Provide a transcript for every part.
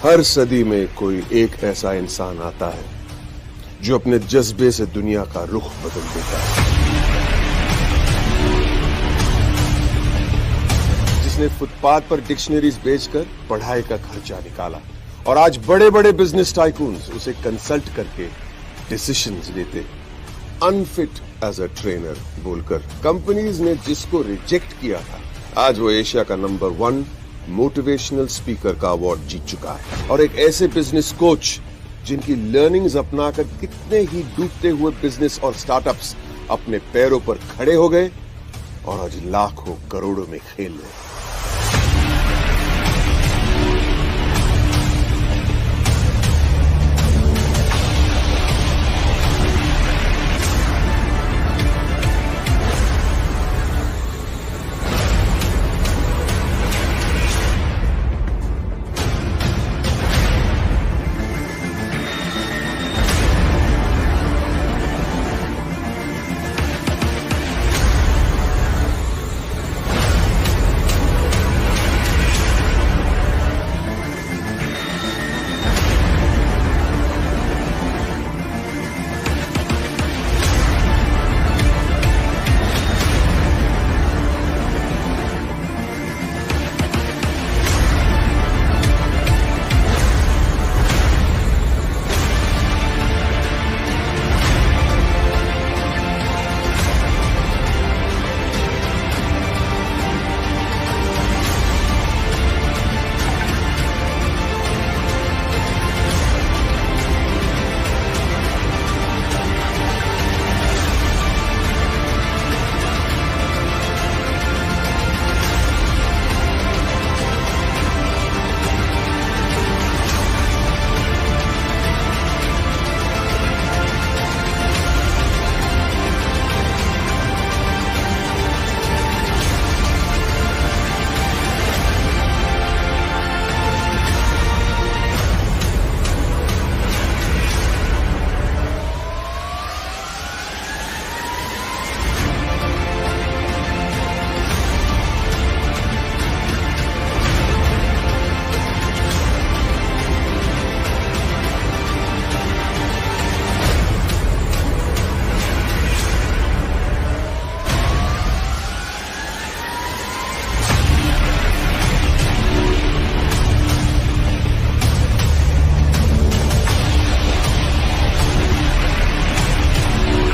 हर सदी में कोई एक ऐसा इंसान आता है जो अपने जज्बे से दुनिया का रुख बदल देता है, जिसने फुटपाथ पर डिक्शनरीज बेचकर पढ़ाई का खर्चा निकाला और आज बड़े बड़े बिजनेस टाइकून्स उसे कंसल्ट करके डिसीजंस देते, अनफिट एज अ ट्रेनर बोलकर कंपनीज ने जिसको रिजेक्ट किया था, आज वो एशिया का नंबर 1 मोटिवेशनल स्पीकर का अवार्ड जीत चुका है। और एक ऐसे बिजनेस कोच जिनकी लर्निंग्स अपनाकर कितने ही डूबते हुए बिजनेस और स्टार्टअप्स अपने पैरों पर खड़े हो गए और आज लाखों करोड़ों में खेल रहे हैं।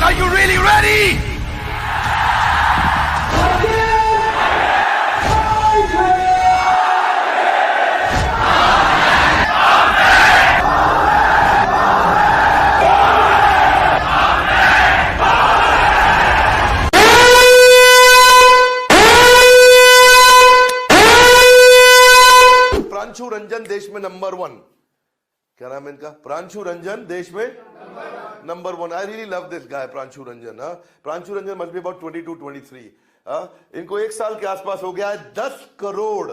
Are you really ready? Pranshu Ranjan देश में नंबर 1, क्या नाम है इनका? प्रांशु रंजन देश में number 1। I really love this guy Pranshu Ranjan. Pranshu Ranjan must be about 22-23। इनको 1 साल के आसपास हो गया है। 10 करोड़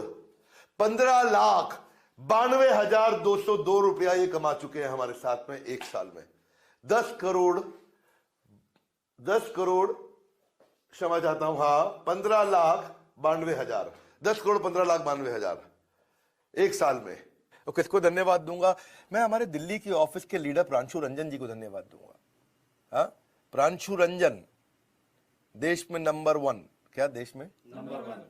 15 लाख 92,202 रुपया ये कमा चुके हैं हमारे साथ में 1 साल में। 10 करोड़ क्षमा चाहता हूं, हाँ 15 लाख 92,000, 10 करोड़ 15 लाख 92,000 1 साल में। और किसको धन्यवाद दूंगा? मैं हमारे दिल्ली की ऑफिस के लीडर प्रांशु रंजन जी को धन्यवाद दूंगा। हाँ, प्रांशु रंजन देश में नंबर 1। क्या देश में नंबर 1?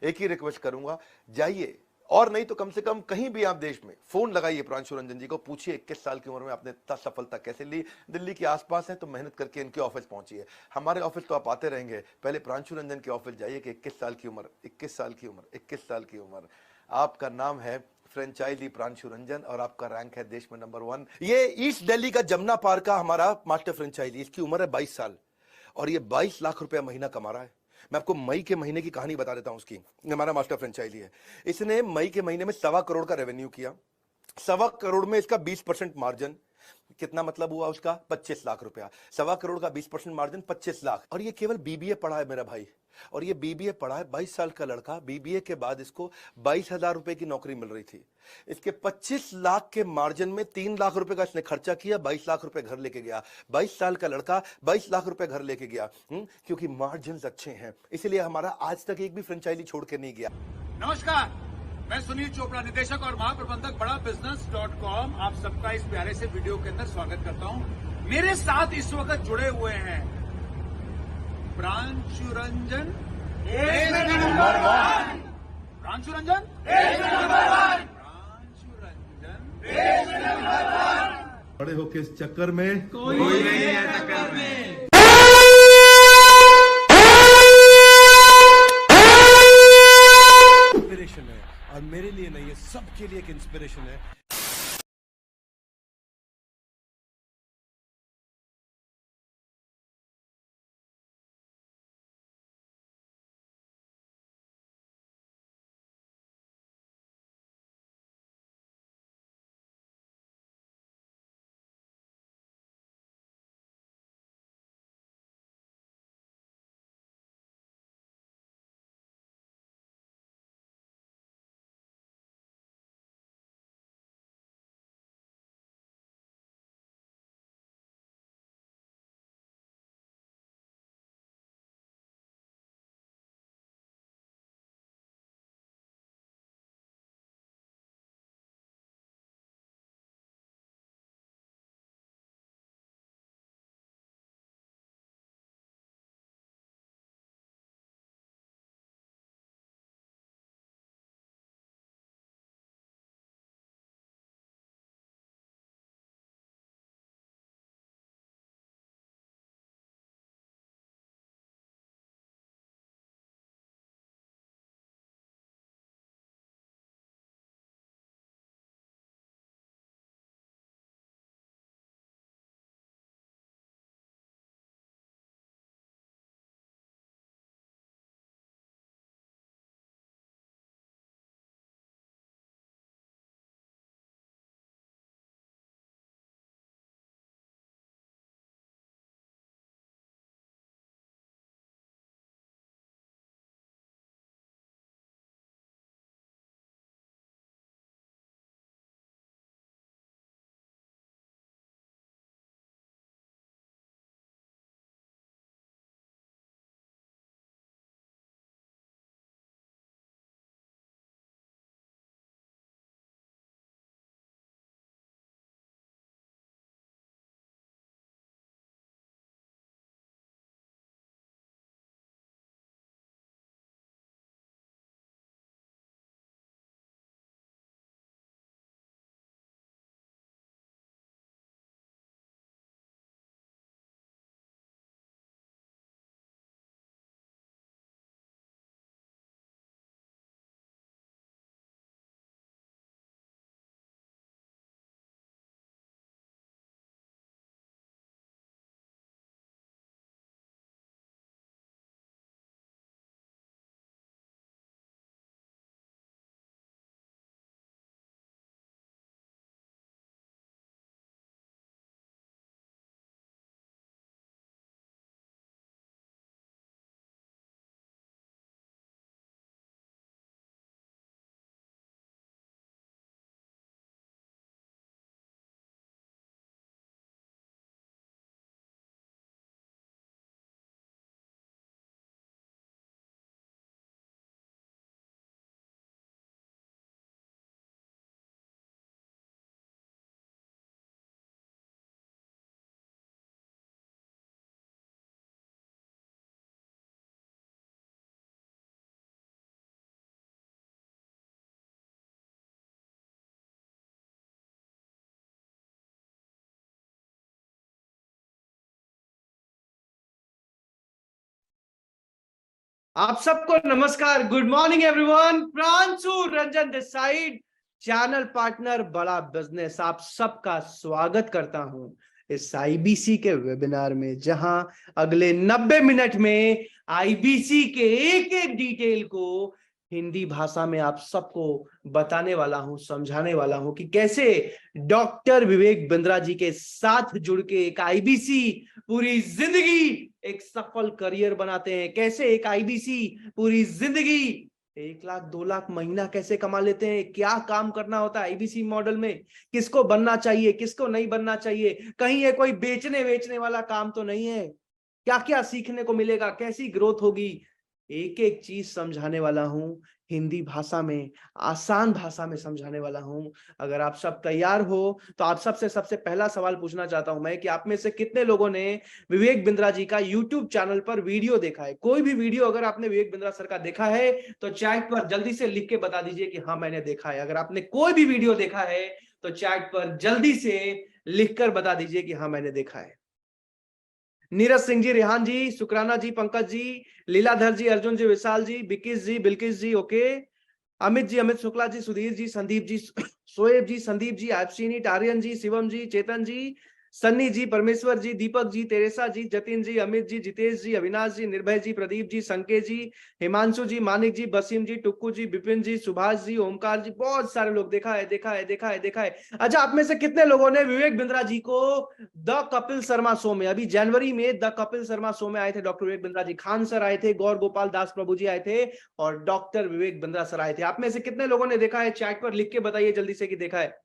एक ही रिक्वेस्ट करूंगा, जाइए और नहीं तो कम से कम कहीं भी आप देश में फोन लगाइए प्रांशु रंजन जी को, पूछिए 21 साल की उम्र में आपने इतना सफलता कैसे ली। दिल्ली के आसपास है तो मेहनत करके इनके ऑफिस पहुंचिए। हमारे ऑफिस तो आप आते रहेंगे, पहले प्रांशु रंजन के ऑफिस जाइए कि 21 साल की उम्र, 21 साल की उम्र, 21 साल की उम्र। आपका नाम है फ्रेंचाइजी प्रांशु रंजन और आपका रैंक है देश में नंबर 1। ये ईस्ट दिल्ली का जमुना पार्क का हमारा मास्टर फ्रेंचाइजी, इसकी उम्र है 22 साल और ये 22 लाख रुपया महीना कमा रहा है। मैं आपको मई के महीने की कहानी बता देता हूं उसकी। हमारा मास्टर फ्रेंचाइजी है, इसने मई के महीने में 1.25 करोड़ का रेवेन्यू किया। 1.25 करोड़ में इसका 20% मार्जिन, कितना मतलब हुआ उसका? 25 लाख रुपया। 1.25 करोड़ का 20% मार्जिन 25 लाख। और ये केवल बीबीए पढ़ा है मेरा भाई, और ये बीबीए पढ़ा है। 22 साल का लड़का, बीबीए के बाद इसको 22,000 रुपए की नौकरी मिल रही थी। इसके 25 लाख के मार्जिन में 3 लाख रुपए का इसने खर्चा किया, 22 लाख रुपए घर लेके गया। 22 साल का लड़का 22 लाख रुपए घर लेके गया। क्योंकि मार्जिन अच्छे हैं, इसलिए हमारा आज तक एक भी फ्रेंचाइजी छोड़ के नहीं गया। नमस्कार, मैं सुनील चोपड़ा, निदेशक और महाप्रबंधक बड़ा बिजनेस.com, आप सबका इस प्यारे से वीडियो के अंदर स्वागत करता हूं। मेरे साथ इस वक्त जुड़े हुए हैं प्रांशु रंजन, प्रांशु रंजन, बड़े होके इस चक्कर में कोई नहीं है टक्कर में। इंस्पिरेशन है और मेरे लिए नहीं, ये सबके लिए एक इंस्पिरेशन है। आप सबको नमस्कार, good morning everyone. Pranshu Ranjan this side, channel partner बड़ा बिजनेस। आप सबका स्वागत करता हूं इस आईबीसी के वेबिनार में, जहां अगले 90 मिनट में आईबीसी के एक एक डिटेल को हिंदी भाषा में आप सबको बताने वाला हूं, समझाने वाला हूं कि कैसे डॉक्टर विवेक बिंद्रा जी के साथ जुड़ के एक आईबीसी पूरी जिंदगी एक सफल करियर बनाते हैं, कैसे एक आईबीसी पूरी जिंदगी 1 लाख 2 लाख महीना कैसे कमा लेते हैं, क्या काम करना होता है आईबीसी मॉडल में, किसको बनना चाहिए, किसको नहीं बनना चाहिए, कहीं ये कोई बेचने वाला काम तो नहीं है, क्या क्या सीखने को मिलेगा, कैसी ग्रोथ होगी, एक एक चीज समझाने वाला हूं, हिंदी भाषा में, आसान भाषा में समझाने वाला हूं। अगर आप सब तैयार हो तो आप सबसे सबसे पहला सवाल पूछना चाहता हूं मैं कि आप में से कितने लोगों ने विवेक बिंद्रा जी का यूट्यूब चैनल पर वीडियो देखा है। कोई भी वीडियो अगर आपने विवेक बिंद्रा सर का देखा है तो चैट पर जल्दी से लिख के बता दीजिए कि हाँ मैंने देखा है। अगर आपने कोई भी वीडियो देखा है तो चैट पर जल्दी से लिखकर बता दीजिए कि हाँ मैंने देखा है। नीरज सिंह जी, रेहान जी, शुक्राना जी, पंकज जी, लीलाधर जी, अर्जुन जी, विशाल जी, बिकिस जी, बिल्किस जी, ओके, अमित जी, अमित शुक्ला जी, सुधीर जी, संदीप जी, शोएब जी, संदीप जी, आयबशीनी, आर्यन जी, शिवम जी, चेतन जी, सन्नी जी, परमेश्वर जी, दीपक जी, तेरेसा जी, जतिन जी, अमित जी, जितेश जी, अविनाश जी, निर्भय जी, प्रदीप जी, संकेत जी, हिमांशु जी, मानिक जी, बसीम जी, टुक्कू जी, विपिन जी, सुभाष जी, ओमकार जी, बहुत सारे लोग। देखा है, देखा है, देखा है, देखा है। अच्छा, आप में से कितने लोगों ने विवेक बिंद्रा जी को द कपिल शर्मा शो में, अभी जनवरी में द कपिल शर्मा शो में आए थे, डॉक्टर विवेक बिंद्रा जी, खान सर आए थे, गौर गोपाल दास प्रभु जी आए थे और डॉक्टर विवेक बिंद्रा सर आए थे। आप में से कितने लोगों ने देखा है? चैट पर लिख के बताइए जल्दी से कि देखा है।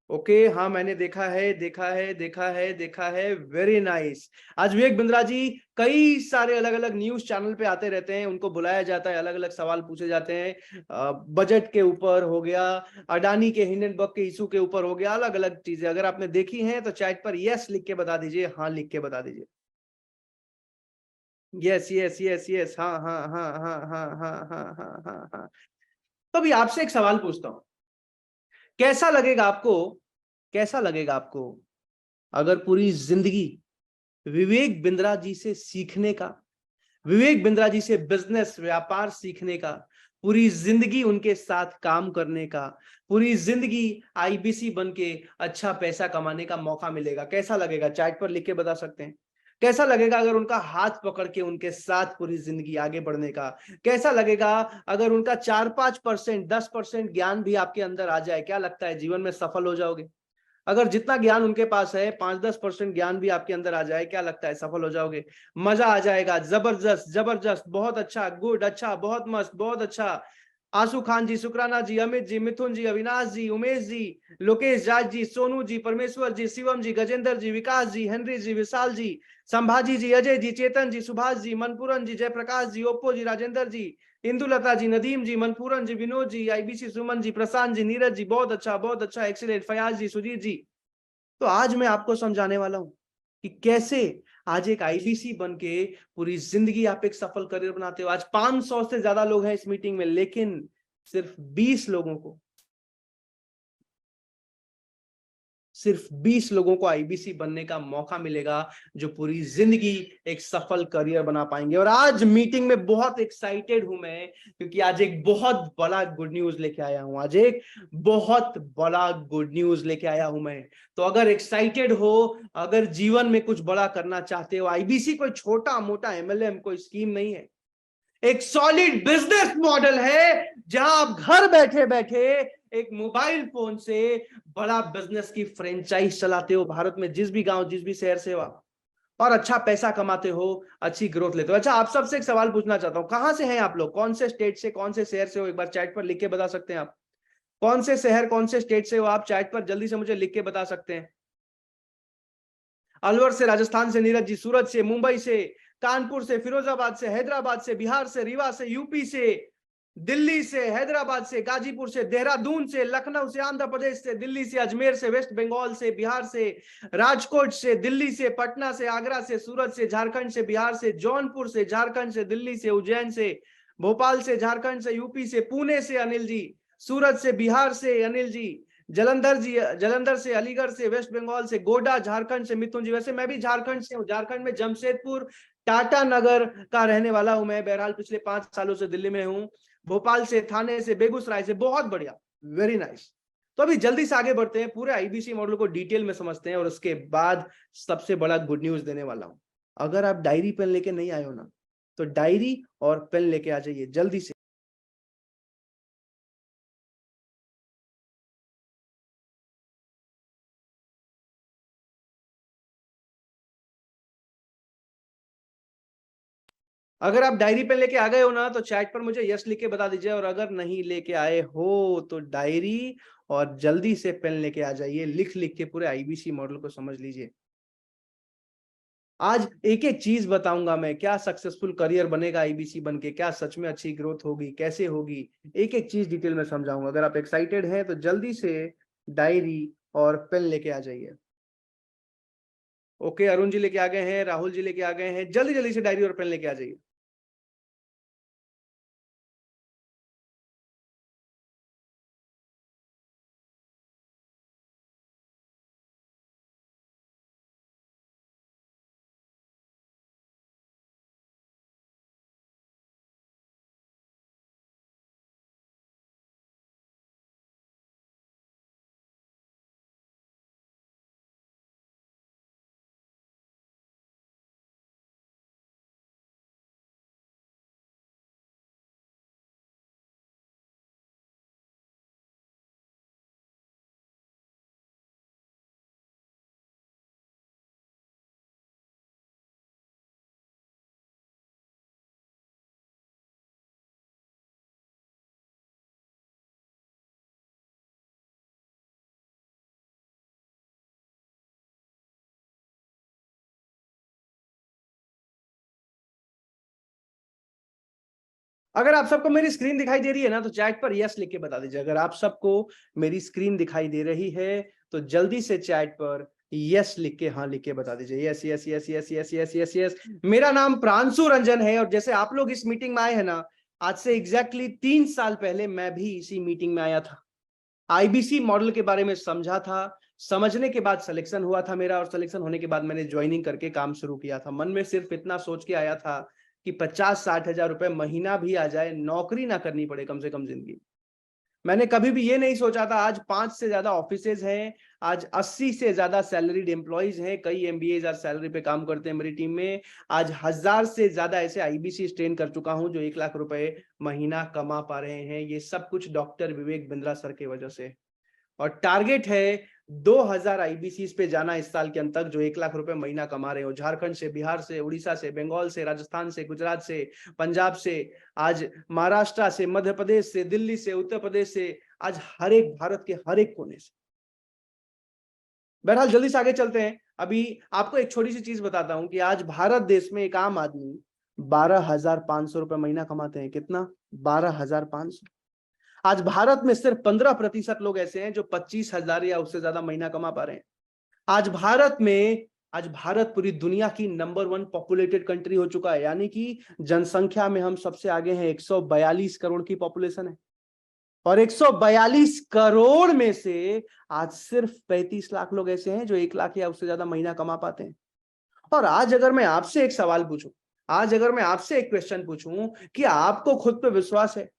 ओके, हाँ मैंने देखा है, देखा है, देखा है, देखा है, वेरी नाइस। आज विवेक बिंद्रा जी कई सारे अलग अलग न्यूज चैनल पे आते रहते हैं, उनको बुलाया जाता है, अलग अलग सवाल पूछे जाते हैं, बजट के ऊपर हो गया, अडानी के हिंडनबर्ग के इशू के ऊपर हो गया, अलग अलग चीजें। अगर आपने देखी हैं तो चैट पर यस लिख के बता दीजिए, हाँ लिख के बता दीजिए। यस यस यस यस, हाँ हाँ हाँ हाँ हाँ हाँ हाँ हाँ हाँ हाँ। तो अभी आपसे एक सवाल पूछता हूं, कैसा लगेगा आपको, कैसा लगेगा आपको अगर पूरी जिंदगी विवेक बिंद्रा जी से सीखने का, विवेक बिंद्रा जी से बिजनेस व्यापार सीखने का, पूरी जिंदगी उनके साथ काम करने का, पूरी जिंदगी आईबीसी बन के अच्छा पैसा कमाने का मौका मिलेगा? कैसा लगेगा? चैट पर लिख के बता सकते हैं। कैसा लगेगा अगर उनका हाथ पकड़ के उनके साथ पूरी जिंदगी आगे बढ़ने का? कैसा लगेगा अगर उनका 4-5%, 10% ज्ञान भी आपके अंदर आ जाए? क्या लगता है जीवन में सफल हो जाओगे? अगर जितना ज्ञान उनके पास है, 5-10% ज्ञान भी आपके अंदर आ जाए, क्या लगता है सफल हो जाओगे? मजा आ जाएगा, जबरदस्त जबरदस्त, बहुत अच्छा, गुड, अच्छा, बहुत मस्त, बहुत अच्छा। आंसू खान जी, शुक्राना जी, अमित जी, मिथुन जी, अविनाश जी, उमेश जी, लोकेश जाट जी, सोनू जी, परमेश्वर जी, शिवम जी, गजेंद्र जी, विकास जी, हेनरी जी, विशाल जी, संभाजी जी, अजय जी, चेतन जी, सुभाष जी, मनपुरन जी, जयप्रकाश जी, ओप्पो जी, राजेंद्र जी, इंदुलता जी, नदीम जी, मनपूरन जी, विनोद जी, आईबीसी सुमन जी, प्रशांत जी, नीरज जी, बहुत अच्छा, एक्सीलेंट, फयाज जी, सुजीत जी। तो आज मैं आपको समझाने वाला हूं कि कैसे आज एक आईबीसी बन के पूरी जिंदगी आप एक सफल करियर बनाते हो। आज 500 से ज्यादा लोग हैं इस मीटिंग में, लेकिन सिर्फ 20 लोगों को, सिर्फ 20 लोगों को आईबीसी बनने का मौका मिलेगा जो पूरी जिंदगी एक सफल करियर बना पाएंगे। और आज मीटिंग में बहुत एक्साइटेड हूं मैं, क्योंकि आज एक बहुत बड़ा गुड न्यूज लेके आया हूं, आज एक बहुत बड़ा गुड न्यूज लेके आया हूं मैं। तो अगर एक्साइटेड हो, अगर जीवन में कुछ बड़ा करना चाहते हो, आईबीसी कोई छोटा मोटा एमएलएम कोई स्कीम नहीं है, एक सॉलिड बिजनेस मॉडल है जहां आप घर बैठे बैठे एक मोबाइल फोन से बड़ा बिजनेस की फ्रेंचाइज चलाते हो, भारत में जिस भी गांव, जिस भी शहर से हो आप, और अच्छा पैसा कमाते हो, अच्छी ग्रोथ लेते हो। अच्छा, आप सबसे एक सवाल पूछना चाहता हूं, कहां से हैं आप लोग? कौन से स्टेट से, कौन से शहर से हो? एक बार चैट पर लिख के बता सकते हैं आप? कौन से शहर, कौन से स्टेट से हो आप? चैट पर जल्दी से मुझे लिख के बता सकते हैं। अलवर से, राजस्थान से नीरज जी, सूरत से, मुंबई से, कानपुर से, फिरोजाबाद से, हैदराबाद से, बिहार से, रीवा से, यूपी से, दिल्ली से, हैदराबाद से, गाजीपुर से, देहरादून से, लखनऊ से, आंध्र प्रदेश से, दिल्ली से, अजमेर से, वेस्ट बंगाल से, बिहार से, राजकोट से, दिल्ली से, पटना से, आगरा से, सूरत से, झारखंड से, बिहार से, जौनपुर से, झारखंड से, दिल्ली से, उज्जैन से, भोपाल से, झारखंड से, यूपी से, पुणे से अनिल जी, सूरत से, बिहार से अनिल जी, जलंधर जी, जलंधर से, अलीगढ़ से, वेस्ट बंगाल से, गोड्डा झारखंड से मिथुन जी। वैसे मैं भी झारखंड से हूँ, झारखंड में जमशेदपुर टाटा नगर का रहने वाला हूं मैं, बहरहाल पिछले 5 सालों से दिल्ली में हूं। भोपाल से, थाने से, बेगूसराय से, बहुत बढ़िया, वेरी नाइस। तो अभी जल्दी से आगे बढ़ते हैं, पूरे आईबीसी मॉडल को डिटेल में समझते हैं और उसके बाद सबसे बड़ा गुड न्यूज देने वाला हूं। अगर आप डायरी पेन लेके नहीं आए हो ना, तो डायरी और पेन लेके आ जाइए जल्दी से। अगर आप डायरी पेन लेके आ गए हो ना, तो चैट पर मुझे यस लिख के बता दीजिए, और अगर नहीं लेके आए हो तो डायरी और जल्दी से पेन लेके आ जाइए, लिख लिख के पूरे आईबीसी मॉडल को समझ लीजिए। आज एक एक चीज बताऊंगा मैं, क्या सक्सेसफुल करियर बनेगा आईबीसी बन के, क्या सच में अच्छी ग्रोथ होगी, कैसे होगी, एक एक चीज डिटेल में समझाऊंगा। अगर आप एक्साइटेड हैं तो जल्दी से डायरी और पेन लेके आ जाइए। ओके, अरुण जी लेके आ गए हैं, राहुल जी लेके आ गए हैं, जल्दी जल्दी से डायरी और पेन लेके आ जाइए। अगर आप सबको मेरी स्क्रीन दिखाई दे रही है ना तो चैट पर यस लिख के बता दीजिए। अगर आप सबको मेरी स्क्रीन दिखाई दे रही है तो जल्दी से चैट पर यस लिख के हाँ लिख के बता दीजिए। Yes yes yes yes yes yes yes yes. मेरा नाम प्रांशु रंजन है और जैसे आप लोग इस मीटिंग में आए हैं ना, आज से एग्जैक्टली 3 साल पहले मैं भी इसी मीटिंग में आया था। आईबीसी मॉडल के बारे में समझा था, समझने के बाद सिलेक्शन हुआ था मेरा, और सिलेक्शन होने के बाद मैंने ज्वाइनिंग करके काम शुरू किया था। मन में सिर्फ इतना सोच के आया था कि 50-60 हजार रुपए महीना भी आ जाए, नौकरी ना करनी पड़े कम से कम जिंदगी। मैंने कभी भी ये नहीं सोचा था आज 5 से ज्यादा ऑफिसेज हैं, आज 80 से ज्यादा सैलरीड एम्प्लॉइज हैं, कई एमबीए आज सैलरी पे काम करते हैं मेरी टीम में। आज 1000 से ज्यादा ऐसे आईबीसी ट्रेन कर चुका हूं जो 1 लाख रुपए महीना कमा पा रहे हैं। ये सब कुछ डॉक्टर विवेक बिंद्रा सर की वजह से। और टारगेट है 2000 आईबीसी पे जाना इस साल के अंत तक, जो 1 लाख रुपए महीना कमा रहे हो। झारखंड से, बिहार से, उड़ीसा से, बंगाल से, राजस्थान से, गुजरात से, पंजाब से, आज महाराष्ट्र से, मध्य प्रदेश से, दिल्ली से, उत्तर प्रदेश से, आज हर एक भारत के हर एक कोने से। बहरहाल जल्दी से आगे चलते हैं। अभी आपको एक छोटी सी चीज बताता हूं कि आज भारत देश में एक आम आदमी 12,500 रुपए महीना कमाते हैं। कितना? 12,500। आज भारत में सिर्फ 15% लोग ऐसे हैं जो 25,000 या उससे ज्यादा महीना कमा पा रहे हैं। आज भारत पूरी दुनिया की नंबर 1 पॉपुलेटेड कंट्री हो चुका है, यानी कि जनसंख्या में हम सबसे आगे हैं। 142 करोड़ की पॉपुलेशन है और 142 करोड़ में से आज सिर्फ 35 लाख लोग ऐसे हैं जो 1 लाख या उससे ज्यादा महीना कमा पाते हैं। और आज अगर मैं आपसे एक सवाल पूछूं, आज अगर मैं आपसे एक क्वेश्चन पूछूं कि आपको खुद पे विश्वास है,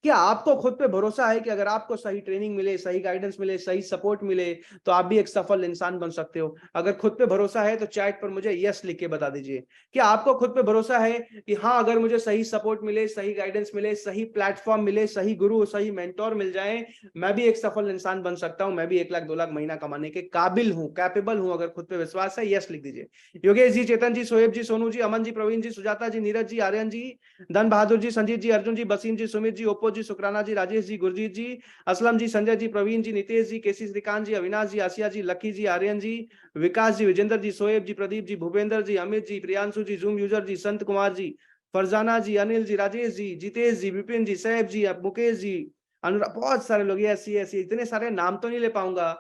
क्या आपको खुद पे भरोसा है कि अगर आपको सही ट्रेनिंग मिले, सही गाइडेंस मिले, सही सपोर्ट मिले तो आप भी एक सफल इंसान बन सकते हो? अगर खुद पे भरोसा है तो चैट पर मुझे यस लिख के बता दीजिए। क्या आपको खुद पे भरोसा है कि हाँ, अगर मुझे सही सपोर्ट मिले, सही गाइडेंस मिले, सही प्लेटफॉर्म मिले, सही गुरु, सही मेंटोर मिल जाए, मैं भी एक सफल इंसान बन सकता हूं, मैं भी 1 लाख 2 लाख महीना कमाने के काबिल हूं, कैपेबल हूं? अगर खुद पे विश्वास है यस लिख दीजिए। योगेश जी, चेतन जी, सोएब जी, सोनू जी, अमन जी, प्रवीण जी, सुजाता जी, नीरज जी, आर्यन जी, धन बहादुर जी, संजीत जी, अर्जुन जी, बसीम जी, सुमित जी, ओप्पो जी, शुक्राना जी, राजेश जी, गुरजीत जी, असलम जी, संजय जी, प्रवीण जी, नितेश जी, केसी श्रीकांत जी, अविनाश जी, आसिया जी, लकी जी, आर्यन जी, विकास जी, विजेंद्र जी, सोएब जी, प्रदीप जी, भूपेंद्र जी, अमित जी, प्रियांशु जी, जूम यूजर जी, संत कुमार जी, फरजाना जी, अनिल जी, राजेश जी, जितेश जी, विपिन जी, सैफ जी, मुकेश जी, अनुराग, बहुत सारे लोग ऐसी ऐसी, इतने सारे नाम तो नहीं ले पाऊंगा,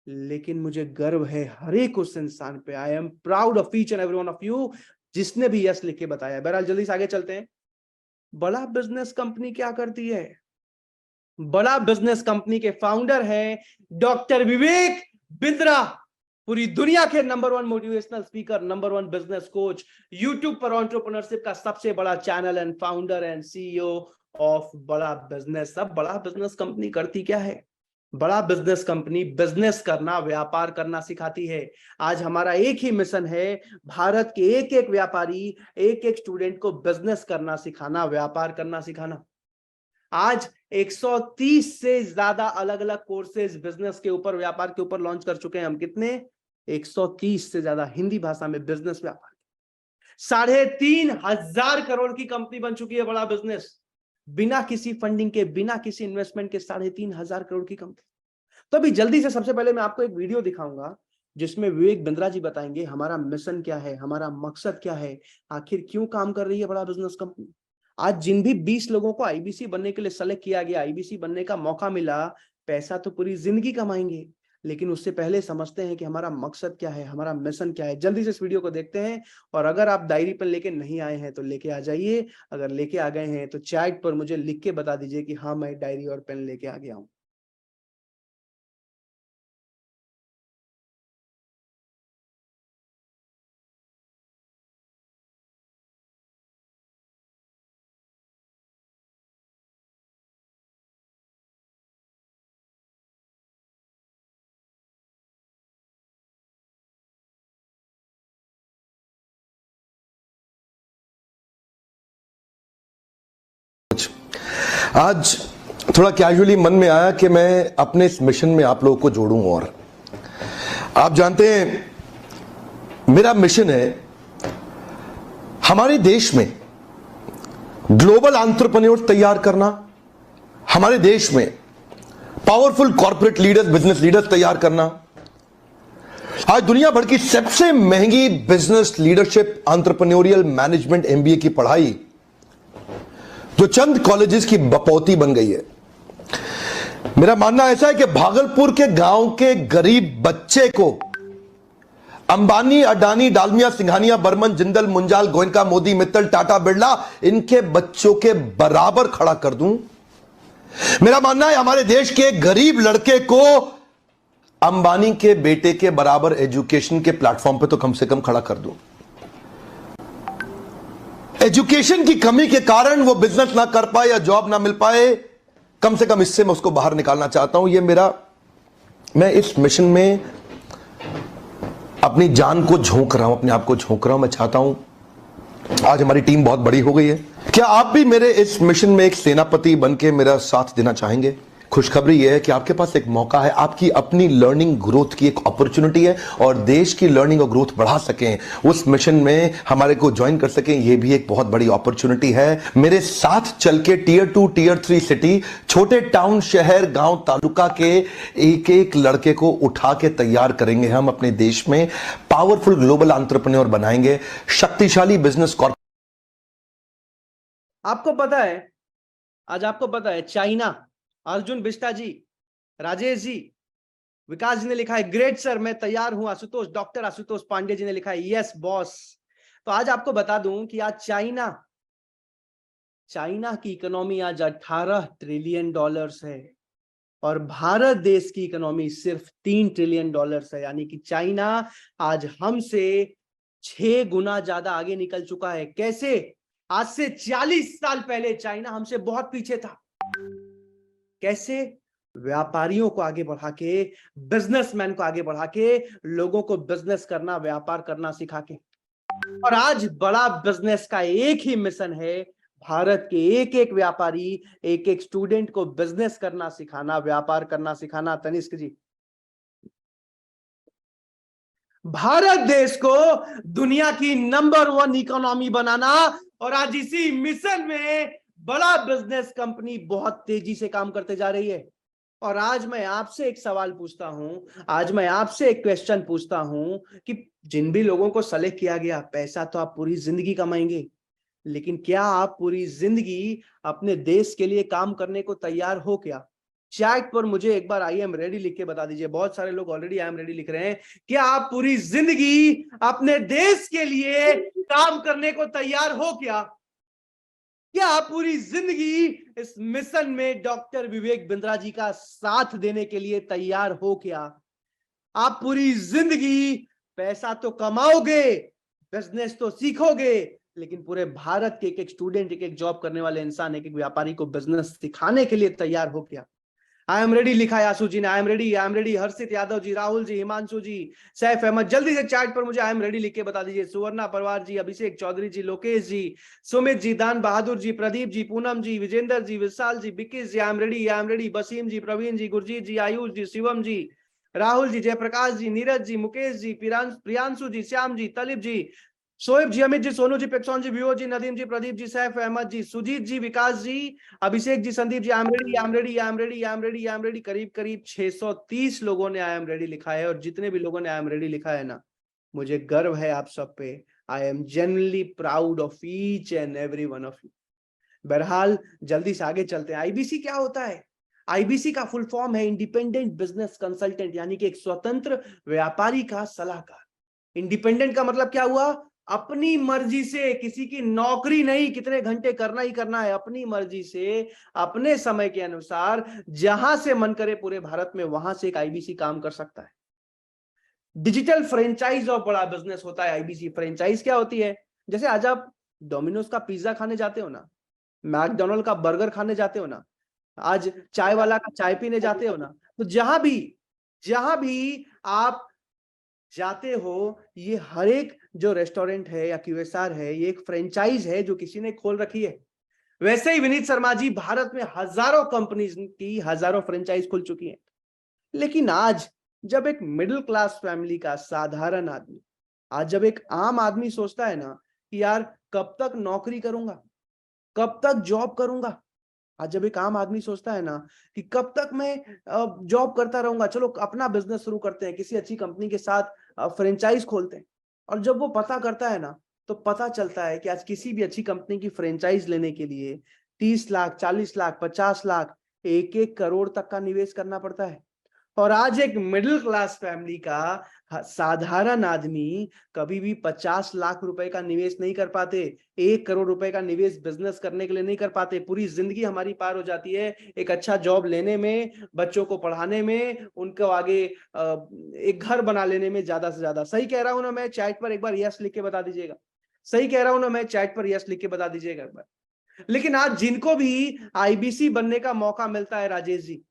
लेकिन मुझे गर्व है हर एक उस इंसान पे। I am proud of each and every one of you जिसने भी यस लिख के बताया। बहरहाल जल्दी से आगे चलते हैं। बड़ा बिजनेस कंपनी क्या करती है? बड़ा बिजनेस कंपनी के फाउंडर है डॉक्टर विवेक बिंद्रा, पूरी दुनिया के number 1 motivational speaker, number 1 business coach, YouTube पर एंटरप्रेन्योरशिप का सबसे बड़ा channel, and founder and CEO of बड़ा बिजनेस। अब बड़ा बिजनेस कंपनी करती क्या है? बड़ा बिजनेस कंपनी बिजनेस करना, व्यापार करना सिखाती है। आज हमारा एक ही मिशन है, भारत के एक एक व्यापारी, एक एक स्टूडेंट को बिजनेस करना सिखाना, व्यापार करना सिखाना। आज 130 से ज्यादा अलग अलग कोर्सेज बिजनेस के ऊपर, व्यापार के ऊपर लॉन्च कर चुके हैं हम। कितने? 130 से ज्यादा हिंदी भाषा में बिजनेस, व्यापार। 3,500 करोड़ की कंपनी बन चुकी है बड़ा बिजनेस, बिना किसी फंडिंग के, बिना किसी इन्वेस्टमेंट के 3,500 करोड़ की कंपनी। तो अभी जल्दी से सबसे पहले मैं आपको एक वीडियो दिखाऊंगा जिसमें विवेक बिंद्रा जी बताएंगे हमारा मिशन क्या है, हमारा मकसद क्या है, आखिर क्यों काम कर रही है बड़ा बिजनेस कंपनी। आज जिन भी 20 लोगों को आईबीसी बनने के लिए सेलेक्ट किया गया, आईबीसी बनने का मौका मिला, पैसा तो पूरी जिंदगी कमाएंगे, लेकिन उससे पहले समझते हैं कि हमारा मकसद क्या है, हमारा मिशन क्या है। जल्दी से इस वीडियो को देखते हैं, और अगर आप डायरी पेन लेके नहीं आए हैं तो लेके आ जाइए, अगर लेके आ गए हैं तो चैट पर मुझे लिख के बता दीजिए कि हाँ मैं डायरी और पेन लेके आ गया हूं। आज थोड़ा कैजुअली मन में आया कि मैं अपने इस मिशन में आप लोगों को जोड़ूं। और आप जानते हैं मेरा मिशन है हमारे देश में ग्लोबल एंटरप्रेन्योर तैयार करना, हमारे देश में powerful corporate leaders, business leaders तैयार करना। आज दुनिया भर की सबसे महंगी business leadership entrepreneurial management MBA की पढ़ाई जो चंद कॉलेजेस की बपौती बन गई है। मेरा मानना ऐसा है कि भागलपुर के गांव के गरीब बच्चे को अंबानी, अडानी, डालमिया, सिंघानिया, बर्मन, जिंदल, मुंजाल, गोयनका, मोदी, मित्तल, टाटा, बिरला, इनके बच्चों के बराबर खड़ा कर दूं। मेरा मानना है हमारे देश के गरीब लड़के को अंबानी के बेटे के बराबर एजुकेशन के प्लेटफॉर्म पे तो कम से कम खड़ा कर दूं। एजुकेशन की कमी के कारण वो बिजनेस ना कर पाए या जॉब ना मिल पाए, कम से कम इससे मैं उसको बाहर निकालना चाहता हूं। मैं इस मिशन में अपनी जान को झोंक रहा हूं, अपने आप को झोंक रहा हूं। मैं चाहता हूं, आज हमारी टीम बहुत बड़ी हो गई है, क्या आप भी मेरे इस मिशन में एक सेनापति बनके मेरा साथ देना चाहेंगे? खुशखबरी यह है कि आपके पास एक मौका है, आपकी अपनी लर्निंग ग्रोथ की एक अपॉर्चुनिटी है, और देश की लर्निंग और ग्रोथ बढ़ा सकें, उस मिशन में हमारे को ज्वाइन कर सकें, यह भी एक बहुत बड़ी अपॉर्चुनिटी है। मेरे साथ चल के टियर 2, टियर 3 सिटी, छोटे टाउन, शहर, गांव, तालुका के एक एक लड़के को उठा के तैयार करेंगे हम अपने देश में, पावरफुल ग्लोबल एंटरप्रेन्योर बनाएंगे, शक्तिशाली बिजनेस कॉर्पोरेट। आपको पता है, आज आपको पता है चाइना, अर्जुन बिष्टा जी, राजेश जी, विकास जी ने लिखा है ग्रेट सर मैं तैयार हूं, आशुतोष, डॉक्टर आशुतोष पांडे जी ने लिखा है यस बॉस। तो आज आपको बता दूं कि आज चाइना की इकोनॉमी आज 18 ट्रिलियन डॉलर्स है, और भारत देश की इकोनॉमी सिर्फ 3 ट्रिलियन डॉलर्स है। यानी कि चाइना आज हमसे 6 गुना ज्यादा आगे निकल चुका है। कैसे? आज से 40 साल पहले चाइना हमसे बहुत पीछे था। कैसे? व्यापारियों को आगे बढ़ा के, बिजनेसमैन को आगे बढ़ा के, लोगों को बिजनेस करना, व्यापार करना सिखा के। और आज बड़ा बिजनेस का एक ही मिशन है, भारत के एक एक व्यापारी, एक एक स्टूडेंट को बिजनेस करना सिखाना, व्यापार करना सिखाना। तनिष्क जी, भारत देश को दुनिया की नंबर 1 इकोनॉमी बनाना, और आज इसी मिशन में बड़ा बिजनेस कंपनी बहुत तेजी से काम करते जा रही है। और आज मैं आपसे एक सवाल पूछता हूं, आज मैं आपसे एक क्वेश्चन पूछता हूं कि जिन भी लोगों को सेलेक्ट किया गया, पैसा तो आप पूरी जिंदगी कमाएंगे, लेकिन क्या आप पूरी जिंदगी अपने देश के लिए काम करने को तैयार हो? क्या चैट पर मुझे एक बार आई एम रेडी लिख के बता दीजिए। बहुत सारे लोग ऑलरेडी आई एम रेडी लिख रहे हैं। क्या आप पूरी जिंदगी अपने देश के लिए काम करने को तैयार हो? क्या आप पूरी जिंदगी इस मिशन में डॉक्टर विवेक बिंद्रा जी का साथ देने के लिए तैयार हो? क्या आप पूरी जिंदगी पैसा तो कमाओगे, बिजनेस तो सीखोगे, लेकिन पूरे भारत के एक एक स्टूडेंट, एक एक जॉब करने वाले इंसान, एक एक व्यापारी को बिजनेस सिखाने के लिए तैयार हो? क्या आई एम रेडी लिखा है आशु जी ने, आई एम रेडी, हर्षित यादव जी, राहुल जी, हिमांशु जी, सैफ अहमद, जल्दी से चैट पर मुझे आई एम रेडी लिख के बता दीजिए। सुवर्णा परवार जी, अभिषेक चौधरी जी, लोकेश जी, Sumit ji, Dan Bahadur ji, Pradeep ji, Poonam ji, Vijendra ji, Vishal ji, Bikish ji, I am ready, Basim ji, Praveen ji, Gurjeet ji, Ayush ji, Shivam ji, Rahul ji, Jayprakash ji, Neeraj ji, Mukesh ji, Priyanshu ji, Shyam ji, Talib ji, Shoaib ji, Amit ji, Sonu ji, Pexon ji, Vivo ji, Nadeem ji, Pradeep ji, Saif Ahmed ji, Sujeet ji, Vikas ji, Abhishek ji, Sandeep ji, I am ready, I am ready, I am ready, I am ready, I am ready. करीब करीब 630 लोगों ने आई एम रेडी लिखा है, और जितने भी लोगों ने आई एम रेडी लिखा है ना, मुझे गर्व है आप सब पे। I am genuinely proud of each and every one of you. बहरहाल जल्दी से आगे चलते हैं। आईबीसी क्या होता है? आईबीसी का फुल फॉर्म है इंडिपेंडेंट बिजनेस कंसल्टेंट, यानी कि एक स्वतंत्र व्यापारी का सलाहकार। इंडिपेंडेंट का मतलब क्या हुआ? अपनी मर्जी से, किसी की नौकरी नहीं, कितने घंटे करना ही करना है, अपनी मर्जी से अपने समय के अनुसार जहां से मन करे पूरे भारत में, वहां से एक आईबीसी काम कर सकता है। डिजिटल फ्रेंचाइज ऑफ बड़ा बिजनेस होता है आईबीसी। फ्रेंचाइज क्या होती है? जैसे आज आप डोमिनोज का पिज्जा खाने जाते हो ना, मैकडोनल्ड का बर्गर खाने जाते हो ना, आज चाय वाला का चाय पीने जाते हो ना, तो जहां भी आप जाते हो, ये हर एक जो रेस्टोरेंट है या क्यूएसआर है, ये एक फ्रेंचाइज है जो किसी ने खोल रखी है। वैसे ही विनीत शर्मा जी, भारत में हजारों कंपनीज की हजारों फ्रेंचाइज खुल चुकी हैं। लेकिन आज जब एक मिडिल क्लास फैमिली का साधारण आदमी, आज जब एक आम आदमी सोचता है ना कि यार कब तक नौकरी करूंगा, कब तक जॉब करूंगा, आज जब एक आम आदमी सोचता है ना कि कब तक मैं जॉब करता रहूंगा, चलो अपना बिजनेस शुरू करते हैं, किसी अच्छी कंपनी के साथ फ्रेंचाइज खोलते हैं, और जब वो पता करता है ना, तो पता चलता है कि आज किसी भी अच्छी कंपनी की फ्रेंचाइज लेने के लिए 30 लाख, 40 लाख, 50 लाख, 1-1 करोड़ तक का निवेश करना पड़ता है। और आज एक मिडिल क्लास फैमिली का साधारण आदमी कभी भी 50 लाख रुपए का निवेश नहीं कर पाते, 1 करोड़ रुपए का निवेश बिजनेस करने के लिए नहीं कर पाते। पूरी जिंदगी हमारी पार हो जाती है एक अच्छा जॉब लेने में, बच्चों को पढ़ाने में, उनको आगे एक घर बना लेने में, ज्यादा से ज्यादा। सही कह रहा हूं ना मैं? चैट पर एक बार यस लिख के बता दीजिएगा। सही कह रहा हूं ना मैं? चैट पर यस लिख के बता दीजिएगा एक बार। लेकिन आज जिनको भी आईबीसी बनने का मौका मिलता है राजेश जी,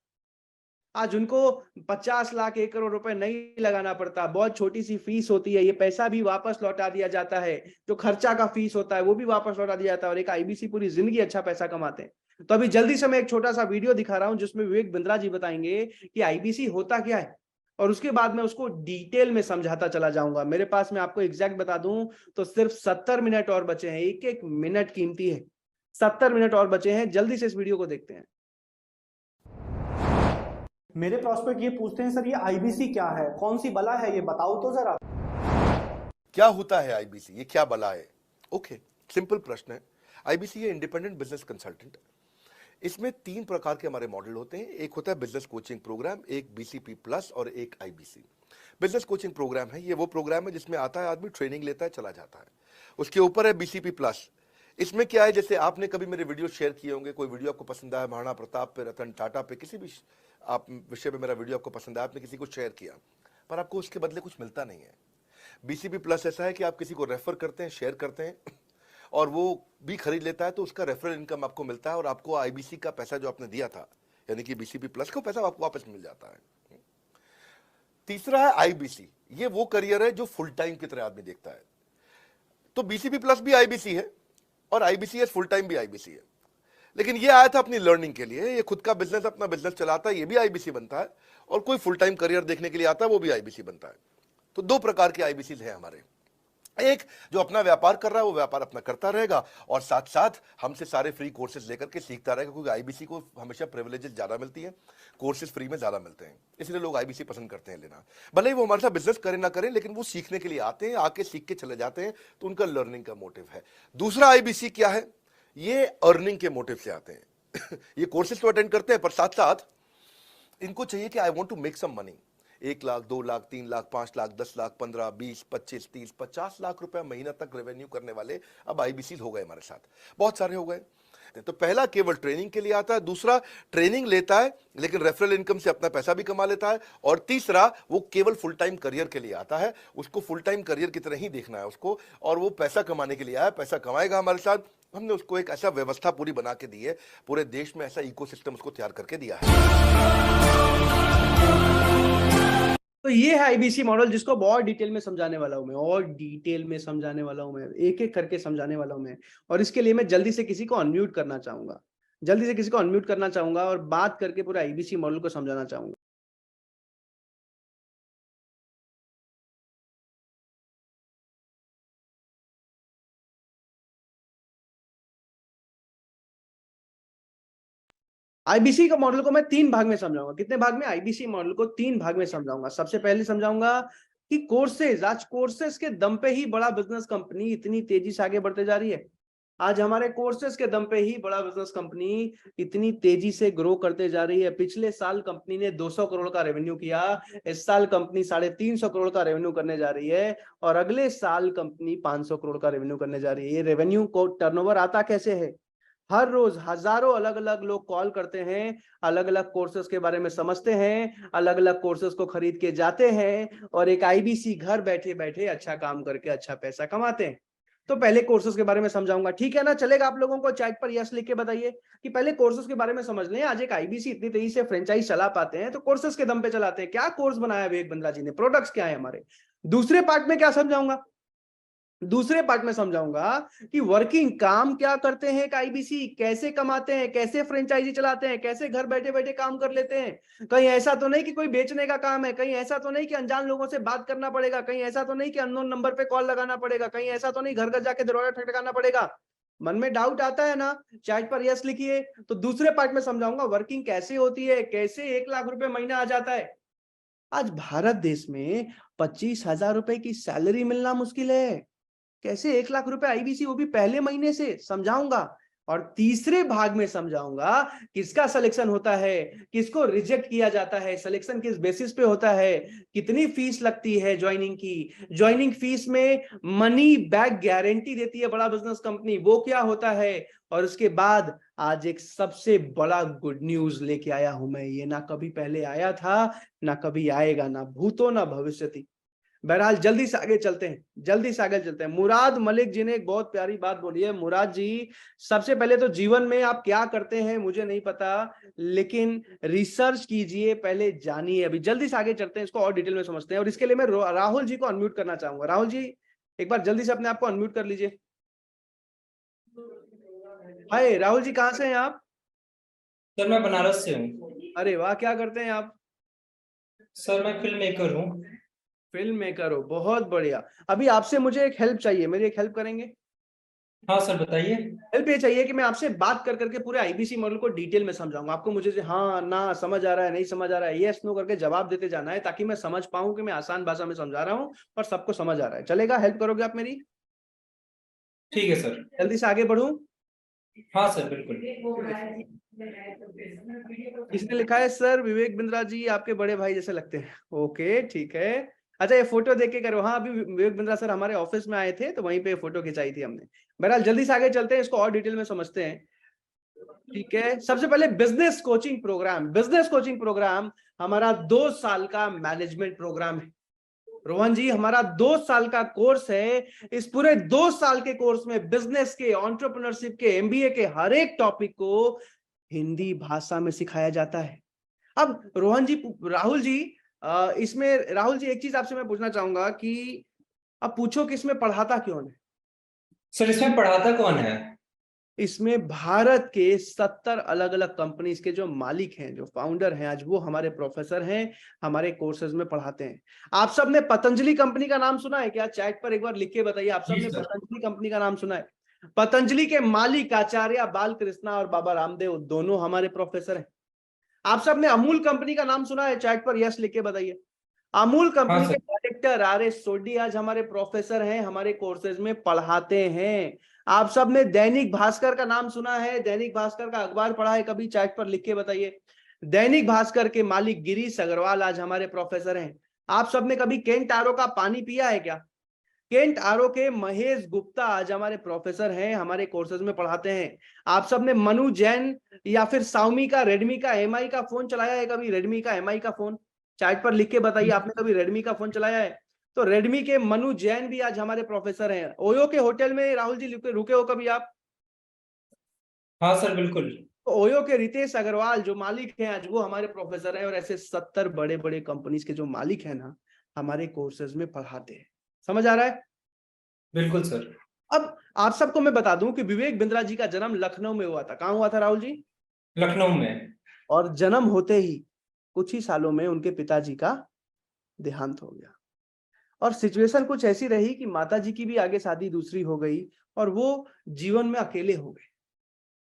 आज उनको 50 लाख, 1 करोड़ रुपए नहीं लगाना पड़ता। बहुत छोटी सी फीस होती है, ये पैसा भी वापस लौटा दिया जाता है, जो खर्चा का फीस होता है वो भी वापस लौटा दिया जाता है, और एक आईबीसी पूरी जिंदगी अच्छा पैसा कमाते हैं। तो अभी जल्दी से मैं एक छोटा सा वीडियो दिखा रहा हूं जिसमें विवेक बिंद्रा जी बताएंगे कि आईबीसी होता क्या है, और उसके बाद मैं उसको डिटेल में समझाता चला जाऊंगा। मेरे पास, मैं आपको एग्जैक्ट बता दूं तो सिर्फ 70 मिनट और बचे हैं, एक एक मिनट कीमती है। 70 मिनट और बचे हैं, जल्दी से इस वीडियो को देखते हैं। मेरे प्रॉस्पेक्ट ये पूछते हैं, सर ये आईबीसी क्या है, कौन सी बला है, ये बताओ तो जरा। क्या होता है आईबीसी, ये क्या बला है? ओके, सिंपल प्रश्न है। आईबीसी ये इंडिपेंडेंट बिजनेस कंसल्टेंट। इसमें 3 प्रकार के हमारे मॉडल होते हैं। एक होता है बिजनेस कोचिंग प्रोग्राम, एक बीसीपी प्लस और एक आईबीसी। बिजनेस कोचिंग प्रोग्राम है, ये वो प्रोग्राम है जिसमें आता है आदमी, ट्रेनिंग लेता है, चला जाता है। उसके ऊपर है बीसीपी प्लस। इसमें क्या है, जैसे आपने कभी मेरे वीडियो शेयर किए होंगे, कोई वीडियो आपको पसंद आया, महाराणा प्रताप पे, रतन टाटा पे, किसी भी आप विषय पे मेरा वीडियो आपको पसंद आया, आपने किसी को शेयर किया, पर आपको उसके बदले कुछ मिलता नहीं है। बीसीपी प्लस ऐसा है कि आप किसी को रेफर करते हैं, शेयर करते हैं, और वो भी खरीद लेता है, तो उसका रेफरल इनकम आपको मिलता है, और आपको आईबीसी का पैसा जो आपने दिया था, यानी कि बीसीपी प्लस का पैसा आपको वापस मिल जाता है। तीसरा है आईबीसी। ये वो करियर है जो फुल टाइम की तरह आदमी देखता है। तो बीसीपी प्लस भी आईबीसी है और आईबीसीएस फुल टाइम भी आईबीसी है। लेकिन ये आया था अपनी लर्निंग के लिए, ये खुद का बिजनेस, अपना बिजनेस चलाता है, ये भी आईबीसी बनता है, और कोई फुल टाइम करियर देखने के लिए आता है, वो भी आईबीसी बनता है। तो 2 प्रकार के आईबीसी हैं हमारे। एक जो अपना व्यापार कर रहा है वो व्यापार अपना करता रहेगा, और साथ साथ हमसे सारे फ्री कोर्सेज लेकर के सीखता रहेगा, क्योंकि आईबीसी को हमेशा प्रिविलेजेस ज्यादा मिलती है, कोर्सेज फ्री में ज्यादा मिलते हैं, इसलिए लोग आईबीसी पसंद करते हैं लेना। भले ही वो हमारे साथ बिजनेस करें ना करें, लेकिन वो सीखने के लिए आते हैं, आके सीख के चले जाते हैं, तो उनका लर्निंग का मोटिव है। दूसरा आईबीसी क्या है, ये अर्निंग के मोटिव से आते हैं। ये कोर्सेज तो अटेंड करते हैं, पर साथ साथ इनको चाहिए कि I want to make some money. 1 lakh, 2 lakh, 3 lakh, 5 lakh, 10 lakh, 15, 20, 25, 30, 50 lakh रुपए महीना तक रेवेन्यू करने वाले अब आईबीसी हो गए हमारे साथ, बहुत सारे हो गए। तो पहला केवल ट्रेनिंग के लिए आता है, दूसरा ट्रेनिंग लेता है लेकिन रेफरल इनकम से अपना पैसा भी कमा लेता है, और तीसरा वो केवल फुल टाइम करियर के लिए आता है। उसको फुल टाइम करियर की तरह ही देखना है उसको, और वो पैसा कमाने के लिए आया, पैसा कमाएगा हमारे साथ। हमने उसको एक ऐसा व्यवस्था पूरी बना के दी है, पूरे देश में ऐसा इकोसिस्टम उसको तैयार करके दिया है। तो ये है आईबीसी मॉडल, जिसको बहुत डिटेल में समझाने वाला हूं मैं, और डिटेल में समझाने वाला हूं मैं, एक एक करके समझाने वाला हूं मैं। और इसके लिए मैं जल्दी से किसी को अनम्यूट करना चाहूंगा, जल्दी से किसी को अनम्यूट करना चाहूंगा और बात करके पूरा आईबीसी मॉडल को समझाना चाहूंगा। आईबीसी का मॉडल को मैं 3 भाग में समझाऊंगा। कितने भाग में? आईबीसी मॉडल को 3 भाग में समझाऊंगा। सबसे पहले समझाऊंगा कि कोर्सेज, आज कोर्सेज के दम पे ही बड़ा बिजनेस कंपनी इतनी तेजी से आगे बढ़ते जा रही है। आज हमारे कोर्सेज के दम पे ही बड़ा बिजनेस कंपनी इतनी तेजी से ग्रो करते जा रही है। पिछले साल कंपनी ने 200 करोड़ का रेवेन्यू किया, इस साल कंपनी 350 करोड़ का रेवेन्यू करने जा रही है, और अगले साल कंपनी 500 करोड़ का रेवेन्यू करने जा रही है। ये रेवेन्यू को टर्नओवर आता कैसे है? हर रोज हजारों अलग अलग लोग कॉल करते हैं, अलग अलग कोर्सेज के बारे में समझते हैं, अलग अलग कोर्सेज को खरीद के जाते हैं, और एक आईबीसी घर बैठे बैठे अच्छा काम करके अच्छा पैसा कमाते हैं। तो पहले कोर्सेज के बारे में समझाऊंगा, ठीक है ना? चलेगा आप लोगों को? चैट पर यस लिख के बताइए कि पहले कोर्सेज के बारे में समझ लें। आज एक आईबीसी इतनी तेजी से फ्रेंचाइज चला पाते हैं तो कोर्सेज के दम पे चलाते हैं। क्या कोर्स बनाया विवेक बिंद्रा जी ने, प्रोडक्ट्स क्या है हमारे। दूसरे पार्ट में क्या समझाऊंगा? दूसरे पार्ट में समझाऊंगा कि वर्किंग काम क्या करते हैं आईबीसी, कैसे कमाते हैं, कैसे फ्रेंचाइजी चलाते हैं, कैसे घर बैठे बैठे काम कर लेते हैं। कहीं ऐसा तो नहीं कि कोई बेचने का काम है, कहीं ऐसा तो नहीं कि अनजान लोगों से बात करना पड़ेगा, कहीं ऐसा तो नहीं कि अननोन नंबर पे कॉल लगाना पड़ेगा, कहीं ऐसा तो नहीं घर घर जाके दरवाजा ठटकाना पड़ेगा। मन में डाउट आता है ना? चैट पर यस लिखिए। तो दूसरे पार्ट में समझाऊंगा वर्किंग कैसे होती है, कैसे 1 लाख रुपए महीना आ जाता है। आज भारत देश में 25,000 रुपए की सैलरी मिलना मुश्किल है, कैसे 1 लाख रुपए आईबीसी, वो भी पहले महीने से, समझाऊंगा। और तीसरे भाग में समझाऊंगा किसका सिलेक्शन होता है, किसको रिजेक्ट किया जाता है, सिलेक्शन किस बेसिस पे होता है, कितनी फीस लगती है ज्वाइनिंग की, ज्वाइनिंग फीस में मनी बैक गारंटी देती है बड़ा बिजनेस कंपनी, वो क्या होता है। और उसके बाद आज एक सबसे बड़ा गुड न्यूज लेके आया हूं मैं, ये ना कभी पहले आया था, ना कभी आएगा, ना भूतो ना भविष्यति। बहरहाल जल्दी से आगे चलते हैं, जल्दी से आगे चलते हैं। मुराद मलिक जी ने एक बहुत प्यारी बात बोली है। मुराद जी, सबसे पहले तो जीवन में आप क्या करते हैं मुझे नहीं पता, लेकिन रिसर्च कीजिए, पहले जानिए। अभी जल्दी से आगे चलते हैं, इसको और डिटेल में समझते हैं। और इसके लिए मैं राहुल जी को अनम्यूट करना चाहूंगा। राहुल जी एक बार जल्दी से अपने आप को अनम्यूट कर लीजिए। हाय राहुल जी, कहाँ से हैं आप? सर मैं बनारस से हूँ। अरे वाह, क्या करते हैं आप? सर मैं फिल्म मेकर हूँ। फिल्म मेकर हो, बहुत बढ़िया। अभी आपसे मुझे एक हेल्प चाहिए, मेरी एक हेल्प करेंगे? हाँ सर बताइए। हेल्प ये चाहिए कि मैं आपसे बात कर करके पूरे आईबीसी मॉडल को डिटेल में समझाऊंगा। आपको मुझे से हाँ ना समझ आ रहा है, नहीं समझ आ रहा है, यस नो करके जवाब देते जाना है, ताकि मैं समझ पाऊं कि मैं आसान भाषा में समझा रहा हूं और सबको समझ आ रहा है। चलेगा? हेल्प करोगे आप मेरी? ठीक है सर। जल्दी से आगे बढ़ूं? हाँ सर बिल्कुल। इसने लिखा है सर विवेक बिंद्रा जी आपके बड़े भाई जैसे लगते हैं। ओके ठीक है। अच्छा ये फोटो देख के करो। हाँ अभी विवेक बिंद्रा सर हमारे ऑफिस में आए थे तो वहीं पे फोटो खिंचाई थी हमने। बहरहाल जल्दी से आगे चलते हैं, इसको और डिटेल में समझते हैं। ठीक है, सबसे पहले business coaching program. Business coaching program हमारा 2 साल का मैनेजमेंट प्रोग्राम है। रोहन जी हमारा 2 साल का कोर्स है। इस पूरे 2 साल के कोर्स में बिजनेस के, एंटरप्रेन्योरशिप के, एमबीए के हर एक टॉपिक को हिंदी भाषा में सिखाया जाता है। अब रोहन जी, राहुल जी, इसमें राहुल जी एक चीज आपसे मैं पूछना चाहूंगा कि अब पूछो कि इसमें पढ़ाता कौन है? सर इसमें पढ़ाता कौन है? इसमें भारत के 70 अलग अलग कंपनीज के जो मालिक हैं, जो फाउंडर हैं, आज वो हमारे प्रोफेसर हैं, हमारे कोर्सेज में पढ़ाते हैं। आप सबने पतंजलि कंपनी का नाम सुना है क्या? चैट पर एक बार लिख के बताइए, आप सबने पतंजलि कंपनी का नाम सुना है? पतंजलि के मालिक आचार्य बालकृष्णा और बाबा रामदेव दोनों हमारे प्रोफेसर हैं। आप सबने अमूल कंपनी का नाम सुना है? चैट पर यस लिख के बताइए। अमूल कंपनी के डायरेक्टर आर एस सोडी आज हमारे प्रोफेसर हैं, हमारे कोर्सेज में पढ़ाते हैं। आप सब ने दैनिक भास्कर का नाम सुना है? दैनिक भास्कर का अखबार पढ़ा है कभी? चैट पर लिख के बताइए। दैनिक भास्कर के मालिक गिरीश अग्रवाल आज हमारे प्रोफेसर हैं। आप सब ने कभी केंट आरओ का पानी पिया है क्या? केंट आरओ के महेश गुप्ता आज हमारे प्रोफेसर हैं, हमारे कोर्सेज में पढ़ाते हैं। आप सब ने मनु जैन या फिर शाओमी का, रेडमी का, एमआई का फोन चलाया है कभी? रेडमी का, एमआई का फोन चैट पर लिख के बताइए, आपने कभी रेडमी का फोन चलाया है? तो रेडमी के मनु जैन भी आज हमारे प्रोफेसर हैं। ओयो के होटल में राहुल जी रुके हो कभी आप? हाँ सर बिल्कुल। तो ओयो के रितेश अग्रवाल जो मालिक हैं आज वो हमारे प्रोफेसर हैं। और ऐसे 70 बड़े बड़े कंपनीज के जो मालिक हैं ना, हमारे कोर्सेज में पढ़ाते हैं। समझ आ रहा है? बिल्कुल सर। अब आप सबको मैं बता दूं कि विवेक बिंद्रा जी का जन्म लखनऊ में हुआ था। कहां हुआ था राहुल जी? लखनऊ में। और जन्म होते ही कुछ ही सालों में उनके पिताजी का देहांत हो गया। और सिचुएशन कुछ ऐसी रही कि माताजी की भी आगे शादी दूसरी हो गई और वो जीवन में अकेले हो गए।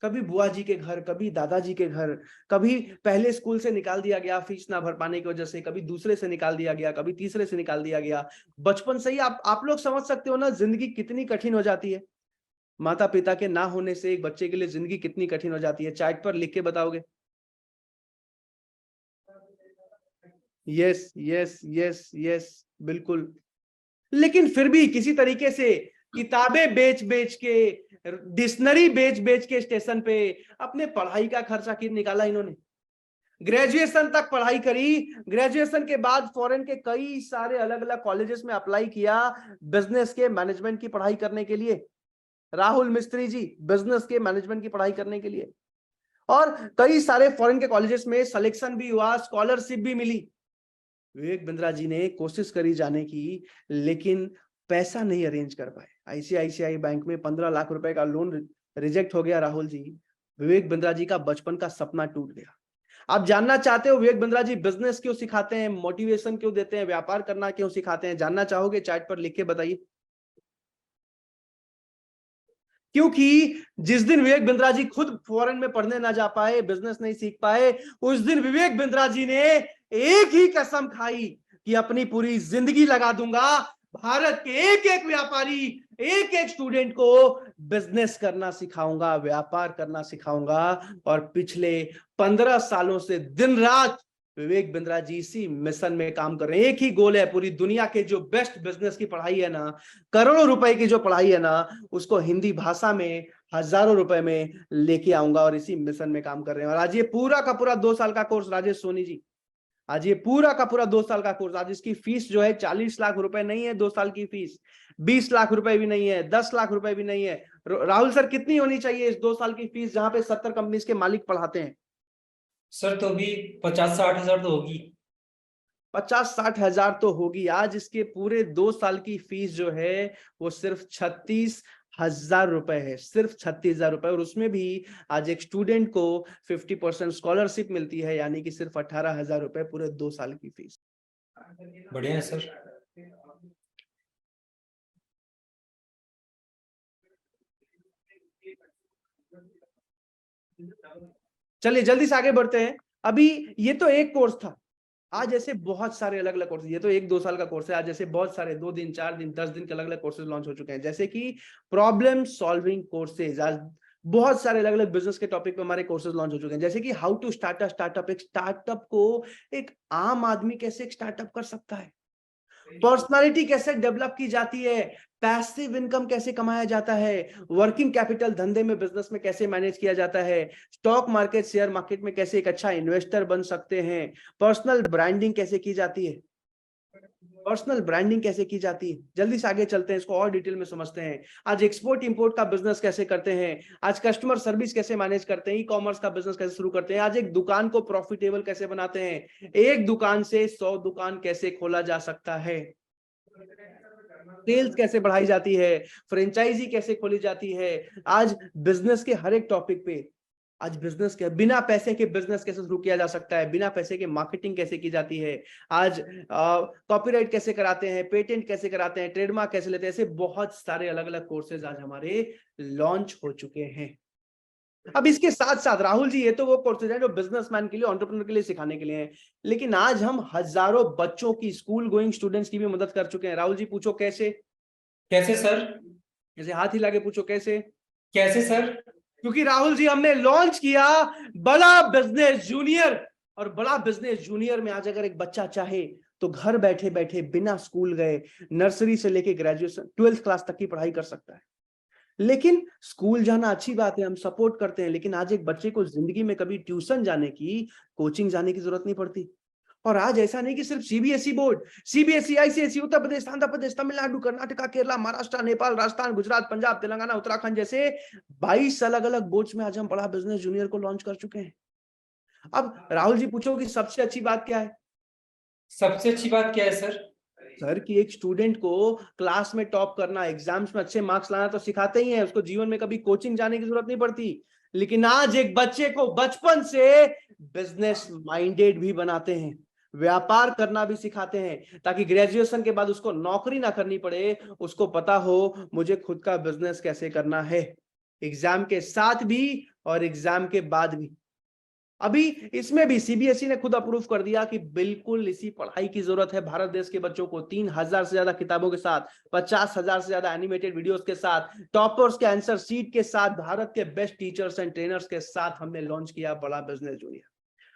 कभी बुआ जी के घर, कभी दादाजी के घर, कभी पहले स्कूल से निकाल दिया गया फीस ना भर पाने की वजह से, कभी दूसरे से निकाल दिया गया, कभी तीसरे से निकाल दिया गया। बचपन से ही आप लोग समझ सकते हो ना जिंदगी कितनी कठिन हो जाती है। माता पिता के ना होने से एक बच्चे के लिए जिंदगी कितनी कठिन हो जाती है। चैट पर लिख के बताओगे? यस यस यस यस, बिल्कुल। लेकिन फिर भी किसी तरीके से किताबें बेच बेच के, डिक्शनरी बेच बेच के स्टेशन पे अपने पढ़ाई का खर्चा निकाला इन्होंने। ग्रेजुएशन तक पढ़ाई करी, ग्रेजुएशन के बाद फॉरेन के कई सारे अलग अलग कॉलेजेस में अप्लाई किया बिजनेस के मैनेजमेंट की पढ़ाई करने के लिए। राहुल मिस्त्री जी बिजनेस के मैनेजमेंट की पढ़ाई करने के लिए, और कई सारे फॉरेन के कॉलेजेस में सिलेक्शन भी हुआ, स्कॉलरशिप भी मिली। विवेक बिंद्रा जी ने कोशिश करी जाने की, लेकिन पैसा नहीं अरेंज कर पाए। आईसीआईसीआई बैंक में 15 लाख रुपए का लोन रिजेक्ट हो गया। राहुल जी, विवेक बिंद्रा जी का बचपन का सपना टूट गया। आप जानना चाहते हो विवेक बिंद्रा जी बिजनेस क्यों सिखाते हैं, मोटिवेशन क्यों देते हैं, व्यापार करना क्यों सिखाते हैं? जानना चाहोगे? चैट पर लिख के बताइए। क्योंकि जिस दिन विवेक बिंद्रा जी खुद फॉरेन में पढ़ने ना जा पाए, बिजनेस नहीं सीख पाए, उस दिन विवेक बिंद्रा जी ने एक ही कसम खाई कि अपनी पूरी जिंदगी लगा दूंगा, भारत के एक एक व्यापारी, एक एक स्टूडेंट को बिजनेस करना सिखाऊंगा, व्यापार करना सिखाऊंगा। और पिछले 15 सालों से दिन रात विवेक बिंद्रा जी इसी मिशन में काम कर रहे हैं। एक ही गोल है, पूरी दुनिया के जो बेस्ट बिजनेस की पढ़ाई है ना, करोड़ों रुपए की जो पढ़ाई है ना, उसको हिंदी भाषा में हजारों रुपए में लेके आऊंगा, और इसी मिशन में काम कर रहे हैं। और आज ये पूरा का पूरा 2 साल का कोर्स, राजेश सोनी जी, आज ये पूरा का पूरा 2 साल का कोर्स, आज इसकी फीस जो है 40 लाख रुपए नहीं है 2 साल की फीस, 20 लाख रुपए भी नहीं है, 10 लाख रुपए भी नहीं है। राहुल सर, कितनी होनी चाहिए इस 2 साल की फीस, जहां पे 70 कंपनीज के मालिक पढ़ाते हैं? सर तो भी 50-60 हजार तो होगी। 50-60 हजार तो होगी। आज इसके पूरे 2 साल की फीस जो है वो सिर्फ 36,000 रुपए है, सिर्फ 36,000 रुपए। और उसमें भी आज एक स्टूडेंट को 50% स्कॉलरशिप मिलती है, यानी कि सिर्फ 18,000 रुपए पूरे 2 साल की फीस। बढ़िया है सर। चलिए जल्दी से आगे बढ़ते हैं। अभी ये तो एक कोर्स था, आज ऐसे बहुत सारे अलग अलग कोर्सेज, ये तो 1-2 साल का कोर्स है, आज ऐसे बहुत सारे 2 दिन 4 दिन 10 दिन के अलग अलग कोर्सेज लॉन्च हो चुके हैं। जैसे कि प्रॉब्लम सॉल्विंग कोर्सेज, आज बहुत सारे अलग अलग बिजनेस के टॉपिक पे हमारे कोर्सेज लॉन्च हो चुके हैं। जैसे कि how to start a startup, एक स्टार्टअप को एक आम आदमी कैसे एक स्टार्टअप कर सकता है, पर्सनालिटी कैसे डेवलप की जाती है, पैसिव इनकम कैसे कमाया जाता है, वर्किंग कैपिटल धंधे में बिजनेस में कैसे मैनेज किया जाता है, स्टॉक मार्केट शेयर मार्केट में कैसे एक अच्छा इन्वेस्टर बन सकते हैं, पर्सनल ब्रांडिंग कैसे की जाती है, पर्सनल ब्रांडिंग कैसे की जाती है। जल्दी से आगे चलते हैं, इसको और डिटेल में समझते हैं। आज एक्सपोर्ट इंपोर्ट का बिजनेस कैसे करते हैं, आज कस्टमर सर्विस कैसे मैनेज करते हैं, ई कॉमर्स का बिजनेस कैसे शुरू करते हैं, आज एक दुकान को प्रॉफिटेबल कैसे बनाते हैं, एक दुकान से 100 दुकान कैसे खोला जा सकता है, सेल्स कैसे बढ़ाई जाती है, फ्रेंचाइजी कैसे खोली जाती है। आज बिजनेस के हर एक टॉपिक पे, आज बिजनेस के बिना पैसे के बिजनेस कैसे शुरू किया जा सकता है, बिना पैसे के मार्केटिंग कैसे की जाती है, आज कॉपीराइट कैसे कराते हैं, पेटेंट कैसे कराते हैं, ट्रेडमार्क कैसे लेते हैं। ऐसे बहुत सारे अलग अलग कोर्सेज आज हमारे लॉन्च हो चुके हैं। अब इसके साथ साथ राहुल जी, ये तो वो कोर्सेज हैं जो बिजनेसमैन के लिए, एंटरप्रेन्योर के लिए सिखाने के लिए हैं, लेकिन आज हम हजारों बच्चों की, स्कूल गोइंग स्टूडेंट्स की भी मदद कर चुके हैं। राहुल जी पूछो कैसे? कैसे सर? जैसे हाथ हिला के पूछो कैसे? कैसे सर? क्योंकि राहुल जी हमने लॉन्च किया बड़ा बिजनेस जूनियर, और बड़ा बिजनेस जूनियर में आज अगर एक बच्चा चाहे तो घर बैठे बैठे बिना स्कूल गए नर्सरी से लेके ग्रेजुएशन 12th क्लास तक की पढ़ाई कर सकता है। लेकिन स्कूल जाना अच्छी बात है, हम सपोर्ट करते हैं, लेकिन आज एक बच्चे को जिंदगी में कभी ट्यूशन जाने की, कोचिंग जाने की जरूरत नहीं पड़ती। और आज ऐसा नहीं कि सिर्फ CBSE board, CBSE, ICSE, Uttar Pradesh, Andhra Pradesh, Tamil Nadu, Karnataka, Kerala, Maharashtra, Nepal, Rajasthan, Gujarat, Punjab, Telangana, Uttarakhand जैसे 22 अलग अलग बोर्ड्स में आज हम बड़ा बिजनेस जूनियर को लॉन्च कर चुके हैं। अब राहुल जी पूछो कि सबसे अच्छी बात क्या है? सबसे अच्छी बात क्या है सर? सर कि एक स्टूडेंट को क्लास में टॉप करना, एग्जाम्स में अच्छे मार्क्स लाना तो सिखाते ही हैं, उसको जीवन में कभी कोचिंग जाने की जरूरत नहीं पड़ती। लेकिन आज एक बच्चे को बचपन से बिजनेस माइंडेड भी बनाते हैं, व्यापार करना भी सिखाते हैं, ताकि ग्रेजुएशन के बाद उसको नौकरी ना करनी पड़े, उसको पता हो मुझे खुद का बिजनेस कैसे करना है, एग्जाम के साथ भी और एग्जाम के बाद भी। अभी इसमें भी सीबीएसई ने खुद अप्रूव कर दिया कि बिल्कुल इसी पढ़ाई की जरूरत है भारत देश के बच्चों को। 3000 से ज्यादा किताबों के साथ, 50,000 से ज्यादा एनिमेटेड वीडियोस के साथ, टॉपर्स के आंसर शीट के साथ, भारत के बेस्ट टीचर्स एंड ट्रेनर्स के साथ हमने लॉन्च किया बड़ा बिजनेस जूनियर।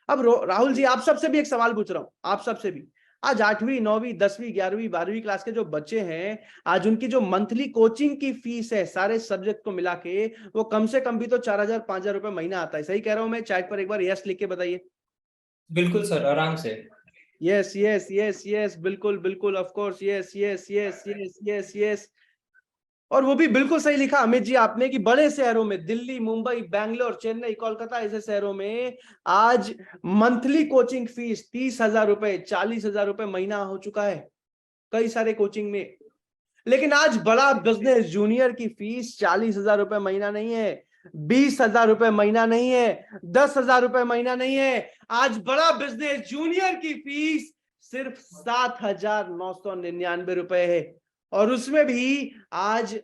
अब राहुल जी, आप सबसे भी एक सवाल पूछ रहा हूं, आप सबसे भी, आज 8वीं 9वीं 10वीं 11वीं 12वीं क्लास के जो बच्चे हैं, आज उनकी जो मंथली कोचिंग की फीस है सारे सब्जेक्ट को मिला के, वो कम से कम भी तो 4,000 5,000 रुपए महीना आता है। सही कह रहा हूं मैं? चैट पर एक बार यस लिख के बताइए। बिल्कुल सर, आराम से। यस यस यस यस, बिल्कुल बिल्कुल, of course, yes yes yes yes yes yes. और वो भी बिल्कुल सही लिखा अमित जी आपने कि बड़े शहरों में, दिल्ली, मुंबई, बैंगलोर, चेन्नई, कोलकाता, ऐसे शहरों में आज मंथली कोचिंग फीस 30,000 रुपए, 40,000 रुपए महीना हो चुका है कई सारे कोचिंग में। लेकिन आज बड़ा बिजनेस जूनियर की फीस 40,000 रुपए महीना नहीं है, 20,000 रुपए महीना नहीं है, 10,000 रुपए महीना नहीं है। आज बड़ा बिजनेस जूनियर की फीस सिर्फ 7,999 रुपए है। और उसमें भी आज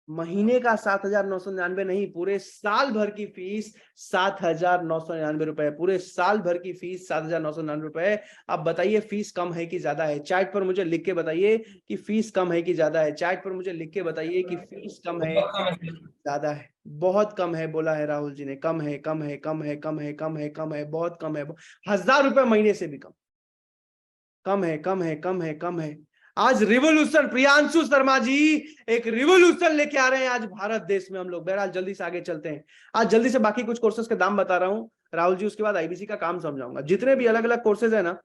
महीने का 7,999 नहीं, पूरे साल भर की फीस 7,999 रुपए, पूरे साल भर की फीस 7,999 रुपए। अब बताइए फीस कम है कि ज्यादा है? चैट पर मुझे लिख के बताइए कि फीस कम है कि ज्यादा है। चैट पर मुझे लिख के बताइए कि फीस कम है ज्यादा है। बहुत कम है बोला है राहुल जी ने, कम है कम है कम है कम है कम है कम है, बहुत कम है, 1,000 रुपए महीने से भी कम, कम है कम है कम है कम है। आज रिवोल्यूशन, प्रियांशु शर्मा जी एक रिवोल्यूशन लेके आ रहे हैं आज भारत देश में हम लोग। बहरहाल जल्दी से आगे चलते हैं। आज जल्दी से बाकी कुछ कोर्सेज के दाम बता रहा हूं राहुल जी, उसके बाद आईबीसी का काम समझाऊंगा। जितने भी अलग अलग कोर्सेज है ना,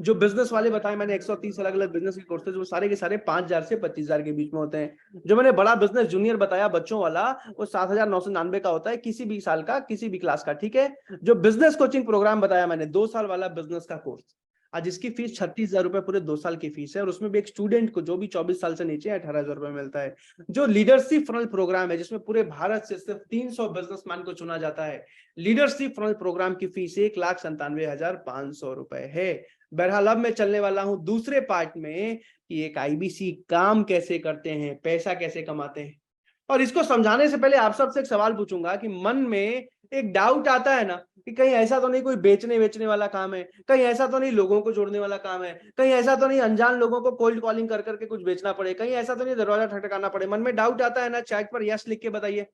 जो बिजनेस वाले बताए मैंने, 130 अलग अलग बिजनेस के कोर्सेज, वो सारे के सारे 5,000 से 25,000 के बीच में होते हैं। जो मैंने बड़ा बिजनेस जूनियर बताया बच्चों वाला, वो 7,999 का होता है, किसी भी साल का, किसी भी क्लास का, ठीक है। जो बिजनेस कोचिंग प्रोग्राम बताया मैंने, 2 साल वाला बिजनेस का कोर्स, आज इसकी फीस 36,000 रुपए पूरे 2 साल की फीस है। और उसमें भी एक स्टूडेंट को जो भी 24 साल से नीचे 18,000 रुपए मिलता है। जो लीडरशिप फनल प्रोग्राम है, जिसमें पूरे भारत से सिर्फ 300 बिजनेसमैन को चुना जाता है, लीडरशिप फनल प्रोग्राम की फीस 1,97,500 रुपए है। बहरहाल अब मैं चलने वाला हूं दूसरे पार्ट में कि एक आईबीसी काम कैसे करते हैं, पैसा कैसे कमाते हैं। और इसको समझाने से पहले आप सबसे एक सवाल पूछूंगा कि मन में एक डाउट आता है ना कि कहीं ऐसा तो नहीं कोई बेचने वाला काम है, कहीं ऐसा तो नहीं लोगों को जोड़ने वाला काम है, कहीं ऐसा तो नहीं अनजान लोगों को कोल्ड कॉलिंग कर करके कुछ बेचना पड़े, कहीं ऐसा तो नहीं दरवाजा ठटकाना पड़े। मन में डाउट आता है ना? चैट पर यस लिख के बताइए।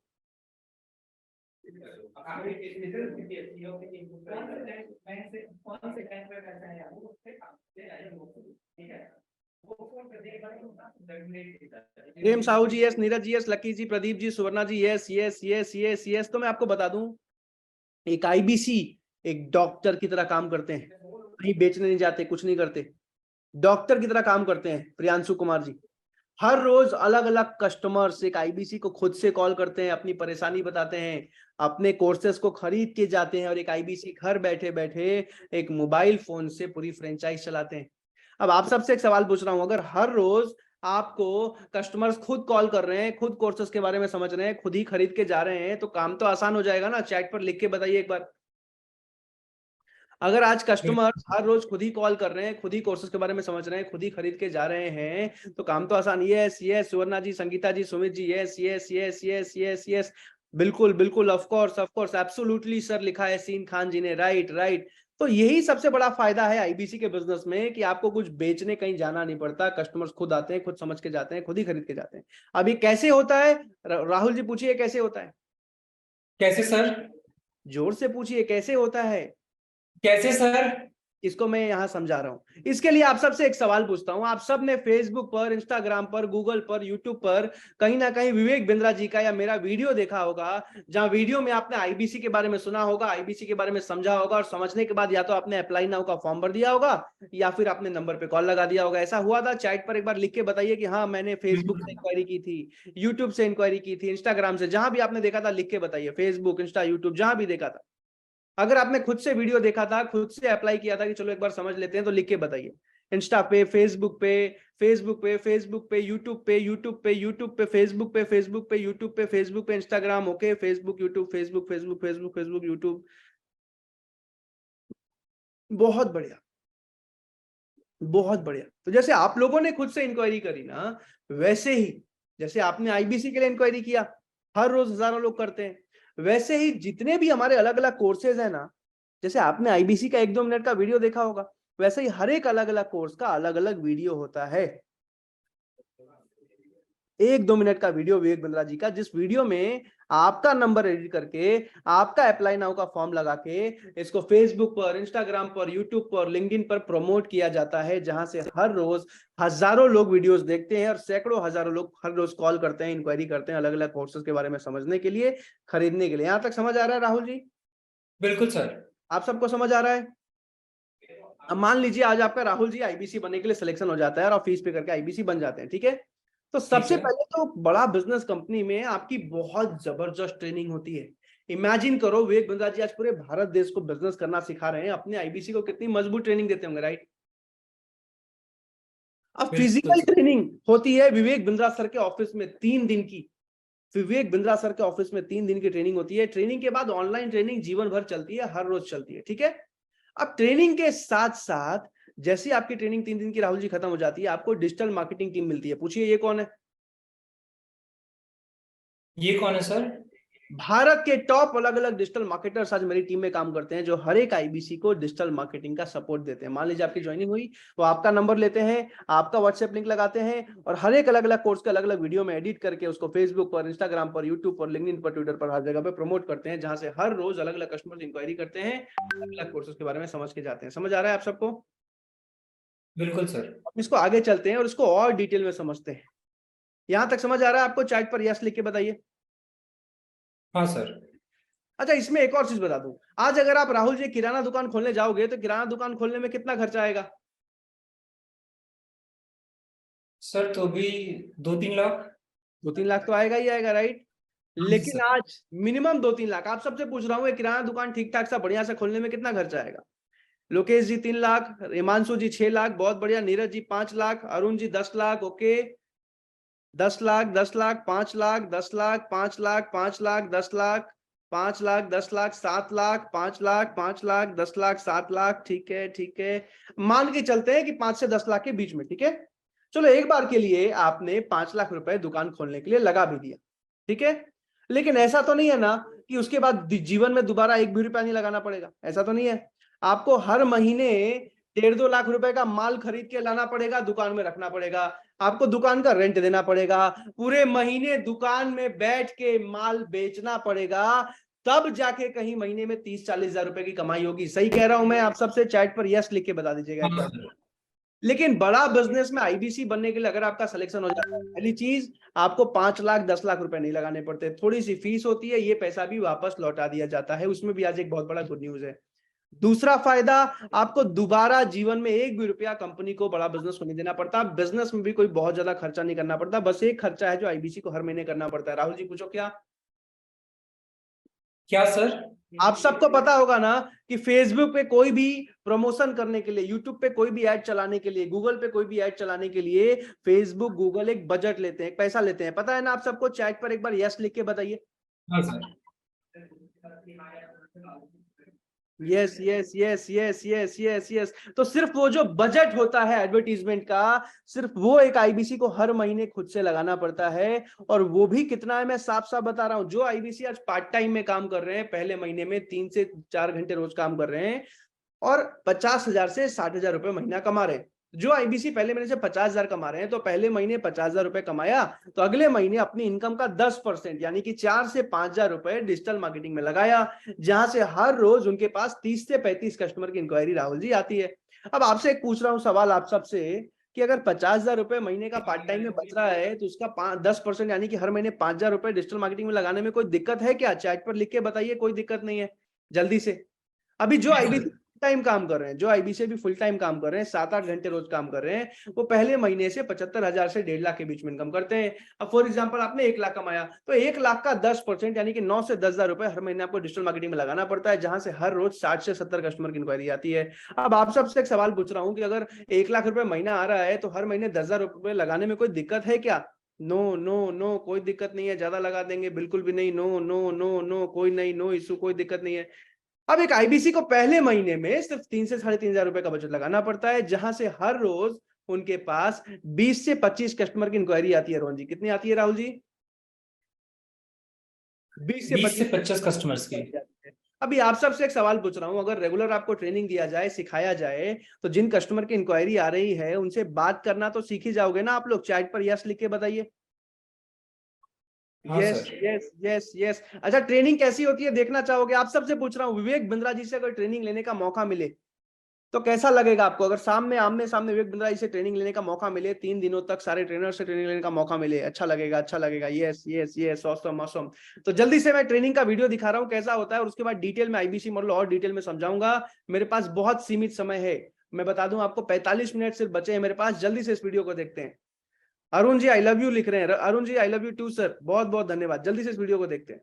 Prem Sahu ji yes, Neeraj ji yes, Lucky ji, Pradeep ji, Suvarna ji yes yes yes yes yes. तो मैं आपको बता दूं, एक आईबीसी एक डॉक्टर की तरह काम करते हैं, कहीं बेचने नहीं जाते, कुछ नहीं करते, डॉक्टर की तरह काम करते हैं। प्रियांशु कुमार जी हर रोज अलग अलग कस्टमर्स एक आईबीसी को खुद से कॉल करते हैं, अपनी परेशानी बताते हैं, अपने कोर्सेज को खरीद के जाते हैं, और एक आईबीसी घर बैठे बैठे एक मोबाइल फोन से पूरी फ्रेंचाइज चलाते हैं। अब आप सबसे एक सवाल पूछ रहा हूं, अगर हर रोज आपको कस्टमर्स खुद कॉल कर रहे हैं, खुद कोर्सेज के बारे में समझ रहे हैं, खुद ही खरीद के जा रहे हैं, तो काम तो आसान हो जाएगा ना? चैट पर लिख के बताइए एक बार। अगर आज कस्टमर हर रोज खुद ही कॉल कर रहे हैं, खुद ही कोर्सेज के बारे में समझ रहे हैं, खुद ही खरीद के जा रहे हैं, तो काम तो आसान। Yes yes, Suvarna ji, Sangeeta ji, Sumit ji yes yes yes yes yes yes, बिल्कुल बिल्कुल, ऑफ कोर्स, एब्सोल्युटली सर लिखा है सीन खान जी ने, राइट राइट। तो यही सबसे बड़ा फायदा है आईबीसी के बिजनेस में कि आपको कुछ बेचने कहीं जाना नहीं पड़ता, कस्टमर्स खुद आते हैं, खुद समझ के जाते हैं, खुद ही खरीद के जाते हैं। अब ये कैसे होता है? राहुल जी पूछिए कैसे होता है? कैसे सर? जोर से पूछिए कैसे होता है? कैसे सर? इसको मैं यहां समझा रहा हूं। इसके लिए आप सबसे एक सवाल पूछता हूं। आप सब ने फेसबुक पर, इंस्टाग्राम पर, गूगल पर, यूट्यूब पर कहीं ना कहीं विवेक बिंद्रा जी का या मेरा वीडियो देखा होगा, जहां वीडियो में आपने आईबीसी के बारे में सुना होगा, आईबीसी के बारे में समझा होगा, और समझने के बाद या तो आपने अप्लाई नाउ का फॉर्म भर दिया होगा या फिर आपने नंबर पे कॉल लगा दिया होगा। ऐसा हुआ था? चैट पर एक बार लिख के बताइए कि हाँ मैंने फेसबुक से इंक्वायरी की थी, यूट्यूब से इंक्वायरी की थी, इंस्टाग्राम से, जहां भी आपने देखा था लिख के बताइए। फेसबुक, इंस्टा, यूट्यूब, जहां भी देखा था। अगर आपने खुद से वीडियो देखा था, खुद से अप्लाई किया था कि चलो एक बार समझ लेते हैं, तो लिख के बताइए। इंस्टा पे, फेसबुक पे, फेसबुक पे, फेसबुक पे, यूट्यूब पे, यूट्यूब पे, यूट्यूब पे, फेसबुक पे, फेसबुक पे, यूट्यूब पे, फेसबुक पे, Instagram, okay, Facebook, YouTube, Facebook, Facebook, Facebook, Facebook, YouTube. बहुत बढ़िया, बहुत बढ़िया। तो जैसे आप लोगों ने खुद से इंक्वायरी करी ना, वैसे ही जैसे आपने आईबीसी के लिए इंक्वायरी किया, हर रोज हजारों लोग करते हैं, वैसे ही जितने भी हमारे अलग अलग कोर्सेज है ना, जैसे आपने आईबीसी का 1-2 मिनट का वीडियो देखा होगा, वैसे ही हर एक अलग अलग कोर्स का अलग अलग वीडियो होता है। 1-2 मिनट का वीडियो विवेक बिंद्रा जी का, जिस वीडियो में आपका नंबर एडिट करके, आपका अप्लाई नाउ का फॉर्म लगा के इसको फेसबुक पर, इंस्टाग्राम पर, यूट्यूब पर, लिंक्डइन पर प्रमोट किया जाता है, जहां से हर रोज हजारों लोग वीडियोस देखते हैं और सैकड़ों हजारों लोग हर रोज कॉल करते हैं, इंक्वायरी करते हैं अलग अलग कोर्सेज के बारे में समझने के लिए, खरीदने के लिए। यहां तक समझ आ रहा है राहुल जी? बिल्कुल सर। आप सबको समझ आ रहा है? अब मान लीजिए आज आपका राहुल जी आईबीसी बनने के लिए सिलेक्शन हो जाता है और आप फीस पे करके आईबीसी बन जाते हैं, ठीक है? तो सबसे है। पहले तो बड़ा बिजनेस कंपनी में आपकी बहुत जबरदस्त ट्रेनिंग होती है। इमेजिन करो विवेक बिंद्रा जी आज पूरे भारत देश को बिजनेस करना सिखा रहे हैं, अपने आईबीसी को कितनी मजबूत ट्रेनिंग देते होंगे, राइट? अब बिल्कुल फिजिकल सर। ट्रेनिंग होती है विवेक बिंद्रा सर के ऑफिस में 3 दिन की। विवेक बिंद्रा सर के ऑफिस में 3 दिन की ट्रेनिंग होती है। ट्रेनिंग के बाद ऑनलाइन ट्रेनिंग जीवन भर चलती है, हर रोज चलती है, ठीक है? अब ट्रेनिंग के साथ साथ जैसे आपकी ट्रेनिंग 3 दिन की राहुल जी खत्म हो जाती है, आपको डिजिटल मार्केटिंग टीम मिलती है। पूछिए ये कौन है? ये कौन है सर? भारत के टॉप अलग अलग डिजिटल मार्केटर्स आज मेरी टीम में काम करते हैं, जो हर एक आईबीसी को डिजिटल मार्केटिंग का सपोर्ट देते हैं। मान लीजिए आपकी ज्वाइनिंग हुई, वो आपका नंबर लेते हैं, आपका व्हाट्सएप लिंक लगाते हैं और हर एक अलग अलग कोर्स के अलग अलग वीडियो में एडिट करके उसको फेसबुक पर, इंस्टाग्राम पर, यूट्यूब पर, लिंक्डइन पर, ट्विटर पर, हर जगह पे प्रमोट करते हैं, जहां से हर रोज अलग अलग कस्टमर्स इंक्वायरी करते हैं, अलग अलग कोर्सेज के बारे में समझ के जाते हैं। समझ आ रहा है आप सबको? बिल्कुल सर। अब इसको आगे चलते हैं और इसको और डिटेल में समझते हैं। यहां तक समझ आ रहा है आपको? चैट पर यस लिख के बताइए। हाँ सर। अच्छा, इसमें एक और चीज बता दूं, आज अगर आप राहुल जी किराना दुकान खोलने जाओगे तो किराना दुकान खोलने में कितना खर्चा आएगा? सर तो भी 2-3 लाख। 2-3 लाख तो आएगा ही आएगा, राइट? लेकिन सर। आज मिनिमम 2-3 लाख। आप सबसे पूछ रहा हूँ, किराना दुकान ठीक ठाक सा बढ़िया से खोलने में कितना खर्चा आएगा? लोकेश जी 3 लाख, हिमांशु जी 6 लाख, बहुत बढ़िया। नीरज जी 5 लाख, अरुण जी 10 लाख, ओके। 10 लाख, 10 लाख, 5 लाख, 10 लाख, 5 लाख, 5 लाख, 10 लाख, 5 लाख, 10 लाख, 7 लाख, 5 लाख, 5 लाख, 10 लाख, 7 लाख, ठीक है, ठीक है। मान के चलते हैं कि 5 से 10 लाख के बीच में, ठीक है? चलो, एक बार के लिए आपने 5 लाख रुपए दुकान खोलने के लिए लगा भी दिया, ठीक है? लेकिन ऐसा तो नहीं है ना कि उसके बाद जीवन में दोबारा 1 भी रुपया नहीं लगाना पड़ेगा, ऐसा तो नहीं है। आपको हर महीने 1.5-2 लाख रुपए का माल खरीद के लाना पड़ेगा, दुकान में रखना पड़ेगा, आपको दुकान का रेंट देना पड़ेगा, पूरे महीने दुकान में बैठ के माल बेचना पड़ेगा, तब जाके कहीं महीने में 30-40 हजार रुपए की कमाई होगी। सही कह रहा हूं मैं? आप सबसे चैट पर यस लिख के बता दीजिएगा एक बार। लेकिन बड़ा बिजनेस में आईबीसी बनने के लिए अगर आपका सिलेक्शन हो जाता है, पहली चीज आपको 5 लाख 10 लाख रुपए नहीं लगाने पड़ते, थोड़ी सी फीस होती है, ये पैसा भी वापस लौटा दिया जाता है, उसमें भी आज एक बहुत बड़ा गुड न्यूज है। दूसरा फायदा, आपको दोबारा जीवन में 1 भी रुपया कंपनी को, बड़ा बिजनेस को नहीं देना पड़ता। बिजनेस में भी कोई बहुत ज्यादा खर्चा नहीं करना पड़ता, बस एक खर्चा है जो आईबीसी को हर महीने करना पड़ता है। राहुल जी पूछो क्या? क्या सर? आप सबको पता होगा ना कि फेसबुक पे कोई भी प्रमोशन करने के लिए, यूट्यूब पे कोई भी ऐड चलाने के लिए, गूगल पे कोई भी ऐड चलाने के लिए फेसबुक, गूगल एक बजट लेते हैं, एक पैसा लेते हैं। पता है ना आप सबको? चैट पर एक बार यस लिख के बताइए। हाँ sir. Yes yes yes yes yes yes yes. तो सिर्फ वो जो बजट होता है एडवर्टीजमेंट का, सिर्फ वो एक आईबीसी को हर महीने खुद से लगाना पड़ता है। और वो भी कितना है, मैं साफ साफ बता रहा हूं। जो आईबीसी आज पार्ट टाइम में काम कर रहे हैं, पहले महीने में 3 से 4 घंटे रोज काम कर रहे हैं और 50,000 से 60,000 रुपए महीना कमा रहे हैं। जो आईबीसी पहले महीने से 50,000 कमा रहे हैं, तो पहले महीने 50,000 रुपए कमाया, तो अगले महीने अपनी इनकम का 10% यानी कि 4 से 5,000 रुपए डिजिटल मार्केटिंग में लगाया, जहां से हर रोज उनके पास 30 से 35 कस्टमर की इंक्वायरी राहुल जी आती है। अब आपसे एक पूछ रहा हूं सवाल आप सबसे कि अगर 50,000 रुपए महीने का पार्ट टाइम में बच रहा है, तो उसका 10% यानी कि हर महीने 5,000 रुपए डिजिटल मार्केटिंग में लगाने में कोई दिक्कत है क्या? चैट पर लिख के बताइए, कोई दिक्कत नहीं है जल्दी से। अभी जो आईबीसी टाइम काम कर रहे हैं, जो आईबीसी भी फुल टाइम काम कर रहे हैं, 7-8 घंटे रोज काम कर रहे हैं, वो पहले महीने से 75,000 से 1.5 लाख के बीच में इनकम करते हैं। अब फॉर एग्जांपल आपने 1 लाख कमाया, तो 1 लाख का 10% यानी कि 9 से 10,000 रुपए हर महीने आपको डिजिटल मार्केटिंग में लगाना पड़ता है, जहां से हर रोज 60 से 70 कस्टमर की इंक्वायरी आती है। अब आप सबसे एक सवाल पूछ रहा हूं कि अगर 1 लाख रुपए महीना आ रहा है, तो हर महीने 10,000 रुपए लगाने में कोई दिक्कत है क्या? नो नो नो, कोई दिक्कत नहीं है। ज्यादा लगा देंगे? बिल्कुल भी नहीं। नो नो नो नो, कोई नहीं, नो इशू, कोई दिक्कत नहीं है। अब एक आईबीसी को पहले महीने में सिर्फ 3 से 3,500 रुपए का बजट लगाना पड़ता है, जहां से हर रोज उनके पास 20 से 25 कस्टमर की इंक्वायरी आती है। रोहन जी कितनी आती है? राहुल जी 20 20 से 25 कस्टमर्स की। अभी आप सबसे एक सवाल पूछ रहा हूं, अगर रेगुलर आपको ट्रेनिंग दिया जाए, सिखाया जाए, तो जिन कस्टमर की इंक्वायरी आ रही है उनसे बात करना तो सीख ही जाओगे ना आप लोग। चैट पर यस लिख के बताइए। हाँ yes sir. Yes yes yes. अच्छा, ट्रेनिंग कैसी होती है देखना चाहोगे? आप सबसे पूछ रहा हूँ, विवेक बिंद्रा जी से अगर ट्रेनिंग लेने का मौका मिले तो कैसा लगेगा आपको? अगर आमने सामने विवेक बिंद्रा जी से ट्रेनिंग लेने का मौका मिले, 3 दिनों तक सारे ट्रेनर से ट्रेनिंग लेने का मौका मिले, अच्छा लगेगा? अच्छा लगेगा। Yes yes yes, awesome awesome. तो जल्दी से मैं ट्रेनिंग का वीडियो दिखा रहा हूँ कैसा होता है, और उसके बाद डिटेल में आईबीसी मॉडल और डिटेल में समझाऊंगा। मेरे पास बहुत सीमित समय है, मैं बता दूं आपको 45 मिनट सिर्फ बचे हैं मेरे पास। जल्दी से इस वीडियो को देखते हैं। Arun ji I love you लिख रहे हैं। Arun ji I love you too sir, बहुत बहुत धन्यवाद। जल्दी से इस वीडियो को देखते हैं।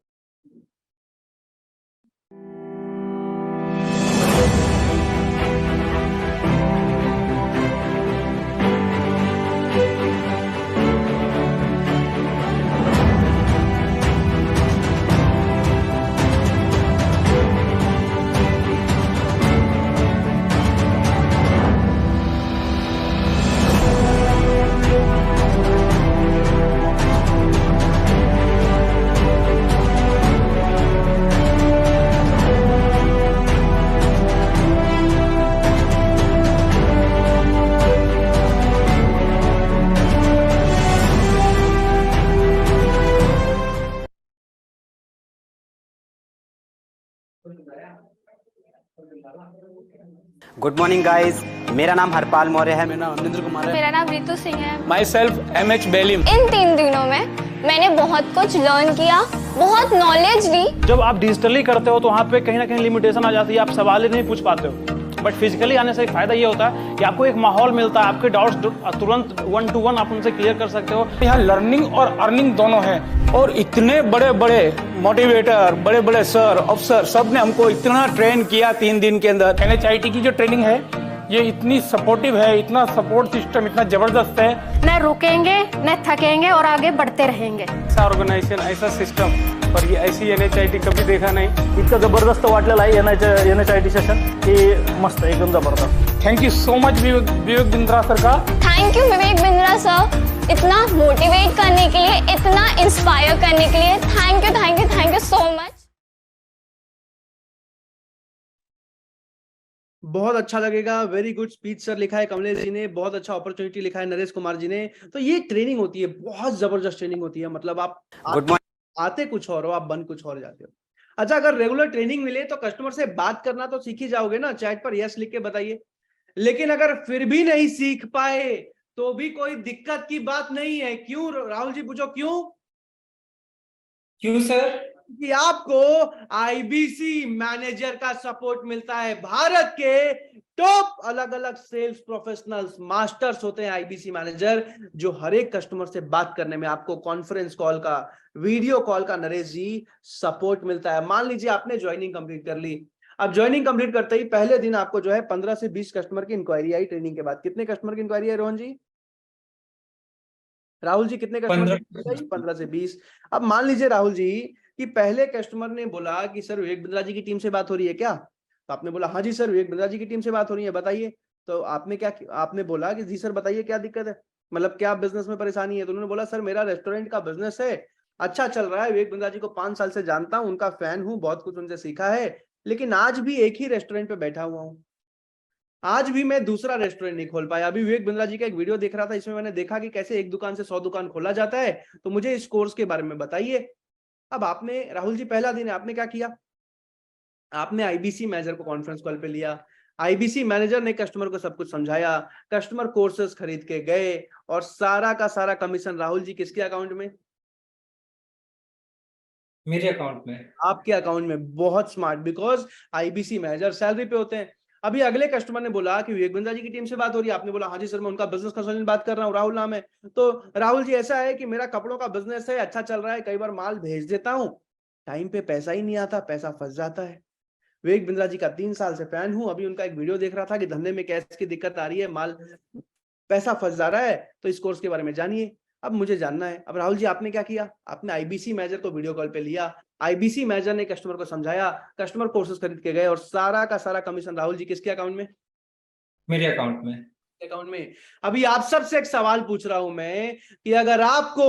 गुड मॉर्निंग गाइस, मेरा नाम हरपाल मौर्य है। मेरा नाम अमरिंदर कुमार है। मेरा नाम रितु सिंह है। Myself MH Belim. इन 3 दिनों में मैंने बहुत कुछ लर्न किया, बहुत नॉलेज ली। जब आप डिजिटली करते हो तो वहाँ पे कहीं ना कहीं लिमिटेशन आ जाती है, आप सवाल ही नहीं पूछ पाते हो। बट फिजिकली आने से एक फायदा ये होता है कि आपको एक माहौल मिलता है, आपके डाउट्स तुरंत 1 to 1 आप उनसे क्लियर कर सकते हो। यहाँ लर्निंग और अर्निंग दोनों है, और इतने बड़े बड़े मोटिवेटर, बड़े बड़े सर, अफसर, सब ने हमको इतना ट्रेन किया 3 दिन के अंदर। NHIT की जो ट्रेनिंग है ये इतनी सपोर्टिव है, इतना सपोर्ट सिस्टम इतना जबरदस्त है। न रुकेंगे न थकेंगे और आगे बढ़ते रहेंगे। ऐसा ऑर्गेनाइजेशन, ऐसा सिस्टम और ये ऐसी NHIT कभी देखा नहीं। इतकं जबरदस्त वाटलेलं आहे NHIT सेशन, की मस्त एकदम जबरदस्त। Thank you so much Vivek Bindra sir का। Thank you Vivek Bindra sir, इतना मोटिवेट करने के लिए, इतना इंस्पायर करने के लिए। Thank you thank you thank you so much. बहुत अच्छा लगेगा। वेरी गुड स्पीच सर लिखा है कमलेश जी ने, बहुत अच्छा अपॉर्चुनिटी लिखा है नरेश कुमार जी ने। तो ये ट्रेनिंग होती है, बहुत जबरदस्त ट्रेनिंग होती है। मतलब आप आते कुछ और हो, आप बन कुछ और जाते हो। अच्छा, अगर रेगुलर ट्रेनिंग मिले तो कस्टमर से बात करना तो सीख ही जाओगे ना। चैट पर यस लिख के बताइए। लेकिन अगर फिर भी नहीं सीख पाए तो भी कोई दिक्कत की बात नहीं है। क्यों राहुल जी, पूछो क्यों? क्यों सर? कि आपको आईबीसी मैनेजर का सपोर्ट मिलता है। भारत के टॉप अलग अलग सेल्स प्रोफेशनल्स, मास्टर्स होते हैं आईबीसी मैनेजर, जो हर एक कस्टमर से बात करने में आपको कॉन्फ्रेंस कॉल का, वीडियो कॉल का नरेश जी सपोर्ट मिलता है। मान लीजिए आपने ज्वाइनिंग कंप्लीट कर ली। अब ज्वाइनिंग कंप्लीट करते ही पहले दिन आपको जो है 15 से 20 कस्टमर की इंक्वायरी आई। ट्रेनिंग के बाद कितने कस्टमर की इंक्वायरी है रोहन जी? राहुल जी कितने कस्टमर? 15 से 20। अब मान लीजिए राहुल जी कि पहले कस्टमर ने बोला कि सर विवेक बिंद्रा जी की टीम से बात हो रही है क्या? तो आपने बोला हाँ जी सर, विवेक बिंद्रा जी की टीम से बात हो रही है, बताइए। तो आपने बोला कि जी सर बताइए क्या दिक्कत है, मतलब क्या बिजनेस में परेशानी है? तो उन्होंने बोला सर मेरा रेस्टोरेंट का बिजनेस है, अच्छा चल रहा है, विवेक बिंद्रा जी को 5 साल से जानता हूं, उनका फैन हूं, बहुत कुछ उनसे सीखा है, लेकिन आज भी एक ही रेस्टोरेंट पे बैठा हुआ हूं, आज भी मैं दूसरा रेस्टोरेंट नहीं खोल पाया। अभी विवेक बिंद्रा जी का एक वीडियो देख रहा था, इसमें मैंने देखा कि कैसे एक दुकान से 100 दुकान खोला जाता है, तो मुझे इस कोर्स के बारे में बताइए। अब आपने, राहुल जी पहला दिन है, आपने क्या किया? आपने आईबीसी मैनेजर को कॉन्फ्रेंस कॉल पे लिया, आईबीसी मैनेजर ने कस्टमर को सब कुछ समझाया, कस्टमर कोर्सेज खरीद के गए, और सारा का सारा कमीशन राहुल जी किसके अकाउंट में? मेरे अकाउंट में। आपके अकाउंट में। बहुत smart, because IBC manager salary पे होते हैं। अभी अगले कस्टमर ने बोला कि विवेक बिंद्रा जी की टीम से बात हो रही है, आपने बोला हाँ जी सर मैं उनका बिजनेस कंसल्टेंट बात कर रहा हूँ, राहुल नाम है। तो राहुल जी ऐसा है कि मेरा कपड़ों का बिजनेस है, अच्छा चल रहा है, कई बार माल भेज देता हूँ, टाइम पे पैसा ही नहीं आता, पैसा फंस जाता है। विवेक बिंद्रा जी का 3 साल से फैन हूं, अभी उनका एक वीडियो देख रहा था कि धंधे में कैश की दिक्कत आ रही है, माल पैसा फंस जा रहा है, तो इस कोर्स के बारे में जानिए। अब मुझे जानना है। अब राहुल जी आपने क्या किया? आपने आईबीसी मैनेजर को वीडियो कॉल पे लिया, आईबीसी मैनेजर ने कस्टमर को समझाया, कस्टमर कोर्सेज खरीद के गए, और सारा का सारा कमीशन राहुल जी किसके अकाउंट में? मेरे अकाउंट में। अकाउंट में। अभी आप सबसे एक सवाल पूछ रहा हूं मैं कि अगर आपको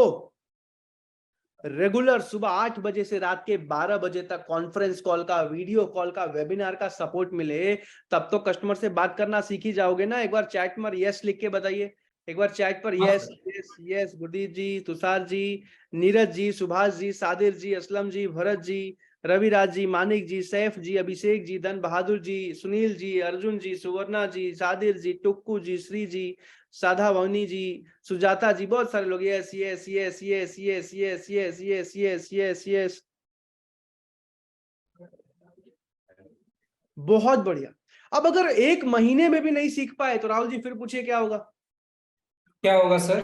रेगुलर सुबह 8 बजे से रात के 12 बजे तक कॉन्फ्रेंस कॉल का, वीडियो कॉल का, वेबिनार का सपोर्ट मिले, तब तो कस्टमर से बात करना सीख ही जाओगे ना। एक बार चैट में यस लिख के बताइए, एक बार चैट पर यस यस यस। गुरदीप जी, तुषार जी, नीरज जी, सुभाष जी, सादिर जी, असलम जी, भरत जी, रविराज जी, मानिक जी, सैफ जी, अभिषेक जी, धन बहादुर जी, सुनील जी, अर्जुन जी, सुवर्णा जी, सादिर जी, टुक्कू जी, श्री जी, साधा भवनी जी, सुजाता जी, बहुत सारे लोग। Yes yes yes yes yes yes yes yes yes yes yes, बहुत बढ़िया। अब अगर 1 महीने में भी नहीं सीख पाए तो राहुल जी फिर पूछिए क्या होगा? क्या होगा सर?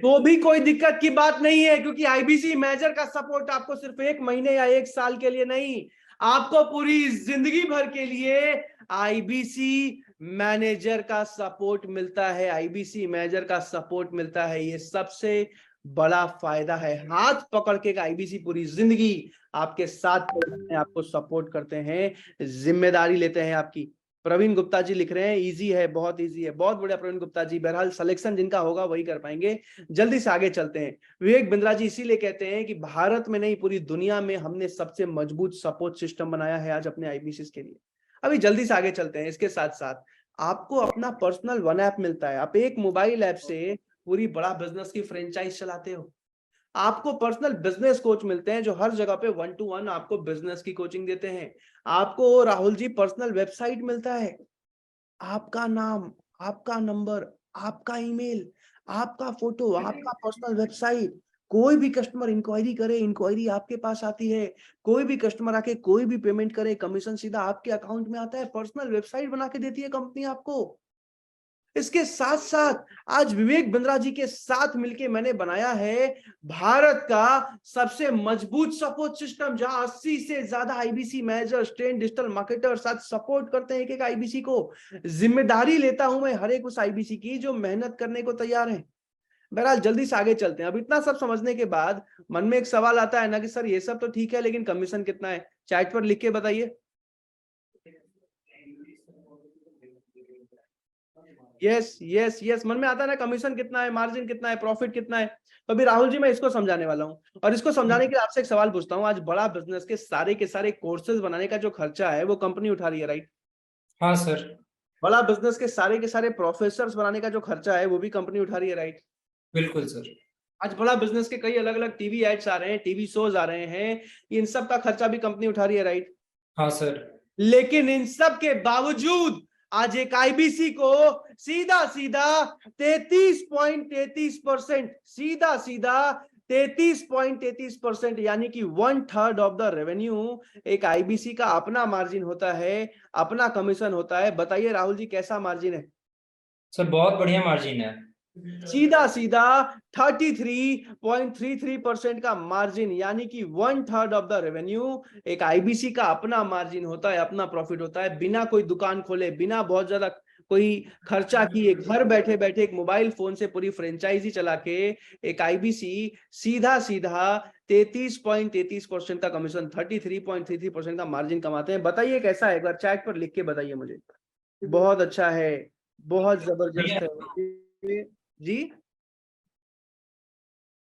तो भी कोई दिक्कत की बात नहीं है, क्योंकि आईबीसी मैनेजर का सपोर्ट आपको सिर्फ 1 महीने या 1 साल के लिए नहीं, आपको पूरी जिंदगी भर के लिए आईबीसी मैनेजर का सपोर्ट मिलता है। आईबीसी मैनेजर का सपोर्ट मिलता है, ये सबसे बड़ा फायदा है। हाथ पकड़ के आईबीसी पूरी जिंदगी आपके साथ आपको सपोर्ट करते हैं, जिम्मेदारी लेते हैं आपकी। प्रवीण गुप्ता जी लिख रहे हैं इजी है, बहुत इजी है, बहुत बढ़िया प्रवीण गुप्ता जी। बहरहाल सिलेक्शन जिनका होगा वही कर पाएंगे। जल्दी से आगे चलते हैं। विवेक बिंद्रा जी इसीलिए कहते हैं कि भारत में नहीं पूरी दुनिया में हमने सबसे मजबूत सपोर्ट सिस्टम बनाया है आज अपने आईबीसी के लिए। अभी जल्दी से आगे चलते हैं। इसके साथ साथ आपको अपना पर्सनल वन ऐप मिलता है। आप एक मोबाइल ऐप से पूरी बड़ा बिजनेस की फ्रेंचाइज चलाते हो। आपको पर्सनल बिजनेस कोच मिलते हैं जो हर जगह पे 1-to-1 आपको बिजनेस की कोचिंग देते हैं। आपको राहुल जी पर्सनल वेबसाइट मिलता है। आपका नाम, आपका नंबर, आपका ईमेल, आपका फोटो, आपका पर्सनल वेबसाइट। कोई भी कस्टमर इंक्वायरी करे, इंक्वायरी आपके पास आती है। कोई भी कस्टमर आके कोई भी पेमेंट करे, कमीशन सीधा आपके अकाउंट में आता है। पर्सनल वेबसाइट बना के देती है कंपनी आपको। इसके साथ साथ आज विवेक बिंद्रा जी के साथ मिलके मैंने बनाया है भारत का सबसे मजबूत सपोर्ट सिस्टम, जहां 80 से ज्यादा IBC managers, train digital marketers आज सपोर्ट करते हैं एक एक आईबीसी को। जिम्मेदारी लेता हूं मैं हर एक उस आईबीसी की जो मेहनत करने को तैयार है। बहरहाल जल्दी से आगे चलते हैं। अब इतना सब समझने के बाद मन में एक सवाल आता है ना कि सर ये सब तो ठीक है लेकिन कमीशन कितना है? चैट पर लिख के बताइए। यस यस यस, मन में आता है ना कमीशन कितना है, मार्जिन कितना है, प्रॉफिट कितना है। तो अभी राहुल जी मैं इसको समझाने वाला हूं, और इसको समझाने के लिए आपसे एक सवाल पूछता हूं। आज बड़ा बिजनेस के सारे कोर्सेज बनाने का जो खर्चा है वो कंपनी उठा रही है, राइट? हाँ सर। बड़ा बिजनेस के सारे प्रोफेसर्स बनाने का जो खर्चा है वो भी कंपनी उठा रही है, राइट? बिल्कुल सर। आज बड़ा बिजनेस के कई अलग अलग टीवी एड्स आ रहे हैं, टीवी शोज आ रहे हैं, इन सब का खर्चा भी कंपनी उठा रही है, राइट? हाँ सर। लेकिन इन सब के बावजूद आज एक आईबीसी को सीधा सीधा 33.33%, सीधा सीधा 33.33%, यानी कि 1/3 ऑफ द रेवेन्यू एक आईबीसी का अपना मार्जिन होता है, अपना कमीशन होता है। बताइए राहुल जी कैसा मार्जिन है? सर बहुत बढ़िया मार्जिन है। सीधा सीधा 33.33% का मार्जिन, यानी कि 1/3 ऑफ द रेवेन्यू एक आईबीसी का अपना मार्जिन होता है, अपना प्रॉफिट होता है। बिना कोई दुकान खोले, बिना बहुत ज्यादा कोई खर्चा किए, घर बैठे बैठे एक मोबाइल फोन से पूरी फ्रेंचाइजी चला के एक आईबीसी सीधा सीधा 33.33% का कमीशन, 33.33% का मार्जिन कमाते हैं। बताइए कैसा है? एक बार चैट पर लिख के बताइए मुझे। बहुत अच्छा है, बहुत जबरदस्त है जी,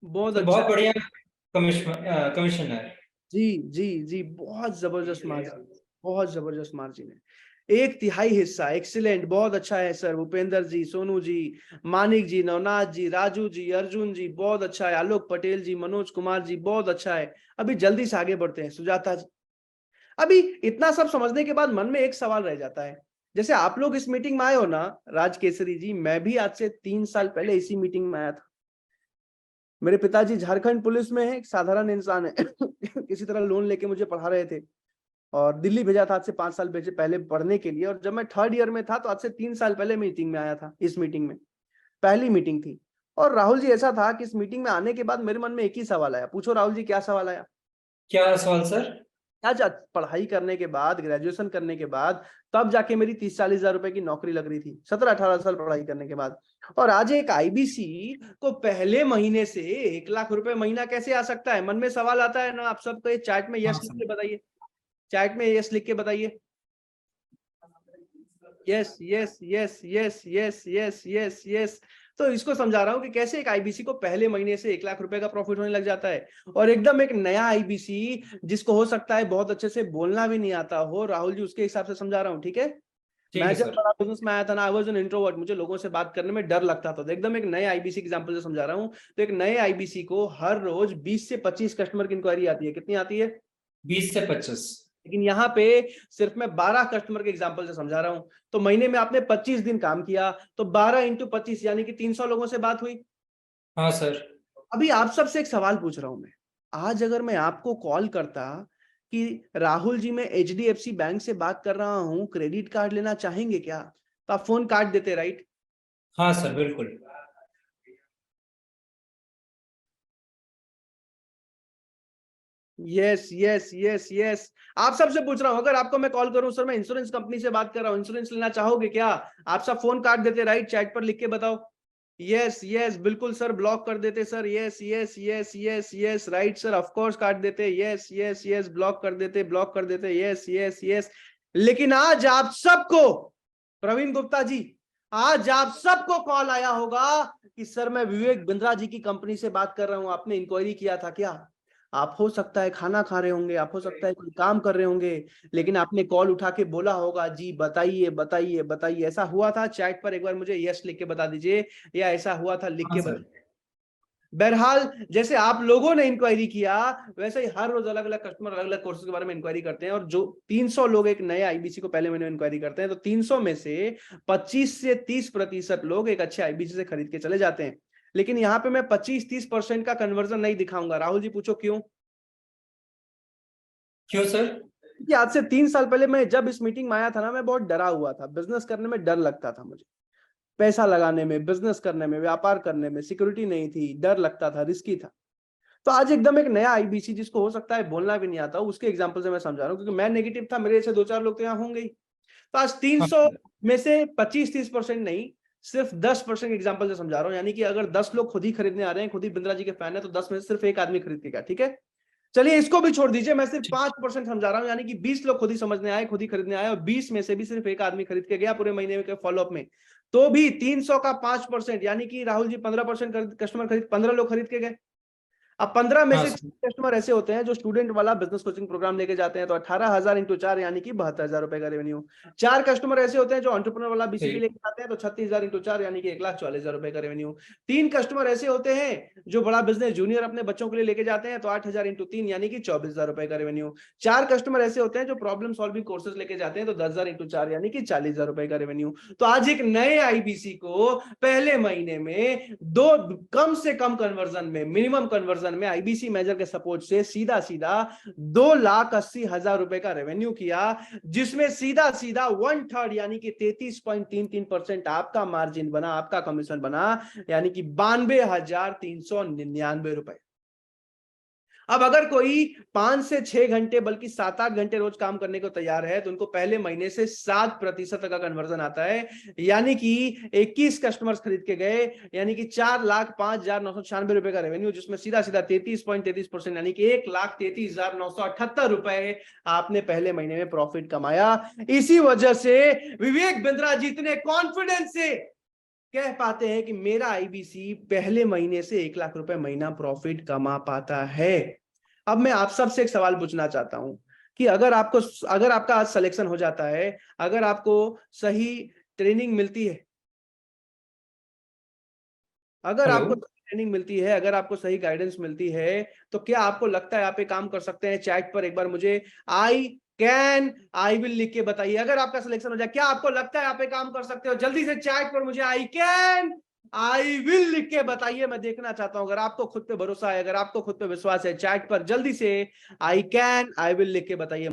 बहुत अच्छा, बहुत बढ़िया कमीशन है जी जी जी, बहुत जबरदस्त मार्जिन, बहुत जबरदस्त मार्जिन है। 1/3 हिस्सा, एक्सीलेंट, बहुत अच्छा है सर। भूपेंद्र जी, सोनू जी, मानिक जी, नवनाथ जी, राजू जी, अर्जुन जी, बहुत अच्छा है। आलोक पटेल जी, मनोज कुमार जी, बहुत अच्छा है। अभी जल्दी से आगे बढ़ते हैं। सुजाता जी, अभी इतना सब समझने के बाद मन में एक सवाल रह जाता है। जैसे आप लोग इस मीटिंग में आए हो ना राज केसरी जी, मैं भी आज से 3 साल पहले इसी मीटिंग में आया था। मेरे पिताजी झारखंड पुलिस में है, एक साधारण इंसान है किसी तरह लोन लेके मुझे पढ़ा रहे थे और दिल्ली भेजा था आज से 5 साल पहले पढ़ने के लिए। और जब मैं 3rd ईयर में था तो आज से 3 साल पहले मीटिंग में आया था। इस मीटिंग में पहली मीटिंग थी। और राहुल जी ऐसा था कि इस मीटिंग में आने के बाद मेरे मन में एक ही सवाल आया। पूछो राहुल जी क्या सवाल आया? क्या सवाल सर? आज पढ़ाई करने के बाद, ग्रेजुएशन करने के बाद, तब जाके मेरी 30-40 हजार रुपए की नौकरी लग रही थी, 17-18 साल पढ़ाई करने के बाद। और आज एक आईबीसी को पहले महीने से 1 लाख रुपए महीना कैसे आ सकता है? मन में सवाल आता है ना आप सबको? चैट में यस लिख के बताइए, चैट में यस लिख के बताइए। Yes yes yes yes yes yes yes yes, तो इसको समझा रहा हूं कि कैसे एक आईबीसी को पहले महीने से 1 लाख रुपए का प्रॉफिट होने लग जाता है, और एकदम एक नया आईबीसी जिसको हो सकता है बहुत अच्छे से बोलना भी नहीं आता हो, राहुल जी उसके हिसाब से समझा रहा हूं, ठीक है। मैं जब बड़ा बिजनेस में आया था ना, आई वाज एन इंट्रोवर्ट, मुझे लोगों से बात करने में डर लगता था। तो एकदम एक नए आईबीसी एग्जांपल से समझा रहा हूं। तो एक नए आईबीसी को हर रोज 20 से 25 कस्टमर की इंक्वायरी आती है। कितनी आती है? 20 से 25। लेकिन यहाँ पे सिर्फ मैं 12 कस्टमर के एग्जांपल से समझा रहा हूं। तो महीने में आपने 25 दिन काम किया, तो 12 इंटू 25 यानी कि 300 लोगों से बात हुई। हाँ सर। अभी आप सबसे एक सवाल पूछ रहा हूं मैं, आज अगर मैं आपको कॉल करता कि राहुल जी मैं एचडीएफसी बैंक से बात कर रहा हूं, क्रेडिट कार्ड लेना चाहेंगे क्या, तो आप फोन काट देते, राइट? हाँ सर बिल्कुल। Yes yes yes yes. आप सबसे पूछ रहा हूं, अगर आपको मैं कॉल करूं सर मैं इंश्योरेंस कंपनी से बात कर रहा हूं, इंश्योरेंस लेना चाहोगे क्या, आप सब फोन काट देते, राइट? चैट पर लिख के बताओ। यस यस बिल्कुल सर, ब्लॉक कर देते sir. Yes yes yes yes yes right sir, of course काट देते। यस यस यस ब्लॉक कर देते, ब्लॉक कर देते। Yes yes yes. लेकिन आज आप सबको, प्रवीण गुप्ता जी, आज आप सबको कॉल आया होगा कि सर मैं विवेक बिंद्रा जी की कंपनी से बात कर रहा हूं, आपने इंक्वायरी किया था क्या? आप हो सकता है खाना खा रहे होंगे, आप हो सकता है कोई काम कर रहे होंगे, लेकिन आपने कॉल उठा के बोला होगा जी बताइए बताइए बताइए, ऐसा हुआ था? चैट पर एक बार मुझे यस लिख के बता दीजिए, या ऐसा हुआ था लिख के बता। बहरहाल जैसे आप लोगों ने इंक्वायरी किया, वैसे ही हर रोज अलग अलग कस्टमर अलग अलग कोर्सेज के बारे में इंक्वायरी करते हैं, और जो 300 लोग एक नए आईबीसी को पहले महीने में इंक्वायरी करते हैं, तो 300 में से 25 से 30% लोग एक अच्छे आईबीसी से खरीद के चले जाते हैं। लेकिन यहाँ पे मैं 25-30% का कन्वर्जन नहीं दिखाऊंगा। राहुल जी पूछो क्यों? क्यों सर? कि आज से 3 साल पहले मैं जब इस मीटिंग में आया था ना, मैं बहुत डरा हुआ था। बिजनेस करने में डर लगता था मुझे, पैसा लगाने में, बिजनेस करने में, व्यापार करने में सिक्योरिटी नहीं थी, डर लगता था, रिस्की था। तो आज एकदम एक नया आईबीसी जिसको हो सकता है बोलना भी नहीं आता, उसके एग्जांपल से मैं समझा रहा हूँ, क्योंकि मैं नेगेटिव था, मेरे जैसे 2-4 लोग तो यहाँ होंगे ही। तो आज 300 में से 25-30% नहीं, सिर्फ 10% के एग्जांपल से समझा रहा हूँ। यानी कि अगर 10 लोग खुद ही खरीदने आ रहे हैं, खुद ही बिंद्रा जी के फैन है, तो 10 में से सिर्फ एक आदमी खरीद के गया, ठीक है? चलिए इसको भी छोड़ दीजिए, मैं सिर्फ 5% समझा रहा हूं, यानी कि 20 लोग खुद ही समझने आए, खुद ही खरीदने आए, और 20 में से भी सिर्फ एक आदमी खरीद के गया पूरे महीने के फॉलोअप में। तो भी 300 का 5%, यानी कि राहुल जी 15% कस्टमर खरीद, 15 लोग खरीद के गए। अब 15 में से कस्टमर ऐसे होते हैं जो स्टूडेंट वाला बिजनेस कोचिंग प्रोग्राम लेके जाते हैं, तो 18,000 इंटू 4 यानी कि 72,000 रुपए का रेवेन्यू। 4 कस्टमर ऐसे होते हैं जो एंटरप्रेन्योर वाला बीसीपी लेके जाते हैं, तो 36,000 इंटू 4 यानी कि 1,40,000 रुपए का रेवेन्यू। 3 कस्टमर ऐसे होते हैं जो बड़ा बिजनेस जूनियर अपने बच्चों के लिए लेके जाते हैं, तो 8,000 इंटू 3 यानी कि 24,000 रुपए का रेवेन्यू। 4 कस्टमर ऐसे होते हैं जो प्रॉब्लम सॉल्विंग कोर्सेज लेके जाते हैं, तो 10,000 इंटू 4 यानी कि 40,000 रुपए का रेवेन्यू। तो आज एक नए आईबीसी को पहले महीने में कम से कम कन्वर्जन में, मिनिमम कन्वर्जन में आईबीसी के सपोर्ट से सीधा सीधा 2,80,000 रुपए का रेवेन्यू किया, जिसमें सीधा सीधा 1/3 यानी कि 33.33% आपका मार्जिन बना, आपका कमीशन बना, यानी कि 92,399 रुपए। अब अगर कोई 5 से 6 घंटे बल्कि 7-8 घंटे रोज काम करने को तैयार है, तो उनको पहले महीने से 7% का कन्वर्जन आता है, यानी कि 21 कस्टमर्स खरीद के गए, यानी कि 4,05,996 रुपए का रेवेन्यू, जिसमें सीधा सीधा 33.33% यानी कि 1,33,978 रुपए आपने पहले महीने में प्रॉफिट कमाया। इसी वजह से विवेक बिंद्रा जी इतने कॉन्फिडेंस से कह पाते हैं कि मेरा आईबीसी पहले महीने से 1 लाख रुपए महीना प्रॉफिट कमा पाता है। अब मैं आप सबसे एक सवाल पूछना चाहता हूं कि अगर आपका आज सिलेक्शन हो जाता है, अगर आपको सही ट्रेनिंग मिलती है, अगर आपको ट्रेनिंग मिलती है, अगर आपको सही गाइडेंस मिलती है, तो क्या आपको लगता है आप एक काम कर सकते हैं? चैट पर एक बार मुझे आई विल लिख के बताइए। अगर आपका सिलेक्शन हो जाए, क्या आपको लगता है आप एक काम कर सकते हो? जल्दी से चैट पर मुझे आई विल लिख के बताइए, मैं देखना चाहता हूं। अगर आपको खुद पे भरोसा है, अगर आपको खुद पे विश्वास है, चैट पर जल्दी से आई विल लिख के बताइए।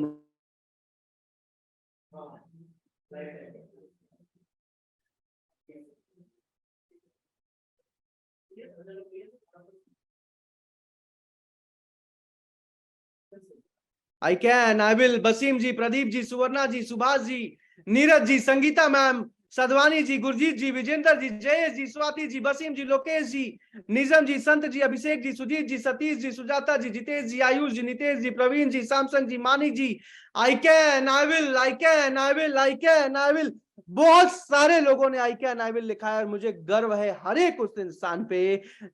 I can, I will, Basim ji, Pradeep ji, Suvarna ji, Subhash ji, Neeraj ji, Sangeeta ma'am, Sadwani ji, Gurjeet ji, Vijendra ji, Jayesh ji, Swati ji, Basim ji, Lokesh ji, Nizam ji, Sant ji, Abhishek ji, Sujeet ji, Satish ji, Sujata ji, Jitesh ji, Ayush ji, Nitesh ji, Praveen ji, Samsung ji, Manik ji, I can, I will, I can, I will, I can, I will. बहुत सारे लोगों ने आई कैन आई विल लिखा है और मुझे गर्व है हर एक उस इंसान पे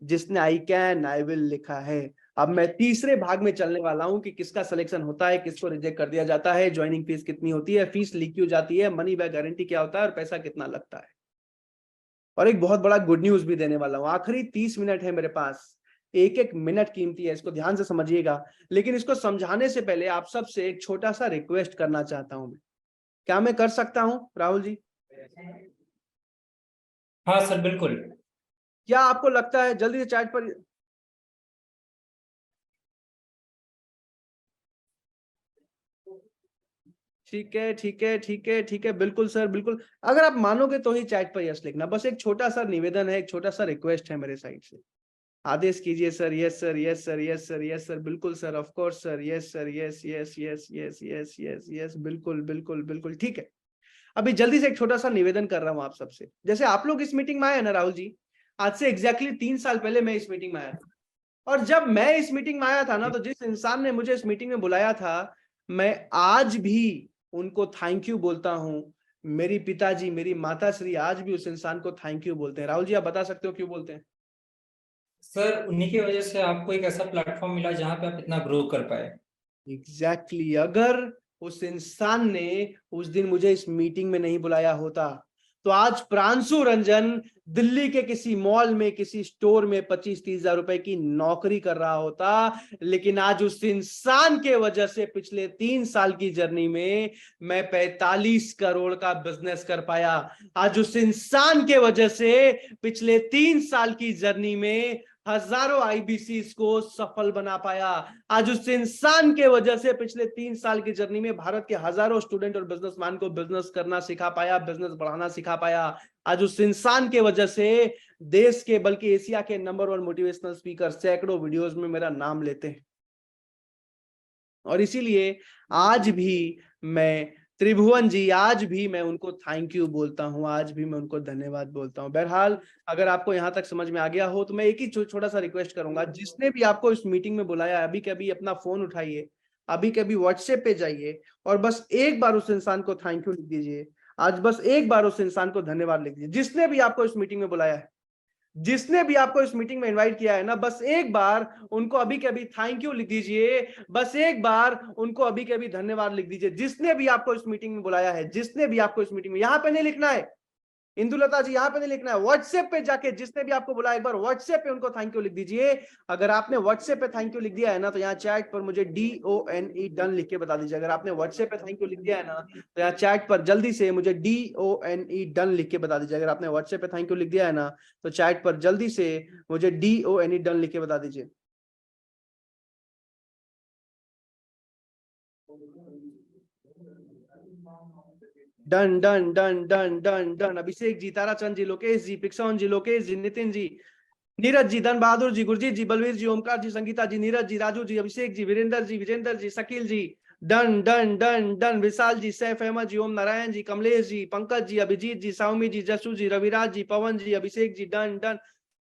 जिसने आई कैन आई विल लिखा है। अब मैं तीसरे भाग में चलने वाला हूं कि किसका सिलेक्शन होता है, किसको रिजेक्ट कर दिया जाता है, ज्वाइनिंग फीस कितनी होती है, फीस लीक क्यों जाती है, मनी बैक गारंटी क्या होता है और पैसा कितना लगता है। और एक बहुत बड़ा गुड न्यूज भी देने वाला हूं। आखिरी 30 मिनट है मेरे पास, एक एक मिनट कीमती है, इसको ध्यान से समझिएगा। लेकिन इसको समझाने से पहले आप सबसे एक छोटा सा रिक्वेस्ट करना चाहता हूं मैं। क्या मैं कर सकता हूं राहुल जी? हाँ सर बिल्कुल। क्या आपको लगता है, जल्दी से चैट पर ठीक है ठीक है ठीक है ठीक है, बिल्कुल सर बिल्कुल। अगर आप मानोगे तो ही चैट पर यस लिखना। बस एक छोटा सा निवेदन है, एक छोटा सा रिक्वेस्ट है मेरे साइड से। आदेश कीजिए sir. Yes sir yes sir yes sir yes sir बिल्कुल sir, of course sir, yes sir yes yes yes yes yes yes yes बिल्कुल बिल्कुल बिल्कुल ठीक है। अभी जल्दी से एक छोटा सा निवेदन कर रहा हूं आप सबसे। जैसे आप लोग इस मीटिंग में आए ना राहुल जी, आज से एग्जैक्टली 3 साल पहले मैं इस मीटिंग में आया था। और जब मैं इस मीटिंग में आया था ना, तो जिस इंसान ने मुझे इस मीटिंग में बुलाया था, मैं आज भी उनको थैंक यू बोलता हूं। मेरी पिताजी, मेरी माताश्री आज भी उस इंसान को थैंक यू बोलते हैं। राहुल जी आप बता सकते हो क्यों बोलते हैं? सर उन्हीं की वजह से आपको एक ऐसा प्लेटफॉर्म मिला जहां पे आप इतना ग्रो कर पाए। एग्जैक्टली अगर उस इंसान ने उस दिन मुझे इस मीटिंग में नहीं बुलाया होता तो आज प्रांशु रंजन दिल्ली के किसी मॉल में, किसी स्टोर में 25-30 हजार रुपए की नौकरी कर रहा होता। लेकिन आज उस इंसान के वजह से पिछले 3 साल की जर्नी में मैं 45 करोड़ का बिजनेस कर पाया। आज उस इंसान के वजह से पिछले 3 साल की जर्नी में हजारों आईबीसीज को सफल बना पाया। आज उस इंसान के वजह से पिछले 3 साल की जर्नी में भारत के हजारों स्टूडेंट और बिजनेसमैन को बिजनेस करना सिखा पाया, बिजनेस बढ़ाना सिखा पाया। आज उस इंसान के वजह से देश के बल्कि एशिया के नंबर 1 मोटिवेशनल स्पीकर सैकड़ों वीडियोस में मेरा नाम लेते हैं। और इसीलिए आज भी मैं त्रिभुवन जी, आज भी मैं उनको थैंक यू बोलता हूं, आज भी मैं उनको धन्यवाद बोलता हूं। बहरहाल अगर आपको यहां तक समझ में आ गया हो तो मैं एक ही छोटा सा रिक्वेस्ट करूंगा, जिसने भी आपको इस मीटिंग में बुलाया, अभी कभी अपना फोन उठाइए, अभी कभी व्हाट्सएप पे जाइए और बस एक बार उस इंसान को थैंक यू लिख दीजिए। आज बस एक बार उस इंसान को धन्यवाद लिख दीजिए। जिसने भी आपको इस मीटिंग में बुलाया है, जिसने भी आपको इस मीटिंग में इनवाइट किया है ना, बस एक बार उनको अभी के अभी थैंक यू लिख दीजिए। बस एक बार उनको अभी के अभी धन्यवाद लिख दीजिए। जिसने भी आपको इस मीटिंग में बुलाया है, जिसने भी आपको इस मीटिंग में, यहां पे नहीं लिखना है इंदुलता जी, यहां पे नहीं लिखना है, व्हाट्सएप पे जाके जिसने भी आपको बुलाया एक बार व्हाट्सएप पे उनको थैंक यू लिख दीजिए। अगर आपने व्हाट्सएप पे थैंक यू लिख दिया है ना, तो यहाँ चैट पर मुझे DONE डन लिख के बता दीजिए। अगर आपने व्हाट्सएप पे थैंक यू लिख दिया है ना, तो यहाँ चैट पर जल्दी से मुझे DONE डन लिख के बता दीजिए। अगर आपने व्हाट्सएप पे थैंक यू लिख दिया है ना, तो चैट पर जल्दी से मुझे DONE डन लिख के बता दीजिए। Done done done done done done. Abhishek ji, Tarachand ji, Lokesh ji, Pixon ji, Lokesh ji, Nitin ji, Neeraj ji, Dhan Bahadur ji, Gurjeet ji, Balveer ji, Omkar ji, Sangeeta ji, Neeraj ji, Raju ji, Abhishek ji, Virendra ji, Vijendra ji, Shakeel ji, done done done done. Vishal ji, Saif Ahmed ji, Om Narayan ji, Kamlesh ji, Pankaj ji, Abhijeet ji, Saumi ji, Jasu ji, Raviraj जी, पवन जी, अभिषेक जी, डन डन।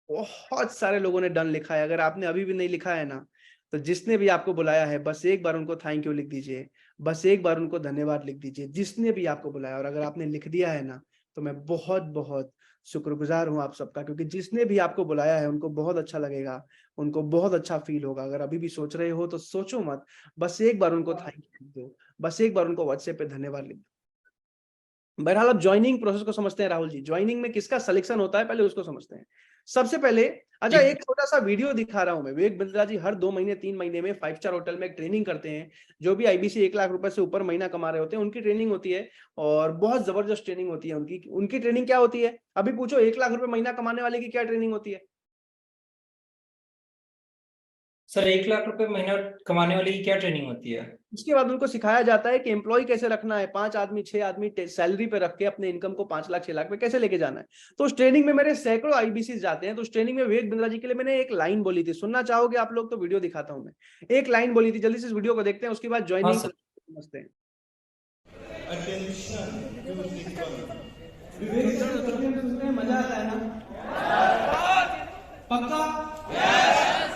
बहुत सारे लोगों ने डन लिखा है। अगर आपने अभी भी नहीं लिखा है ना, तो जिसने भी आपको बुलाया है बस एक बार उनको थैंक यू लिख दीजिए, बस एक बार उनको धन्यवाद लिख दीजिए, जिसने भी आपको बुलाया। और अगर आपने लिख दिया है ना, तो मैं बहुत बहुत शुक्रगुजार हूं आप सबका, क्योंकि जिसने भी आपको बुलाया है उनको बहुत अच्छा लगेगा, उनको बहुत अच्छा फील होगा। अगर अभी भी सोच रहे हो तो सोचो मत, बस एक बार उनको थैंक यू लिख दो, बस एक बार उनको व्हाट्सएप पे धन्यवाद लिख दो। बहरहाल अब ज्वाइनिंग प्रोसेस को समझते हैं राहुल जी। ज्वाइनिंग में किसका सिलेक्शन होता है पहले उसको समझते हैं। सबसे पहले अच्छा एक छोटा सा वीडियो दिखा रहा हूं मैं। विवेक बिंद्रा जी हर 2 महीने 3 महीने में 5 स्टार होटल में एक ट्रेनिंग करते हैं। जो भी आईबीसी 1 लाख रुपए से ऊपर महीना कमा रहे होते हैं उनकी ट्रेनिंग होती है, और बहुत जबरदस्त ट्रेनिंग होती है उनकी ट्रेनिंग क्या होती है? अभी पूछो 1 लाख रुपए महीना कमाने वाले की क्या ट्रेनिंग होती है? सर 1 लाख रुपए महीना कमाने वाले की क्या ट्रेनिंग होती है? उसके बाद उनको सिखाया जाता है कि एम्प्लॉय कैसे रखना है, 5 आदमी 6 आदमी सैलरी पे रख के अपने इनकम को 5 लाख 6 लाख पे कैसे लेके जाना है। तो उस ट्रेनिंग में मेरे सैकड़ों आईबीसी जाते हैं। तो उस ट्रेनिंग में विवेक बिंद्रा जी के लिए मैंने एक लाइन बोली थी, सुनना चाहोगे आप लोग? तो वीडियो दिखाता हूं मैं। एक लाइन बोली थी, जल्दी से इस वीडियो को देखते हैं, उसके बाद ज्वाइनिंग समझते हैं। मजा आता है ना? पक्का?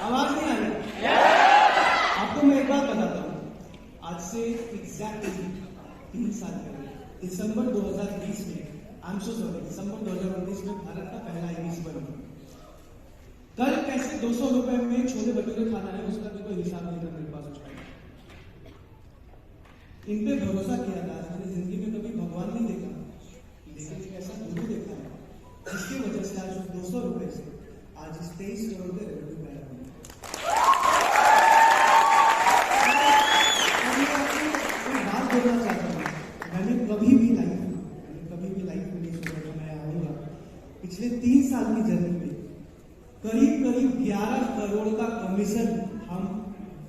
आवाज नहीं आ रही? आपको मैं एक बात बताता हूँ। आज से एग्जैक्टली 3 साल पहले दिसंबर 2020 में दिसंबर 2019 में भारत का पहला IBC बना। कल कैसे 200 रुपए में छोले भटूरे खाना है उसका भी कोई हिसाब नहीं था मेरे पास उस टाइम। इन पे भरोसा किया था। मैंने जिंदगी में कभी भगवान नहीं देखा, लेकिन एक ऐसा गुरु देखा है जिसकी वजह से आज 200 रुपए से आज 23 करोड़ के रेवेन्यू पैदा हुए। बात बोलना चाहता हूँ, मैंने कभी भी लाइफ में नहीं सोचा कि मैं आऊंगा। पिछले 3 साल की जर्नी में करीब 11 करोड़ का कमीशन हम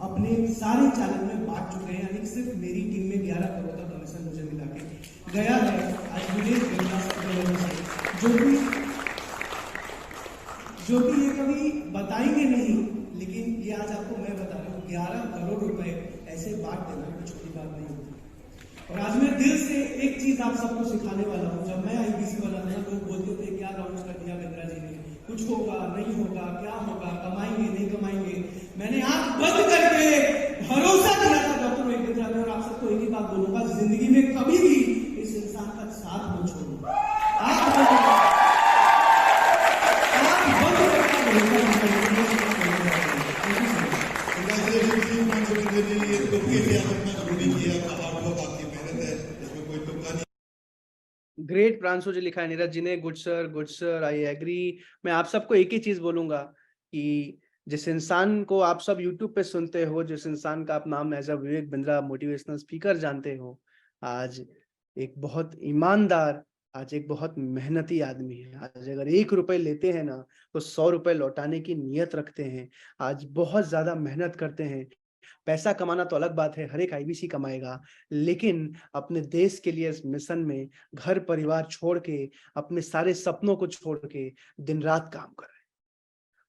अपने सारे चैनल में बांट चुके हैं। यानी सिर्फ मेरी टीम में 11 करोड़ का कमीशन मुझे मिला के गया है आज विदेश जो कि ये कभी बताएंगे नहीं, लेकिन ये आज आपको मैं बता रहा हूँ 11 करोड़ रुपए ऐसे बांट देना कोई छोटी बात नहीं होती। और आज मैं दिल से एक चीज आप सबको सिखाने वाला हूँ। जब मैं IBC बना था लोग बोलते थे क्या लॉन्च कर दिया बिंद्रा जी ने, कुछ होगा नहीं होगा, क्या होगा, कमाएंगे नहीं कमाएंगे। मैंने आंख बंद करके भरोसा दिया था डॉक्टर बिंद्रा में। और आप सबको एक ही बात बोलूंगा, जिंदगी में कभी भी इस इंसान का साथ मत छोड़ो। ग्रेट प्रांशु जी लिखा है नीरज जी ने, गुड सर आई एग्री। मैं आप सबको एक ही चीज बोलूंगा कि जिस इंसान को आप सब यूट्यूब पे सुनते हो, जिस इंसान का आप नाम as a Vivek Bindra motivational speaker जानते हो, आज एक बहुत ईमानदार, आज एक बहुत मेहनती आदमी है। आज अगर 1 रुपए लेते हैं ना तो 100 रुपए लौटाने की नियत रखते हैं। आज बहुत ज्यादा मेहनत करते हैं। पैसा कमाना तो अलग बात है, हर एक IBC कमाएगा, लेकिन अपने देश के लिए इस मिशन में घर परिवार छोड़ के, अपने सारे सपनों को छोड़ के दिन रात काम कर रहे हैं।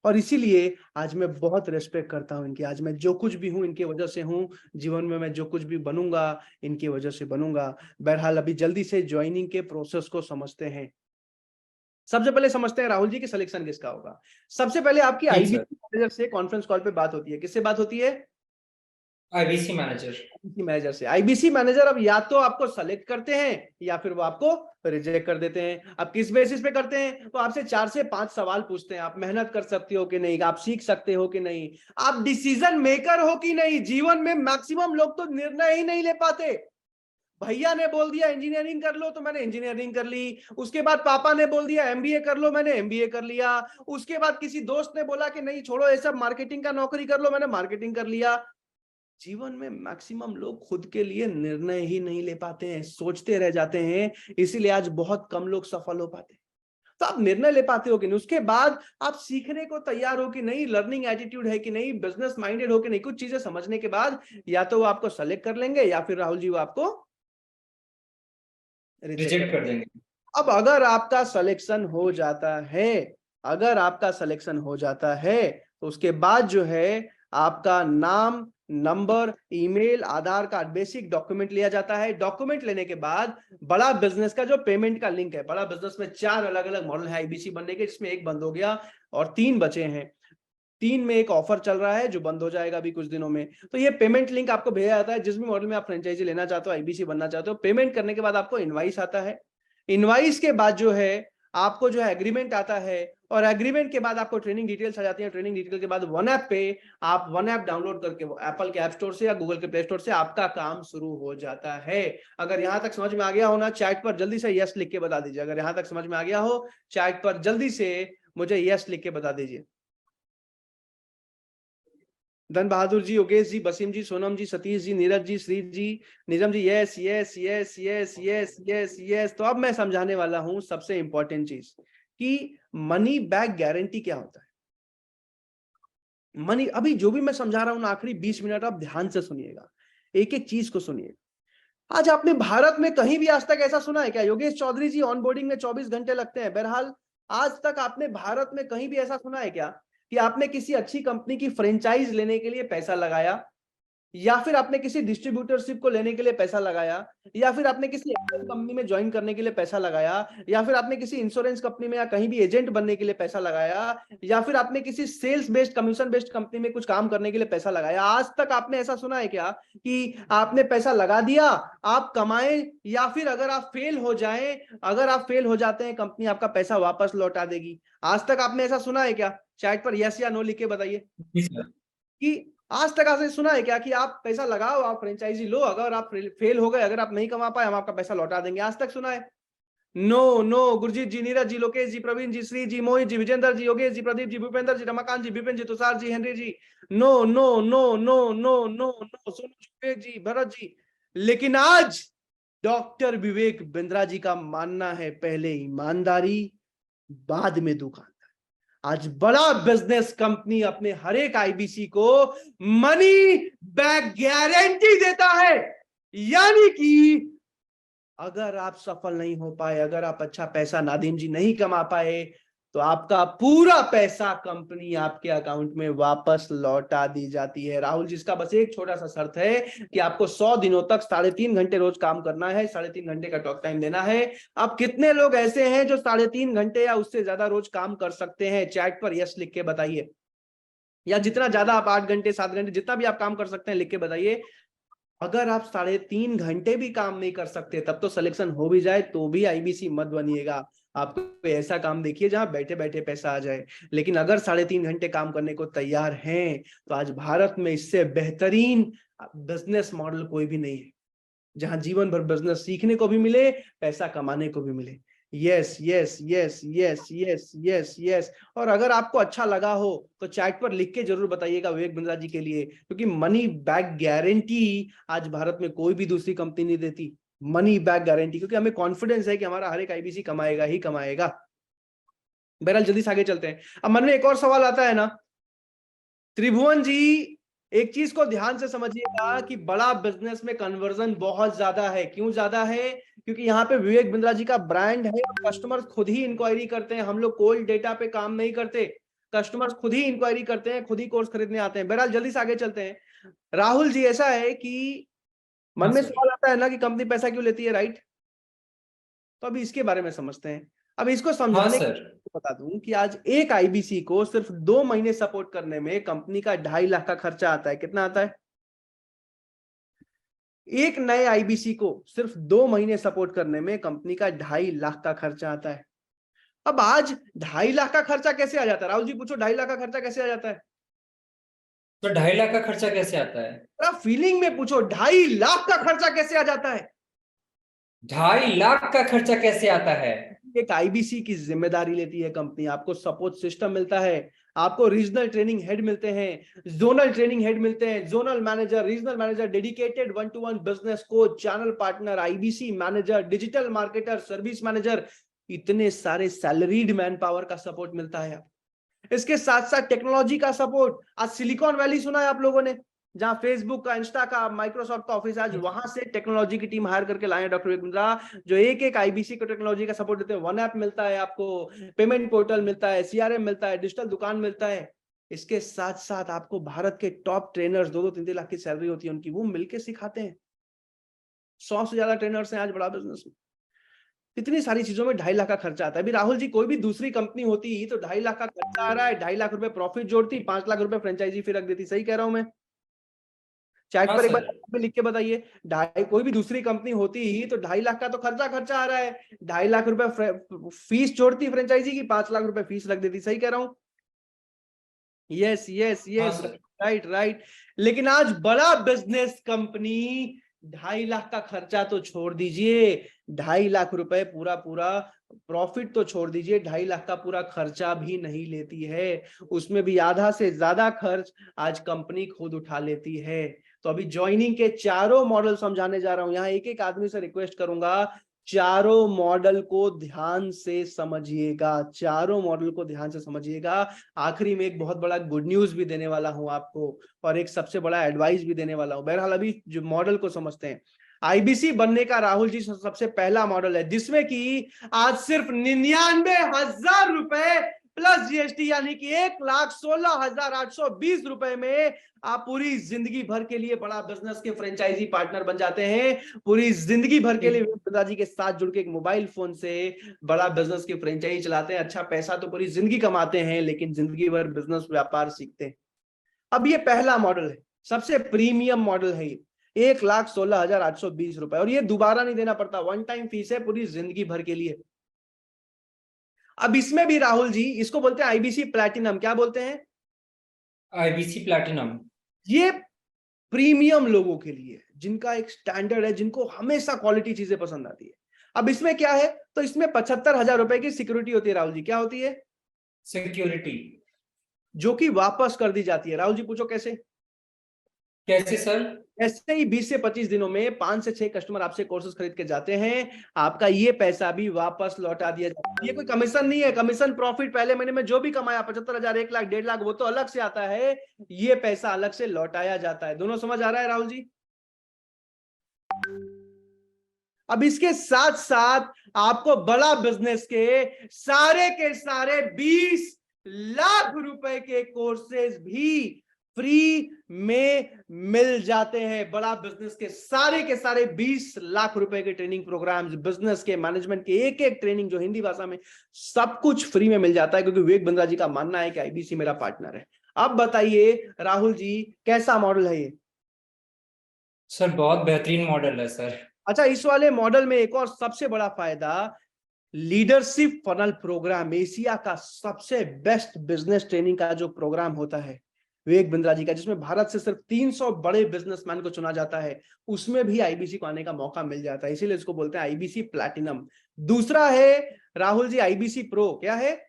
और इसीलिए आज मैं बहुत रेस्पेक्ट करता हूं इनकी। आज मैं जो कुछ भी हूं इनकी वजह से हूं। जीवन में मैं जो कुछ भी बनूंगा इनकी वजह से बनूंगा। बहरहाल अभी जल्दी से ज्वाइनिंग के प्रोसेस को समझते हैं। सबसे पहले समझते हैं राहुल जी की सिलेक्शन किसका होगा। सबसे पहले आपकी IBC मैनेजर से कॉन्फ्रेंस कॉल पे बात होती है। किससे बात होती है? IBC मैनेजर से। IBC मैनेजर अब या तो आपको सेलेक्ट करते हैं या फिर वो आपको रिजेक्ट कर देते हैं। अब किस बेसिस पे करते हैं? तो आपसे 4 से 5 सवाल पूछते हैं। आप मेहनत कर सकते हो कि नहीं, आप सीख सकते हो कि नहीं, आप डिसीजन मेकर हो कि नहीं। जीवन में मैक्सिमम लोग तो निर्णय ही नहीं ले पाते। भैया ने बोल दिया इंजीनियरिंग कर लो तो मैंने इंजीनियरिंग कर ली। उसके बाद पापा ने बोल दिया MBA कर लो, मैंने MBA कर लिया। उसके बाद किसी दोस्त ने बोला कि नहीं छोड़ो ये सब, मार्केटिंग का नौकरी कर लो, मैंने मार्केटिंग कर लिया। जीवन में मैक्सिमम लोग खुद के लिए निर्णय ही नहीं ले पाते हैं, सोचते रह जाते हैं। इसीलिए आज बहुत कम लोग सफल हो पाते हैं। तो आप निर्णय ले पाते हो कि नहीं, उसके बाद आप सीखने को तैयार हो कि नहीं, लर्निंग एटीट्यूड है कि नहीं, बिजनेस माइंडेड हो कि नहीं, कुछ चीजें समझने के बाद या तो वो आपको सेलेक्ट कर लेंगे या फिर राहुल जी वो आपको रिजेक्ट कर देंगे। अब अगर आपका सिलेक्शन हो जाता है, तो उसके बाद जो है आपका नाम, नंबर, ईमेल, आधार कार्ड, बेसिक डॉक्यूमेंट लिया जाता है। डॉक्यूमेंट लेने के बाद बड़ा बिजनेस का जो पेमेंट का लिंक है, बड़ा बिजनेस में 4 अलग अलग मॉडल है IBC बनने के, जिसमें एक बंद हो गया और 3 बचे हैं। 3 में एक ऑफर चल रहा है जो बंद हो जाएगा अभी कुछ दिनों में। तो ये पेमेंट लिंक आपको भेजा जाता है। जिस भी मॉडल में आप फ्रेंचाइजी लेना चाहते हो, IBC बनना चाहते हो, पेमेंट करने के बाद आपको इनवाइस आता है। इनवाइस के बाद जो है आपको जो है एग्रीमेंट आता है, और एग्रीमेंट के बाद आपको ट्रेनिंग डिटेल्स आ जाती है। ट्रेनिंग डिटेल के बाद वन ऐप पे आप वन ऐप डाउनलोड करके एप्पल के ऐप स्टोर से या गूगल के प्ले स्टोर से आपका काम शुरू हो जाता है। अगर यहां तक समझ में आ गया हो ना, चैट पर जल्दी से यस लिख के बता दीजिए। अगर यहां तक समझ में आ गया हो, चैट पर जल्दी से मुझे यस लिख के बता दीजिए। Dhan Bahadur ji, Yogesh ji, Basim ji, Sonam ji, Satish ji, Neeraj ji, Shri ji, Nizam ji, yes yes yes yes yes yes yes. तो अब मैं समझाने वाला हूं सबसे इंपॉर्टेंट चीज कि मनी बैक गारंटी क्या होता है। मनी, अभी जो भी मैं समझा रहा हूं ना, आखिरी 20 मिनट आप ध्यान से सुनिएगा, एक एक चीज को सुनिएगा। आज आपने भारत में कहीं भी आज तक ऐसा सुना है क्या? योगेश चौधरी जी, ऑनबोर्डिंग में 24 घंटे लगते हैं। बहरहाल आज तक आपने भारत में कहीं भी ऐसा सुना है क्या कि आपने किसी अच्छी कंपनी की फ्रेंचाइज लेने के लिए पैसा लगाया, या फिर आपने किसी डिस्ट्रीब्यूटरशिप को लेने के लिए पैसा लगाया, या फिर आपने किसी कंपनी में ज्वाइन करने के लिए पैसा लगाया, या फिर आपने किसी इंश्योरेंस कंपनी में या कहीं भी एजेंट बनने के लिए पैसा लगाया, या फिर आपने किसी sales based commission based company में कुछ काम करने के लिए पैसा लगाया, आज तक आपने ऐसा सुना है क्या कि आपने पैसा लगा दिया, आप कमाए, या फिर अगर आप फेल हो जाएं, अगर आप फेल हो जाते हैं कंपनी आपका पैसा वापस लौटा देगी? आज तक आपने ऐसा सुना है क्या? चैट पर यस या नो लिख के बताइए कि आज तक आपने सुना है क्या कि आप पैसा लगाओ, आप फ्रेंचाइजी लो, अगर आप फेल हो गए, अगर आप नहीं कमा पाए, हम आपका पैसा लौटा देंगे? आज तक सुना है? No no. Gurjeet ji, Neeraj ji, Lokesh ji, Praveen ji, Shri ji, Mohit ji, Vijendra ji, Yogesh ji, Pradeep ji, Bhupendra ji, Ramakant ji, Vipin ji, Tushar ji, Henry ji, no no no no no no no, Sonu ji, Bharat ji. लेकिन आज डॉक्टर विवेक बिंद्रा जी का मानना है पहले ईमानदारी बाद में दुकान। आज बड़ा बिजनेस कंपनी अपने हर एक आईबीसी को मनी बैक गारंटी देता है, यानी कि अगर आप सफल नहीं हो पाए, अगर आप अच्छा पैसा नादिम जी नहीं कमा पाए, तो आपका पूरा पैसा कंपनी आपके अकाउंट में वापस लौटा दी जाती है। राहुल जी, इसका बस एक छोटा सा शर्त है कि आपको 100 दिनों तक 3.5 घंटे रोज काम करना है, 3.5 घंटे का टॉक टाइम देना है। अब कितने लोग ऐसे हैं जो 3.5 घंटे या उससे ज्यादा रोज काम कर सकते हैं? चैट पर यस लिख के बताइए, या जितना ज्यादा आप 8 घंटे 7 घंटे जितना भी आप काम कर सकते हैं लिख के बताइए। अगर आप 3.5 घंटे भी काम नहीं कर सकते, तब तो सिलेक्शन हो भी जाए तो भी आईबीसी मत बनिएगा। आपको ऐसा काम देखिए जहां बैठे बैठे पैसा आ जाए। लेकिन अगर 3.5 घंटे काम करने को तैयार हैं, तो आज भारत में इससे बेहतरीन बिजनेस मॉडल कोई भी नहीं है, जहां जीवन भर बिजनेस सीखने को भी मिले, पैसा कमाने को भी मिले। Yes yes yes yes yes yes yes. और अगर आपको अच्छा लगा हो तो चैट पर लिख के जरूर बताइएगा विवेक बिंद्रा जी के लिए, क्योंकि मनी बैक गारंटी आज भारत में कोई भी दूसरी कंपनी नहीं देती। मनी बैक गारंटी, क्योंकि हमें कॉन्फिडेंस है कि हमारा हर एक आईबीसी कमाएगा ही कमाएगा। बहरहाल जल्दी से आगे चलते हैं। अब मन में एक और सवाल आता है ना, त्रिभुवन जी, एक चीज को ध्यान से समझिएगा कि बड़ा बिजनेस में कन्वर्जन बहुत ज्यादा है। क्यों ज्यादा है? क्योंकि यहाँ पे विवेक बिंद्रा जी का ब्रांड है, कस्टमर्स खुद ही इंक्वायरी करते हैं। हम लोग कोल्ड डेटा पे काम नहीं करते, कस्टमर्स खुद ही इंक्वायरी करते हैं, खुद ही कोर्स खरीदने आते हैं। बहरहाल जल्दी से आगे चलते हैं। राहुल जी, ऐसा है कि मन में सवाल आता है ना कि कंपनी पैसा क्यों लेती है, राइट? तो अभी इसके बारे में समझते हैं। अब इसको समझाने के बता दूं कि आज एक आईबीसी को सिर्फ 2 महीने सपोर्ट करने में कंपनी का 2.5 लाख का खर्चा आता है। कितना आता है? एक नए आईबीसी को सिर्फ 2 महीने सपोर्ट करने में कंपनी का 2.5 लाख का खर्चा आता है। अब आज 2.5 लाख का खर्चा कैसे आ जाता है? राहुल जी पूछो, 2.5 लाख का खर्चा कैसे आ जाता है? तो 2.5 लाख का खर्चा कैसे आता है? फीलिंग में पूछो, 2.5 लाख का खर्चा कैसे आ जाता है? 2.5 लाख का खर्चा कैसे आता है? एक आईबीसी की जिम्मेदारी लेती है कंपनी। आपको सपोर्ट सिस्टम मिलता है, आपको रीजनल ट्रेनिंग हेड मिलते हैं, जोनल ट्रेनिंग हेड मिलते हैं, zonal manager, regional manager, dedicated 1-to-1 business coach, channel partner, IBC manager, digital marketer, service manager, इतने सारे सैलरीड मैन पावर का सपोर्ट मिलता है। इसके साथ साथ टेक्नोलॉजी का सपोर्ट। आज सिलिकॉन वैली सुना है आप लोगों ने, जहां फेसबुक का, इंस्टा का, माइक्रोसॉफ्ट का ऑफिस, आज वहां से टेक्नोलॉजी की टीम हायर करके लाए हैं डॉक्टर विवेक बिंद्रा, जो एक एक आईबीसी को टेक्नोलॉजी का सपोर्ट देते हैं। वन ऐप मिलता है आपको, पेमेंट पोर्टल मिलता है, सीआरएम मिलता है, डिजिटल दुकान मिलता है। इसके साथ साथ आपको भारत के टॉप ट्रेनर्स, 2-2, 3-3 लाख की सैलरी होती है उनकी, वो मिलकर सिखाते हैं। 100 से ज्यादा ट्रेनर्स हैं आज बड़ा बिजनेस में। इतनी सारी चीजों में 2.5 लाख का खर्चा आता है। अभी राहुल जी, कोई भी दूसरी कंपनी होती तो 2.5 लाख का खर्चा आ रहा है, 2.5 लाख रुपए प्रॉफिट जोड़ती, 5 लाख रुपए फ्रेंचाइजी फी रख देती। सही कह रहा हूं मैं? चैट पर एक बार लिख के बताइए, कोई भी दूसरी कंपनी होती ही तो 2.5 लाख का तो खर्चा आ रहा है, 2.5 लाख रुपए फीस जोड़ती फ्रेंचाइजी की, 5 लाख रुपए फीस रख देती। सही कह रहा हूं? Yes yes yes, right right. लेकिन आज बड़ा बिजनेस कंपनी 2.5 लाख का खर्चा तो छोड़ दीजिए, 2.5 लाख रुपए पूरा प्रॉफिट तो छोड़ दीजिए, 2.5 लाख का पूरा खर्चा भी नहीं लेती है। उसमें भी आधा से ज्यादा खर्च आज कंपनी खुद उठा लेती है। तो अभी ज्वाइनिंग के चारों मॉडल समझाने जा रहा हूं। यहाँ एक एक आदमी से रिक्वेस्ट करूंगा, चारों मॉडल को ध्यान से समझिएगा, चारों मॉडल को ध्यान से समझिएगा। आखिरी में एक बहुत बड़ा गुड न्यूज भी देने वाला हूं आपको, और एक सबसे बड़ा एडवाइस भी देने वाला हूं। बहरहाल अभी जो मॉडल को समझते हैं। आईबीसी बनने का राहुल जी सबसे पहला मॉडल है, जिसमें कि आज सिर्फ 99,000 रुपए प्लस जीएसटी, यानी कि 1,16,820 रुपए में आप पूरी जिंदगी भर के लिए बड़ा बिजनेस के फ्रेंचाइजी पार्टनर बन जाते हैं। पूरी जिंदगी भर के लिए पिताजी के साथ जुड़ के एक मोबाइल फोन से बड़ा बिजनेस की फ्रेंचाइजी चलाते हैं। अच्छा पैसा तो पूरी जिंदगी कमाते हैं, लेकिन जिंदगी भर बिजनेस व्यापार सीखते हैं। अब ये पहला मॉडल है, सबसे प्रीमियम मॉडल है ये, 1,16,820 रुपए, और ये दोबारा नहीं देना पड़ता, वन टाइम फीस है पूरी जिंदगी भर के लिए। अब इसमें भी राहुल जी इसको बोलते हैं आईबीसी प्लैटिनम। क्या बोलते हैं? IBC platinum. ये प्रीमियम लोगों के लिए, जिनका एक स्टैंडर्ड है, जिनको हमेशा क्वालिटी चीजें पसंद आती है। अब इसमें क्या है, तो इसमें 75,000 रुपए की सिक्योरिटी होती है। राहुल जी क्या होती है? सिक्योरिटी, जो कि वापस कर दी जाती है। राहुल जी पूछो कैसे? कैसे सर? ऐसे ही 20 से 25 दिनों में 5 से 6 कस्टमर आपसे कोर्सेज खरीद के जाते हैं, आपका ये पैसा भी वापस लौटा दिया जाता है। ये कोई कमीशन नहीं है, कमीशन प्रॉफिट पहले महीने में जो भी कमाया 75,000, 1 लाख, 1.5 लाख, वो तो अलग से आता है, ये पैसा अलग से लौटाया जाता है। दोनों समझ आ रहा है राहुल जी? अब इसके साथ साथ आपको बड़ा बिजनेस के सारे 20 लाख रुपए के कोर्सेज भी फ्री में मिल जाते हैं। बड़ा बिजनेस के सारे 20 लाख रुपए के ट्रेनिंग प्रोग्राम्स, बिजनेस के, मैनेजमेंट के एक ट्रेनिंग जो हिंदी भाषा में, सब कुछ फ्री में मिल जाता है, क्योंकि विवेक बिंद्रा जी का मानना है कि आईबीसी मेरा पार्टनर है। अब बताइए राहुल जी कैसा मॉडल है ये? सर बहुत बेहतरीन मॉडल है सर। अच्छा, इस वाले मॉडल में एक और सबसे बड़ा फायदा, लीडरशिप फनल प्रोग्राम, एशिया का सबसे बेस्ट बिजनेस ट्रेनिंग का जो प्रोग्राम होता है विवेक बिंद्रा जी का, जिसमें भारत से सिर्फ 300 बड़े बिजनेसमैन को चुना जाता है, उसमें भी आईबीसी को आने का मौका मिल जाता है। इसीलिए इसको बोलते हैं आईबीसी प्लैटिनम। दूसरा है राहुल जी आईबीसी प्रो। क्या है?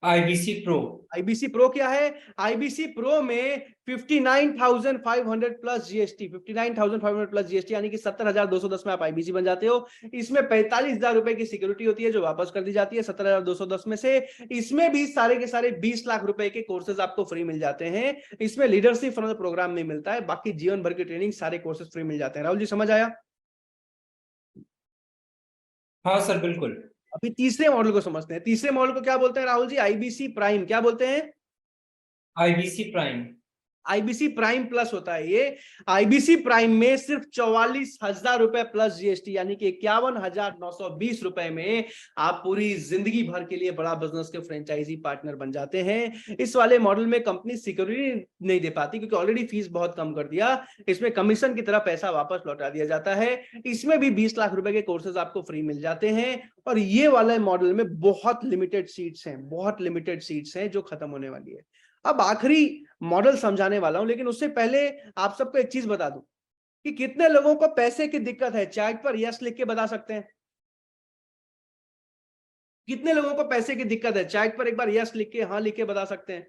IBC pro. आईबीसी प्रो क्या है? आईबीसी प्रो में 59,500 प्लस जीएसटी, 59,500 प्लस जीएसटी, यानी कि 70,210 में आप आईबीसी बन जाते हो। इसमें 45,000 रुपए की सिक्योरिटी होती है जो वापस कर दी जाती है 70,210 में से। इसमें भी सारे के सारे 20 लाख रुपए के कोर्सेज आपको फ्री मिल जाते हैं। इसमें लीडरशिप फनल प्रोग्राम नहीं मिलता है, बाकी जीवन भर की ट्रेनिंग, सारे कोर्सेज फ्री मिल जाते हैं। राहुल जी समझ आया? हाँ सर बिल्कुल। अभी तीसरे मॉडल को समझते हैं। तीसरे मॉडल को क्या बोलते हैं राहुल जी? IBC prime. क्या बोलते हैं? IBC prime. IBC prime plus होता है ये। आईबीसी प्राइम में सिर्फ 44,000 रुपए प्लस जीएसटी, यानी कि 51,920 रुपए में आप पूरी जिंदगी भर के लिए बड़ा बिजनेस के फ्रेंचाइजी पार्टनर बन जाते हैं। इस वाले मॉडल में कंपनी सिक्योरिटी नहीं दे पाती, क्योंकि ऑलरेडी फीस बहुत कम कर दिया। इसमें कमीशन की तरह पैसा वापस लौटा दिया जाता है। इसमें भी 20 लाख रुपए के कोर्सेज आपको फ्री मिल जाते हैं। और ये वाले मॉडल में बहुत लिमिटेड सीट्स हैं जो खत्म होने वाली है। अब आखिरी मॉडल समझाने वाला हूं, लेकिन उससे पहले आप सबको एक चीज बता दूं कि कितने लोगों को पैसे की दिक्कत है। चैट पर यस लिख के बता सकते हैं? कितने लोगों को पैसे की दिक्कत है? चैट पर एक बार यस लिख के, हाँ लिख के बता सकते हैं।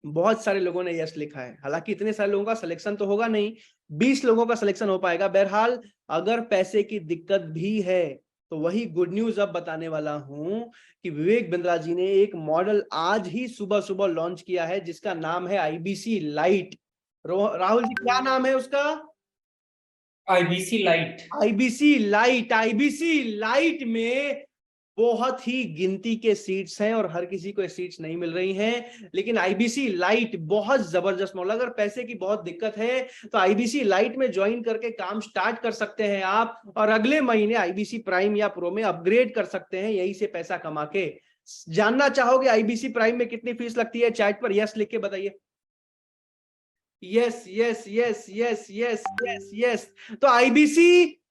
बहुत सारे लोगों ने यस लिखा है। हालांकि इतने सारे लोगों का सिलेक्शन तो होगा नहीं, 20 लोगों का सिलेक्शन हो पाएगा। बहरहाल अगर पैसे की दिक्कत भी है तो वही गुड न्यूज अब बताने वाला हूं कि विवेक बिंद्रा जी ने एक मॉडल आज ही सुबह लॉन्च किया है, जिसका नाम है आईबीसी लाइट। राहुल जी क्या नाम है उसका? IBC light. IBC light. IBC light में बहुत ही गिनती के सीट्स हैं और हर किसी को सीट्स नहीं मिल रही हैं, लेकिन आईबीसी लाइट बहुत जबरदस्त मॉडल। अगर पैसे की बहुत दिक्कत है तो आईबीसी लाइट में ज्वाइन करके काम स्टार्ट कर सकते हैं आप, और अगले महीने आईबीसी प्राइम या प्रो में अपग्रेड कर सकते हैं, यही से पैसा कमा के। जानना चाहोगे आईबीसी प्राइम में कितनी फीस लगती है? चैट पर यस लिख के बताइए। Yes yes yes yes yes yes yes. तो आईबीसी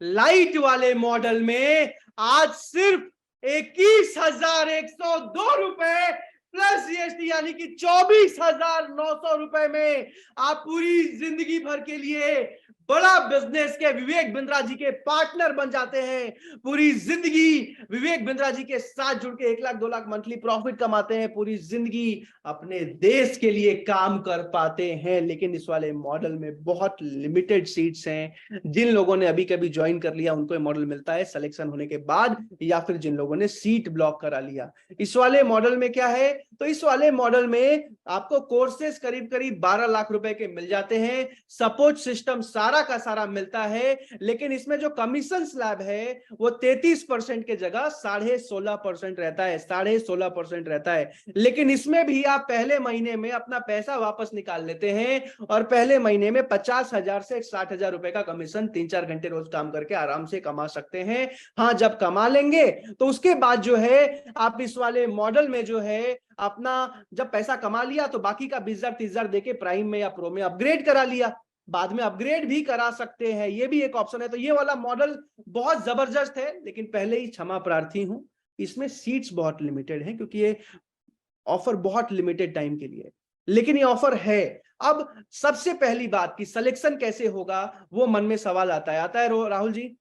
लाइट वाले मॉडल में आज सिर्फ 21,102 रुपए प्लस जीएसटी, यानी कि 24,900 रुपए में आप पूरी जिंदगी भर के लिए बड़ा बिजनेस के विवेक बिंद्रा जी के पार्टनर बन जाते हैं। पूरी जिंदगी विवेक बिंद्रा जी के साथ जुड़ के 1 लाख 2 लाख मंथली प्रॉफिट कमाते हैं। पूरी जिंदगी अपने देश के लिए काम कर पाते हैं। लेकिन इस वाले मॉडल में बहुत लिमिटेड सीट्स हैं। जिन लोगों ने अभी कभी ज्वाइन कर लिया उनको ये मॉडल मिलता है सिलेक्शन होने के बाद, या फिर जिन लोगों ने सीट ब्लॉक करा लिया। इस वाले मॉडल में क्या है? तो इस वाले मॉडल में आपको कोर्सेज करीब 12 लाख रुपए के मिल जाते हैं। सपोर्ट सिस्टम सारा सारा का सारा मिलता है, लेकिन इसमें जो कमीशन स्लैब है वो 33% के जगह 16.5% रहता है, 16.5% रहता है। लेकिन इसमें भी आप पहले महीने में अपना पैसा वापस निकाल लेते हैं और पहले महीने में 50,000 से 60,000 रुपए का कमीशन 3-4 घंटे रोज काम करके आराम से कमा सकते हैं। हाँ, जब कमा लेंगे तो उसके बाद जो है आप इस वाले मॉडल में जो है अपना जब पैसा कमा लिया तो बाकी का 20,000-30,000 देके प्राइम में या प्रो में अपग्रेड करा लिया, बाद में अपग्रेड भी करा सकते हैं, ये भी एक ऑप्शन है। तो ये वाला मॉडल बहुत जबरदस्त है, लेकिन पहले ही क्षमा प्रार्थी हूं, इसमें सीट्स बहुत लिमिटेड हैं क्योंकि ये ऑफर बहुत लिमिटेड टाइम के लिए, लेकिन ये ऑफर है। अब सबसे पहली बात कि सिलेक्शन कैसे होगा वो मन में सवाल आता है राहुल जी।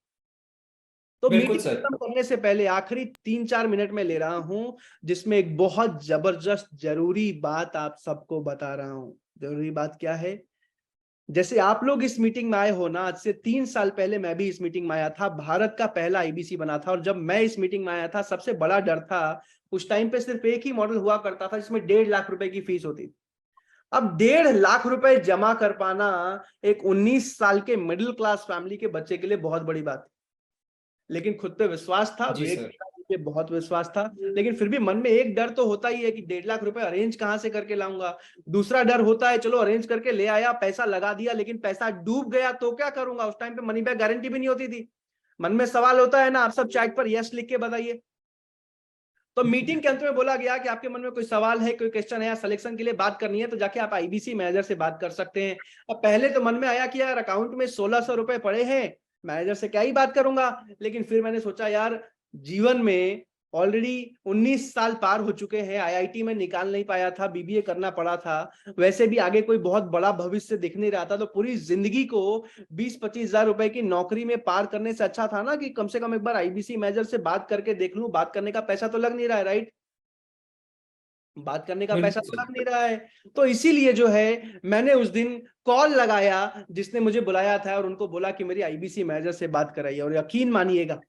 तो मीटिंग खत्म करने से पहले आखिरी 3-4 मिनट में ले रहा हूं, जिसमें एक बहुत जबरदस्त जरूरी बात आप सबको बता रहा हूं। जरूरी बात क्या है? जैसे आप लोग इस मीटिंग में आए हो ना, आज से 3 साल पहले मैं भी इस मीटिंग में आया था, भारत का पहला आईबीसी बना था। और जब मैं इस मीटिंग में आया था, सबसे बड़ा डर था, उस टाइम पे सिर्फ एक ही मॉडल हुआ करता था जिसमें 1.5 लाख रुपए की फीस होती। अब 1.5 लाख रुपए जमा कर पाना एक 19 साल के मिडिल क्लास फैमिली के बच्चे के लिए बहुत बड़ी बात है। लेकिन खुद पे विश्वास था, पे बहुत विश्वास था, लेकिन फिर भी मन में एक डर तो होता ही है कि 1.5 लाख रुपए अरेंज कहां से करके लाऊंगा। दूसरा डर होता है, चलो अरेंज करके ले आया, पैसा लगा दिया, लेकिन पैसा डूब गया तो क्या करूंगा? उस टाइम पे मनी बैक गारंटी भी नहीं होती थी। मन में सवाल होता है ना, आप सब चैट पर यस लिख के बताइए। तो मीटिंग के अंत में बोला गया कि आपके मन में कोई सवाल है, कोई क्वेश्चन है या सिलेक्शन के लिए बात करनी है तो जाके आप आईबीसी मैनेजर से बात कर सकते हैं। अब पहले तो मन में आया कि यार अकाउंट में 1600 रुपए पड़े हैं, मैनेजर से क्या ही बात करूंगा। लेकिन फिर मैंने सोचा यार जीवन में ऑलरेडी 19 साल पार हो चुके हैं, आईआईटी में निकाल नहीं पाया था, बीबीए करना पड़ा था, वैसे भी आगे कोई बहुत बड़ा भविष्य दिख नहीं रहा था, तो पूरी जिंदगी को 20-25 हजार रुपए की नौकरी में पार करने से अच्छा था ना कि कम से कम एक बार आईबीसी मैनेजर से बात करके देख लूं। बात करने का पैसा तो लग नहीं रहा है, राइट? बात करने का पैसा तो लग नहीं रहा है। तो इसीलिए जो है मैंने उस दिन कॉल लगाया जिसने मुझे बुलाया था और उनको बोला कि मेरी आईबीसी मैनेजर से बात कराइए। और यकीन मानिएगा,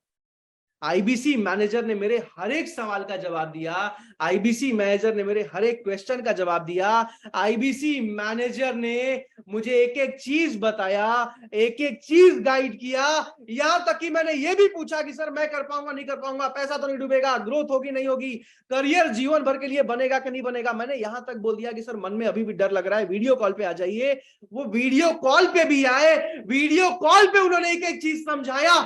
आईबीसी मैनेजर ने मेरे हर एक सवाल का जवाब दिया, आईबीसी मैनेजर ने मेरे हर एक क्वेश्चन का जवाब दिया, आईबीसी मैनेजर ने मुझे एक एक चीज बताया, एक एक चीज गाइड किया। यहां तक कि मैंने ये भी पूछा कि सर मैं कर पाऊंगा नहीं कर पाऊंगा, पैसा तो नहीं डूबेगा, ग्रोथ होगी नहीं होगी, करियर जीवन भर के लिए बनेगा कि नहीं बनेगा। मैंने यहां तक बोल दिया कि सर मन में अभी भी डर लग रहा है, वीडियो कॉल पे आ जाइए। वो वीडियो कॉल पे भी आए, वीडियो कॉल पे उन्होंने एक एक चीज समझाया।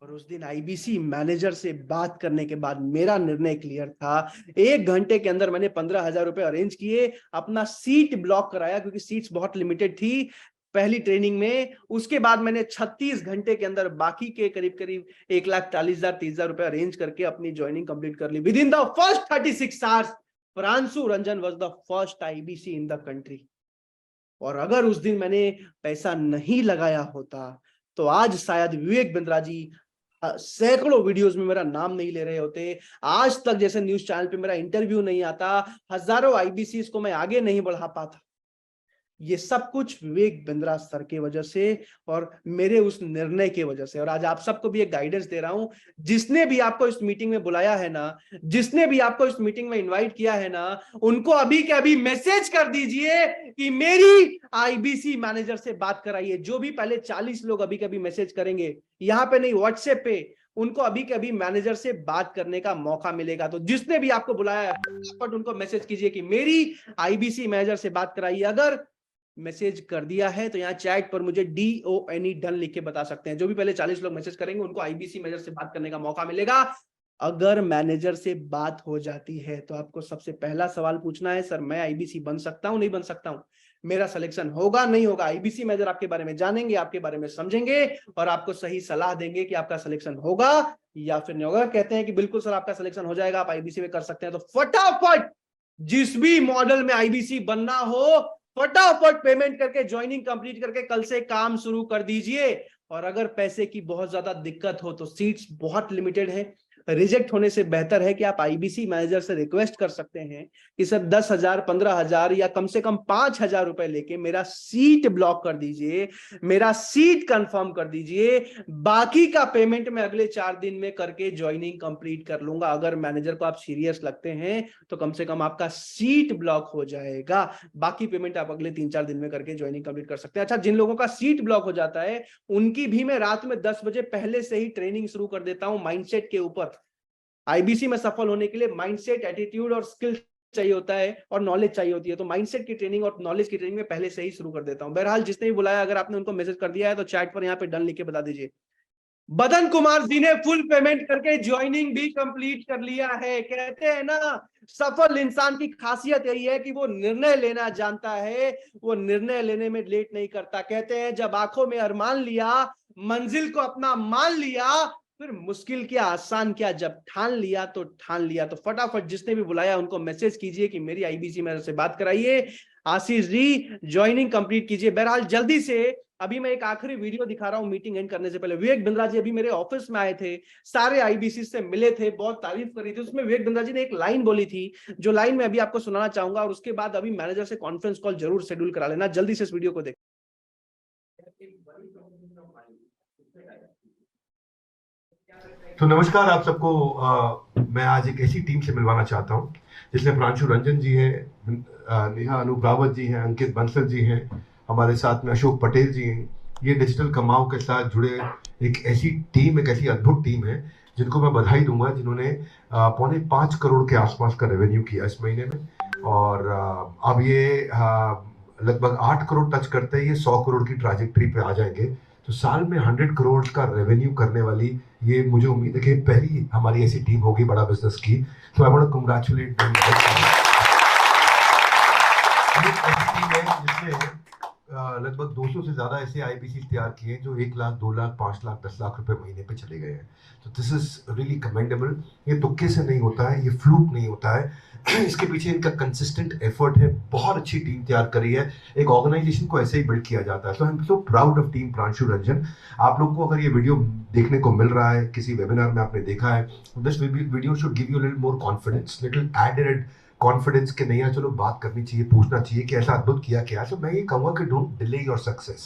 और उस दिन आईबीसी मैनेजर से बात करने के बाद मेरा निर्णय क्लियर था। 1 घंटे के अंदर मैंने 15,000 रुपए अरेंज किए, अपना सीट ब्लॉक कराया क्योंकि सीट्स बहुत लिमिटेड थी पहली ट्रेनिंग में। उसके बाद मैंने 36 घंटे के अंदर बाकी के करीब 1,40,000-30,000 रुपए अरेंज करके अपनी ज्वाइनिंग कंप्लीट कर ली। Within the first 36 hours Pranshu Ranjan was the first IBC in the country. और अगर उस दिन मैंने पैसा नहीं लगाया होता तो आज शायद विवेक बिंद्रा जी सैकड़ों वीडियोस में मेरा नाम नहीं ले रहे होते, आज तक जैसे न्यूज चैनल पे मेरा इंटरव्यू नहीं आता, हजारों आईबीसीस को मैं आगे नहीं बढ़ा पाता। ये सब कुछ विवेक बिंद्रा सर की वजह से और मेरे उस निर्णय की वजह से। और आज आप सबको भी एक गाइडेंस दे रहा हूं, जिसने भी आपको इस मीटिंग में बुलाया है ना, जिसने भी आपको इस मीटिंग में इनवाइट किया है ना, उनको अभी के अभी मैसेज कर दीजिए कि मेरी आईबीसी मैनेजर से बात कराइए। जो भी पहले 40 लोग अभी कभी मैसेज करेंगे, यहाँ पे नहीं व्हाट्सएप पे, उनको अभी के अभी मैनेजर से बात करने का मौका मिलेगा। तो जिसने भी आपको बुलाया है फटाफट उनको मैसेज कीजिए कि मेरी आईबीसी मैनेजर से बात कराइए। अगर मैसेज कर दिया है तो यहाँ चैट पर मुझे DONE डन लिख के बता सकते हैं। जो भी पहले 40 लोग मैसेज करेंगे उनको आईबीसी मैनेजर से बात करने का मौका मिलेगा। अगर मैनेजर से बात हो जाती है तो आपको सबसे पहला सवाल पूछना है, सर मैं आईबीसी बन सकता हूं नहीं बन सकता हूं, मेरा सिलेक्शन होगा नहीं होगा। आईबीसी मैनेजर आपके बारे में जानेंगे, आपके बारे में समझेंगे और आपको सही सलाह देंगे कि आपका सिलेक्शन होगा या फिर नहीं होगा। कहते हैं कि बिल्कुल सर आपका सिलेक्शन हो जाएगा, आप आईबीसी में कर सकते हैं। तो फटाफट जिस भी मॉडल में आईबीसी बनना हो, फटाफट पेमेंट करके ज्वाइनिंग कंप्लीट करके कल से काम शुरू कर दीजिए। और अगर पैसे की बहुत ज्यादा दिक्कत हो तो सीट्स बहुत लिमिटेड है, रिजेक्ट होने से बेहतर है कि आप आईबीसी मैनेजर से रिक्वेस्ट कर सकते हैं कि सर 10,000, 15,000 या कम से कम 5,000 रुपए लेके मेरा सीट ब्लॉक कर दीजिए, मेरा सीट कंफर्म कर दीजिए, बाकी का पेमेंट मैं अगले 4 दिन में करके ज्वाइनिंग कंप्लीट कर लूंगा। अगर मैनेजर को आप सीरियस लगते हैं तो कम से कम आपका सीट ब्लॉक हो जाएगा, बाकी पेमेंट आप अगले 3-4 दिन में करके ज्वाइनिंग कंप्लीट कर सकते हैं। अच्छा, जिन लोगों का सीट ब्लॉक हो जाता है उनकी भी मैं रात में 10 बजे पहले से ही ट्रेनिंग शुरू कर देता हूं माइंडसेट के ऊपर। आईबीसी में सफल होने के लिए माइंडसेट, एटीट्यूड और स्किल चाहिए होता है और नॉलेज चाहिए होती है, तो माइंडसेट की ट्रेनिंग और नॉलेज की ट्रेनिंग में पहले से ही शुरू कर देता हूं। बहरहाल जिसने भी बुलाया, अगर आपने उनको मैसेज कर दिया है तो चैट पर यहाँ पे डन लिख के बता दीजिए। बदन कुमार जी ने फुल पेमेंट करके ज्वाइनिंग भी कंप्लीट कर लिया है। कहते हैं ना, सफल इंसान की खासियत यही है कि वो निर्णय लेना जानता है, वो निर्णय लेने में लेट नहीं करता। कहते हैं जब आंखों में अरमान लिया, मंजिल को अपना मान लिया, फिर मुश्किल क्या आसान क्या, जब ठान लिया तो ठान लिया। तो फटाफट जिसने भी बुलाया उनको मैसेज कीजिए कि मेरी आईबीसी मैनेजर से बात कराइए, आशीष जी ज्वाइनिंग कंप्लीट कीजिए। बहरहाल जल्दी से अभी मैं एक आखिरी वीडियो दिखा रहा हूं मीटिंग एंड करने से पहले। विवेक बिंद्रा जी अभी मेरे ऑफिस में आए थे, सारे आईबीसी से मिले थे, बहुत तारीफ करी थी। उसमें विवेक बिंद्रा जी ने एक लाइन बोली थी, जो लाइन मैं अभी आपको सुनाना चाहूंगा, और उसके बाद अभी मैनेजर से कॉन्फ्रेंस कॉल जरूर शेड्यूल करा लेना। जल्दी से इस वीडियो को देख। तो नमस्कार आप सबको। मैं आज एक ऐसी टीम से मिलवाना चाहता हूं जिसमें प्रांशु रंजन जी हैं, नेहा अनूप रावत जी हैं, अंकित बंसल जी हैं, हमारे साथ में अशोक पटेल जी हैं। ये डिजिटल कमाओ के साथ जुड़े एक ऐसी टीम, एक ऐसी अद्भुत टीम है जिनको मैं बधाई दूंगा, जिन्होंने 4.5 करोड़ के आसपास का रेवेन्यू किया इस महीने में। और अब ये लगभग 8 करोड़ टच करते ही ये 100 करोड़ की ट्रैजेक्टरी पे आ जाएंगे। तो साल में 100 करोड़ का रेवेन्यू करने वाली ये, मुझे उम्मीद है कि पहली हमारी ऐसी टीम होगी बड़ा बिजनेस की। तो I want to congratulate them. ये ऐसी टीम है जिसने लगभग 200 से ज्यादा ऐसे आईबीसी तैयार किए हैं जो 1 लाख, 2 लाख, 5 लाख, 10 लाख रुपए महीने पे चले गए हैं। तो दिस इज रियली कमेंडेबल। ये तुक्के से नहीं होता है, ये फ्लूक नहीं होता है, इसके पीछे इनका कंसिस्टेंट एफर्ट है। बहुत अच्छी टीम तैयार करी है। एक ऑर्गेनाइजेशन को ऐसे ही बिल्ड किया जाता है। So I am so proud of team Pranshu Ranjan. आप लोग को अगर ये वीडियो देखने को मिल रहा है, किसी वेबिनार में आपने देखा है, this video should give you little more confidence, little added confidence के नहीं, चलो बात करनी चाहिए, पूछना चाहिए कि ऐसा अद्भुत किया क्या। तो मैं ये कहूँगा कि डोंट डिले योर सक्सेस।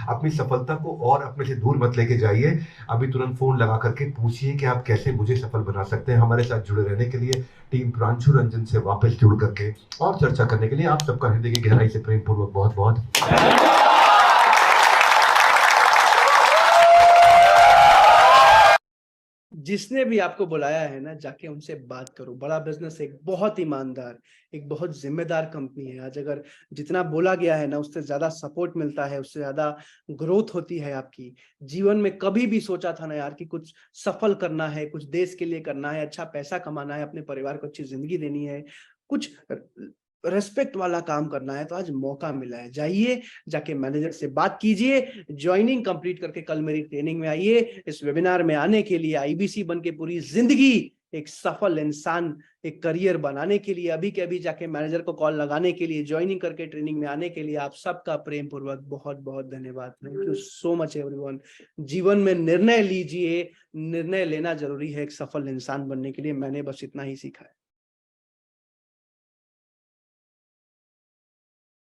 अपनी सफलता को और अपने से दूर मत लेके जाइए। अभी तुरंत फोन लगा करके पूछिए कि आप कैसे मुझे सफल बना सकते हैं। हमारे साथ जुड़े रहने के लिए, टीम प्रांशु रंजन से वापस जुड़ करके और चर्चा करने के लिए आप सबका हृदय की गहराई से प्रेम पूर्वक बहुत बहुत जिसने भी आपको बुलाया है ना, जाके उनसे बात करो। बड़ा बिजनेस एक बहुत ईमानदार, एक बहुत जिम्मेदार कंपनी है। आज अगर जितना बोला गया है ना, उससे ज्यादा सपोर्ट मिलता है, उससे ज्यादा ग्रोथ होती है आपकी। जीवन में कभी भी सोचा था ना यार कि कुछ सफल करना है, कुछ देश के लिए करना है, अच्छा पैसा कमाना है, अपने परिवार को अच्छी जिंदगी देनी है, कुछ रेस्पेक्ट वाला काम करना है, तो आज मौका मिला है। जाइए, जाके मैनेजर से बात कीजिए, ज्वाइनिंग कंप्लीट करके कल मेरी ट्रेनिंग में आइए। इस वेबिनार में आने के लिए, आईबीसी बन के पूरी जिंदगी एक सफल इंसान, एक करियर बनाने के लिए, अभी के अभी जाके मैनेजर को कॉल लगाने के लिए, ज्वाइनिंग करके ट्रेनिंग में आने के लिए आप सबका प्रेम पूर्वक बहुत बहुत धन्यवाद। Thank you so much everyone. जीवन में निर्णय लीजिए, निर्णय लेना जरूरी है एक सफल इंसान बनने के लिए। मैंने बस इतना ही सीखा है।